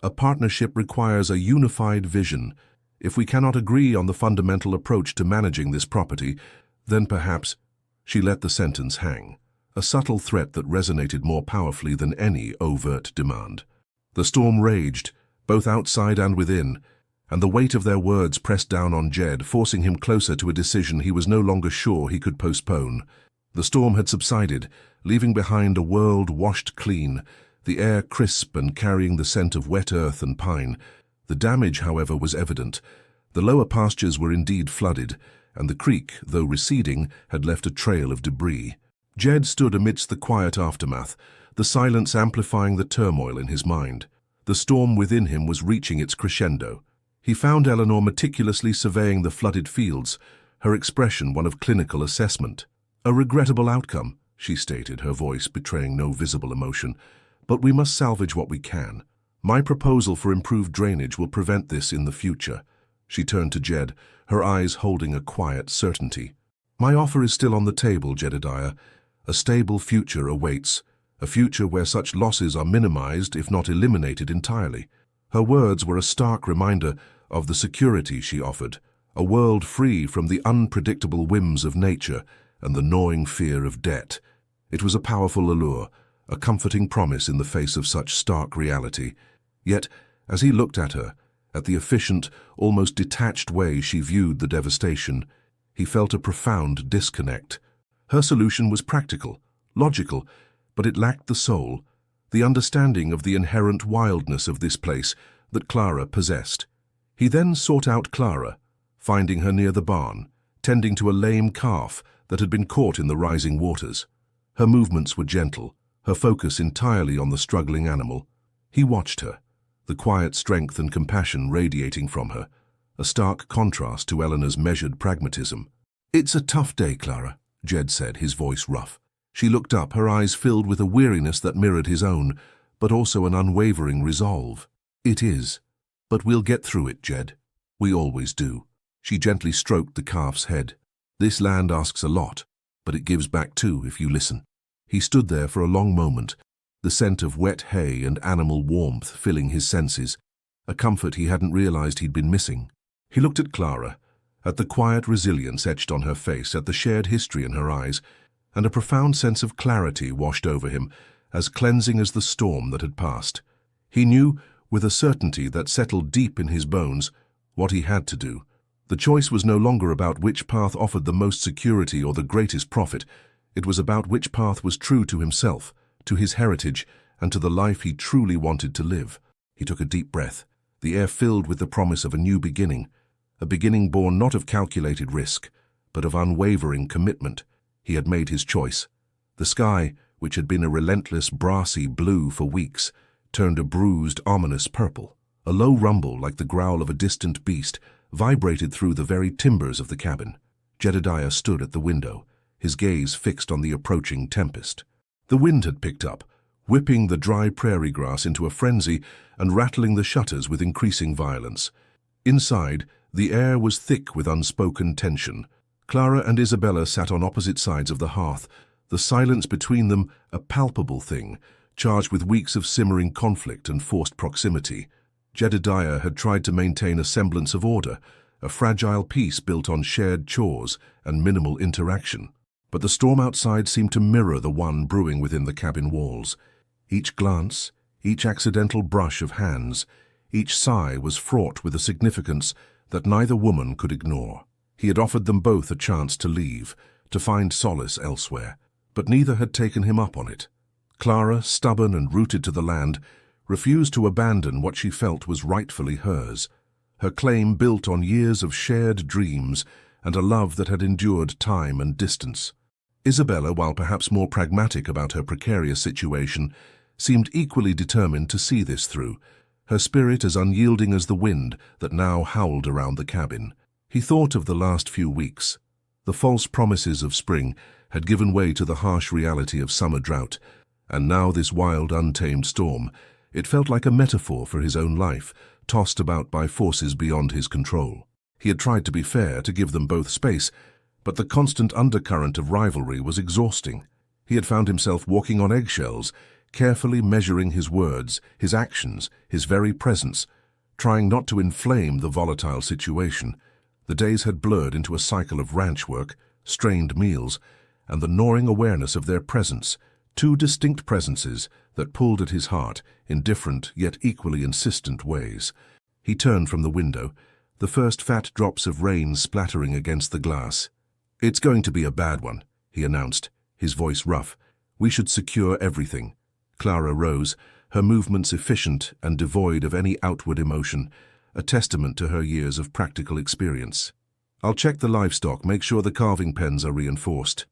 A partnership requires a unified vision. If we cannot agree on the fundamental approach to managing this property, then perhaps—" She let the sentence hang, a subtle threat that resonated more powerfully than any overt demand. The storm raged, both outside and within, and the weight of their words pressed down on Jed, forcing him closer to a decision he was no longer sure he could postpone. The storm had subsided, leaving behind a world washed clean, the air crisp and carrying the scent of wet earth and pine. The damage, however, was evident. The lower pastures were indeed flooded, and the creek, though receding, had left a trail of debris. Jed stood amidst the quiet aftermath, the silence amplifying the turmoil in his mind. The storm within him was reaching its crescendo. He found Eleanor meticulously surveying the flooded fields, her expression one of clinical assessment. "A regrettable outcome," she stated, her voice betraying no visible emotion, "but we must salvage what we can. My proposal for improved drainage will prevent this in the future." She turned to Jed, her eyes holding a quiet certainty. "My offer is still on the table, Jedediah. A stable future awaits, a future where such losses are minimized, if not eliminated entirely." Her words were a stark reminder of the security she offered, a world free from the unpredictable whims of nature and the gnawing fear of debt. It was a powerful allure, a comforting promise in the face of such stark reality. Yet, as he looked at her, at the efficient, almost detached way she viewed the devastation, he felt a profound disconnect. Her solution was practical, logical, but it lacked the soul, the understanding of the inherent wildness of this place that Clara possessed. He then sought out Clara, finding her near the barn, tending to a lame calf that had been caught in the rising waters. Her movements were gentle, her focus entirely on the struggling animal. He watched her, the quiet strength and compassion radiating from her, a stark contrast to Eleanor's measured pragmatism. "It's a tough day, Clara," Jed said, his voice rough. She looked up, her eyes filled with a weariness that mirrored his own, but also an unwavering resolve. "It is. But we'll get through it, Jed. We always do." She gently stroked the calf's head. "This land asks a lot, but it gives back too if you listen." He stood there for a long moment, the scent of wet hay and animal warmth filling his senses, a comfort he hadn't realized he'd been missing. He looked at Clara, at the quiet resilience etched on her face, at the shared history in her eyes, and a profound sense of clarity washed over him, as cleansing as the storm that had passed. He knew, with a certainty that settled deep in his bones, what he had to do. The choice was no longer about which path offered the most security or the greatest profit. It was about which path was true to himself, to his heritage, and to the life he truly wanted to live. He took a deep breath, the air filled with the promise of a new beginning, a beginning born not of calculated risk, but of unwavering commitment. He had made his choice. The sky, which had been a relentless brassy blue for weeks, turned a bruised, ominous purple. A low rumble, like the growl of a distant beast, vibrated through the very timbers of the cabin. Jedediah stood at the window, his gaze fixed on the approaching tempest. The wind had picked up, whipping the dry prairie grass into a frenzy and rattling the shutters with increasing violence. Inside, the air was thick with unspoken tension. Clara and Isabella sat on opposite sides of the hearth, the silence between them a palpable thing, charged with weeks of simmering conflict and forced proximity. Jedediah had tried to maintain a semblance of order, a fragile peace built on shared chores and minimal interaction. But the storm outside seemed to mirror the one brewing within the cabin walls. Each glance, each accidental brush of hands, each sigh was fraught with a significance that neither woman could ignore. He had offered them both a chance to leave, to find solace elsewhere, but neither had taken him up on it. Clara, stubborn and rooted to the land, refused to abandon what she felt was rightfully hers, her claim built on years of shared dreams and a love that had endured time and distance. Isabella, while perhaps more pragmatic about her precarious situation, seemed equally determined to see this through, her spirit as unyielding as the wind that now howled around the cabin. He thought of the last few weeks. The false promises of spring had given way to the harsh reality of summer drought, and now this wild, untamed storm. It felt like a metaphor for his own life, tossed about by forces beyond his control. He had tried to be fair, to give them both space, but the constant undercurrent of rivalry was exhausting. He had found himself walking on eggshells, carefully measuring his words, his actions, his very presence, trying not to inflame the volatile situation. The days had blurred into a cycle of ranch work, strained meals, and the gnawing awareness of their presence, two distinct presences that pulled at his heart in different yet equally insistent ways. He turned from the window, the first fat drops of rain splattering against the glass. "It's going to be a bad one," he announced, his voice rough. "We should secure everything." Clara rose, her movements efficient and devoid of any outward emotion, a testament to her years of practical experience. "I'll check the livestock, make sure the calving pens are reinforced."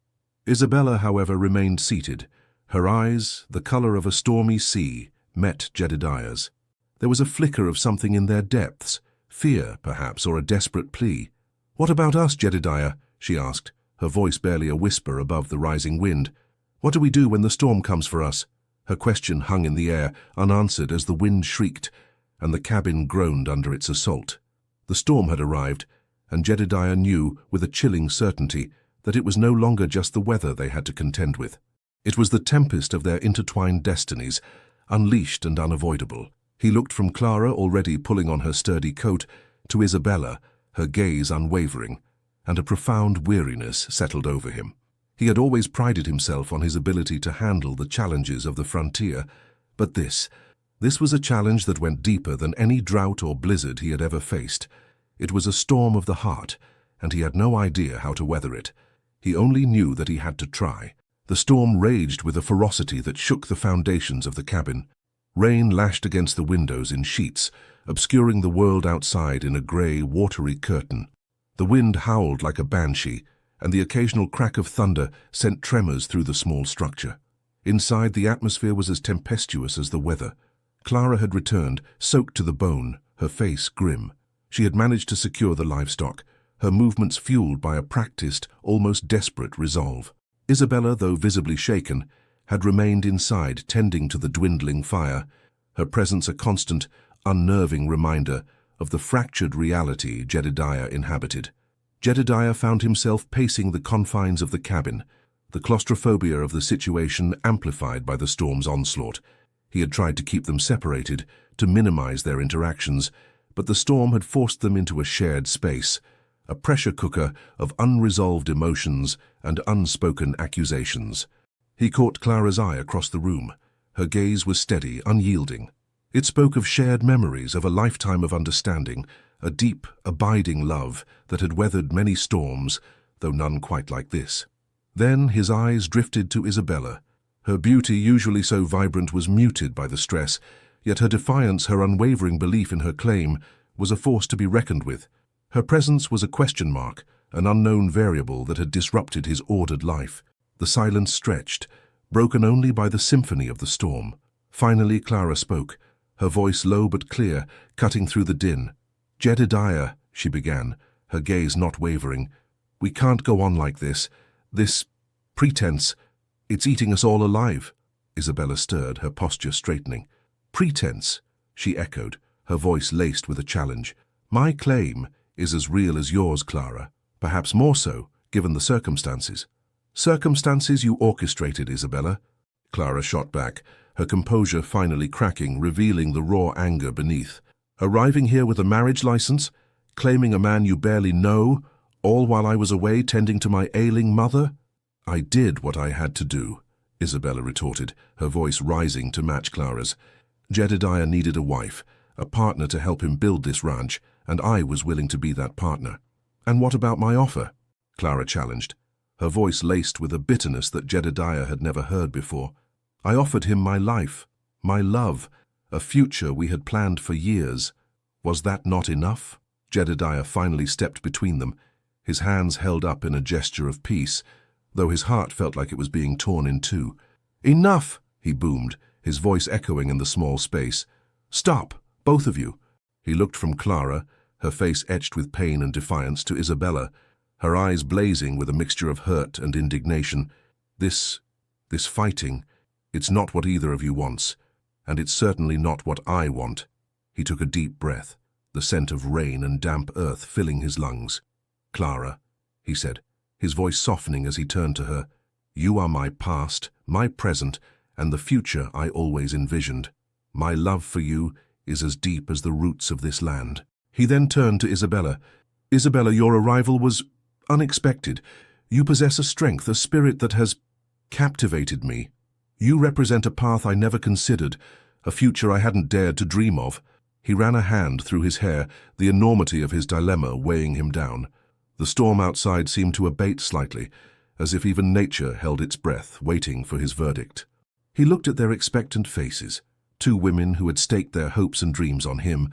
Isabella, however, remained seated. Her eyes, the color of a stormy sea, met Jedediah's. There was a flicker of something in their depths, fear, perhaps, or a desperate plea. "What about us, Jedediah?" she asked, her voice barely a whisper above the rising wind. "What do we do when the storm comes for us?" Her question hung in the air, unanswered as the wind shrieked, and the cabin groaned under its assault. The storm had arrived, and Jedediah knew, with a chilling certainty, that it was no longer just the weather they had to contend with. It was the tempest of their intertwined destinies, unleashed and unavoidable. He looked from Clara, already pulling on her sturdy coat, to Isabella, her gaze unwavering, and a profound weariness settled over him. He had always prided himself on his ability to handle the challenges of the frontier, but this was a challenge that went deeper than any drought or blizzard he had ever faced. It was a storm of the heart, and he had no idea how to weather it. He only knew that he had to try. The storm raged with a ferocity that shook the foundations of the cabin. Rain lashed against the windows in sheets, obscuring the world outside in a grey, watery curtain. The wind howled like a banshee, and the occasional crack of thunder sent tremors through the small structure. Inside, the atmosphere was as tempestuous as the weather. Clara had returned, soaked to the bone, her face grim. She had managed to secure the livestock, her movements fueled by a practiced, almost desperate resolve. Isabella, though visibly shaken, had remained inside, tending to the dwindling fire, her presence a constant, unnerving reminder of the fractured reality Jedediah inhabited. Jedediah found himself pacing the confines of the cabin, the claustrophobia of the situation amplified by the storm's onslaught. He had tried to keep them separated, to minimize their interactions, but the storm had forced them into a shared space, a pressure cooker of unresolved emotions and unspoken accusations. He caught Clara's eye across the room. Her gaze was steady, unyielding. It spoke of shared memories, of a lifetime of understanding, a deep, abiding love that had weathered many storms, though none quite like this. Then his eyes drifted to Isabella. Her beauty, usually so vibrant, was muted by the stress, yet her defiance, her unwavering belief in her claim, was a force to be reckoned with. Her presence was a question mark, an unknown variable that had disrupted his ordered life. The silence stretched, broken only by the symphony of the storm. Finally, Clara spoke, her voice low but clear, cutting through the din. "Jedediah," she began, her gaze not wavering, "we can't go on like this. This pretense, it's eating us all alive." Isabella stirred, her posture straightening. "Pretense," she echoed, her voice laced with a challenge. "My claim is as real as yours, Clara, perhaps more so, given the circumstances." "Circumstances you orchestrated, Isabella." Clara shot back, her composure finally cracking, revealing the raw anger beneath. "Arriving here with a marriage license, claiming a man you barely know, all while I was away tending to my ailing mother?" "I did what I had to do," Isabella retorted, her voice rising to match Clara's. "Jedediah needed a wife, a partner to help him build this ranch, and I was willing to be that partner." "And what about my offer?" Clara challenged, her voice laced with a bitterness that Jedediah had never heard before. "I offered him my life, my love, a future we had planned for years. Was that not enough?" Jedediah finally stepped between them, his hands held up in a gesture of peace, though his heart felt like it was being torn in two. "Enough!" he boomed, his voice echoing in the small space. "Stop, both of you." He looked from Clara, her face etched with pain and defiance, to Isabella, her eyes blazing with a mixture of hurt and indignation. This fighting, it's not what either of you wants, and it's certainly not what I want." He took a deep breath, the scent of rain and damp earth filling his lungs. "Clara," he said, his voice softening as he turned to her, "you are my past, my present, and the future I always envisioned. My love for you is as deep as the roots of this land." He then turned to Isabella. "Isabella, your arrival was unexpected. You possess a strength, a spirit that has captivated me. You represent a path I never considered, a future I hadn't dared to dream of." He ran a hand through his hair, the enormity of his dilemma weighing him down. The storm outside seemed to abate slightly, as if even nature held its breath, waiting for his verdict. He looked at their expectant faces, two women who had staked their hopes and dreams on him,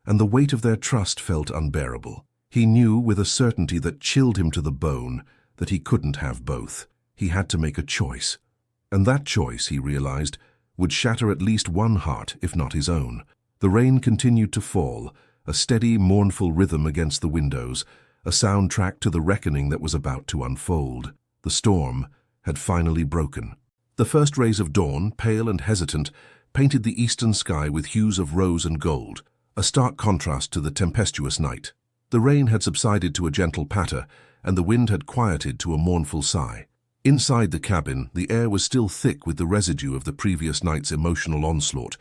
and the weight of their trust felt unbearable. He knew with a certainty that chilled him to the bone that he couldn't have both. He had to make a choice. And that choice, he realized, would shatter at least one heart, if not his own. The rain continued to fall, a steady, mournful rhythm against the windows, a soundtrack to the reckoning that was about to unfold. The storm had finally broken. The first rays of dawn, pale and hesitant, painted the eastern sky with hues of rose and gold, a stark contrast to the tempestuous night. The rain had subsided to a gentle patter, and the wind had quieted to a mournful sigh. Inside the cabin, the air was still thick with the residue of the previous night's emotional onslaught,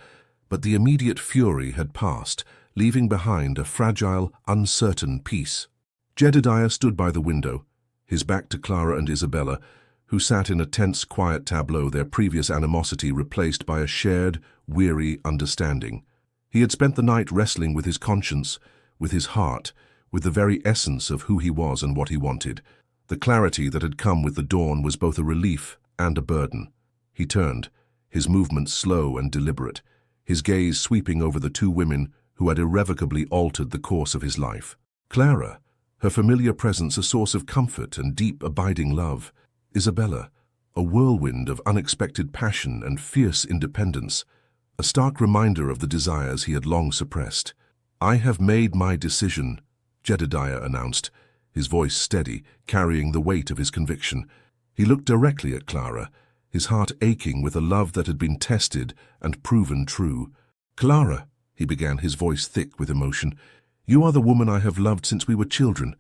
but the immediate fury had passed, leaving behind a fragile, uncertain peace. Jedediah stood by the window, his back to Clara and Isabella, who sat in a tense, quiet tableau, their previous animosity replaced by a shared, weary understanding. He had spent the night wrestling with his conscience, with his heart, with the very essence of who he was and what he wanted. The clarity that had come with the dawn was both a relief and a burden. He turned, his movements slow and deliberate, his gaze sweeping over the two women who had irrevocably altered the course of his life. Clara, her familiar presence a source of comfort and deep, abiding love. Isabella, a whirlwind of unexpected passion and fierce independence, a stark reminder of the desires he had long suppressed. "I have made my decision," Jedediah announced, his voice steady, carrying the weight of his conviction. He looked directly at Clara, his heart aching with a love that had been tested and proven true. "Clara," he began, his voice thick with emotion, "you are the woman I have loved since we were children.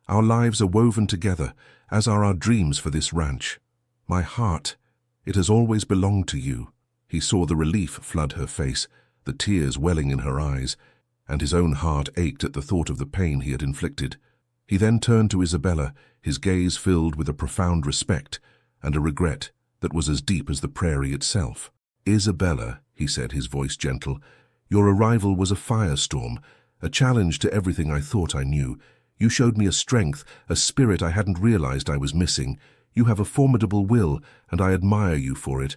Our lives are woven together, as are our dreams for this ranch. My heart, it has always belonged to you." He saw the relief flood her face, the tears welling in her eyes, and his own heart ached at the thought of the pain he had inflicted. He then turned to Isabella, his gaze filled with a profound respect and a regret that was as deep as the prairie itself. "Isabella," he said, his voice gentle, "your arrival was a firestorm, a challenge to everything I thought I knew. You showed me a strength, a spirit I hadn't realized I was missing. You have a formidable will, and I admire you for it.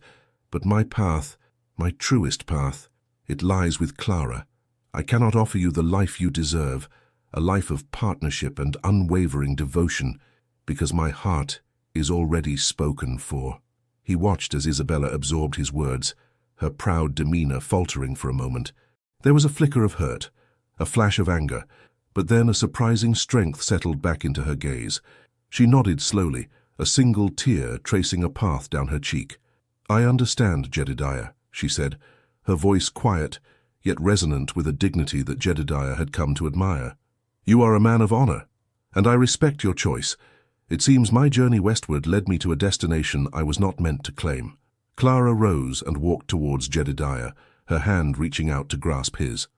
But my path, my truest path, it lies with Clara. I cannot offer you the life you deserve, a life of partnership and unwavering devotion, because my heart is already spoken for." He watched as Isabella absorbed his words, her proud demeanor faltering for a moment. There was a flicker of hurt, a flash of anger, but then a surprising strength settled back into her gaze. She nodded slowly, a single tear tracing a path down her cheek. "I understand, Jedediah," she said, her voice quiet, yet resonant with a dignity that Jedediah had come to admire. "You are a man of honor, and I respect your choice. It seems my journey westward led me to a destination I was not meant to claim." Clara rose and walked towards Jedediah, her hand reaching out to grasp his.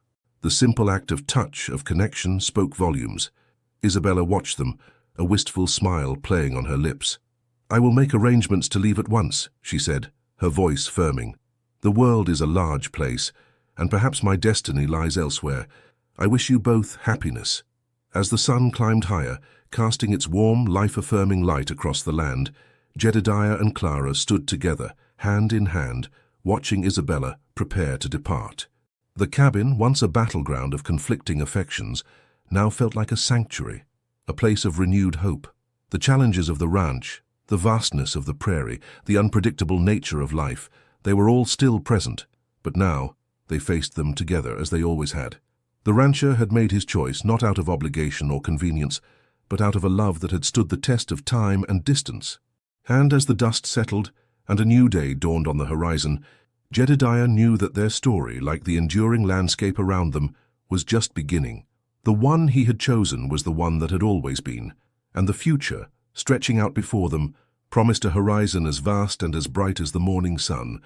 The simple act of touch, of connection, spoke volumes. Isabella watched them, a wistful smile playing on her lips. "I will make arrangements to leave at once," she said, her voice firming. "The world is a large place, and perhaps my destiny lies elsewhere. I wish you both happiness." As the sun climbed higher, casting its warm, life-affirming light across the land, Jedediah and Clara stood together, hand in hand, watching Isabella prepare to depart. The cabin, once a battleground of conflicting affections, now felt like a sanctuary, a place of renewed hope. The challenges of the ranch, the vastness of the prairie, the unpredictable nature of life, they were all still present, but now they faced them together as they always had. The rancher had made his choice not out of obligation or convenience, but out of a love that had stood the test of time and distance. And as the dust settled and a new day dawned on the horizon, Jedediah knew that their story, like the enduring landscape around them, was just beginning. The one he had chosen was the one that had always been, and the future, stretching out before them, promised a horizon as vast and as bright as the morning sun,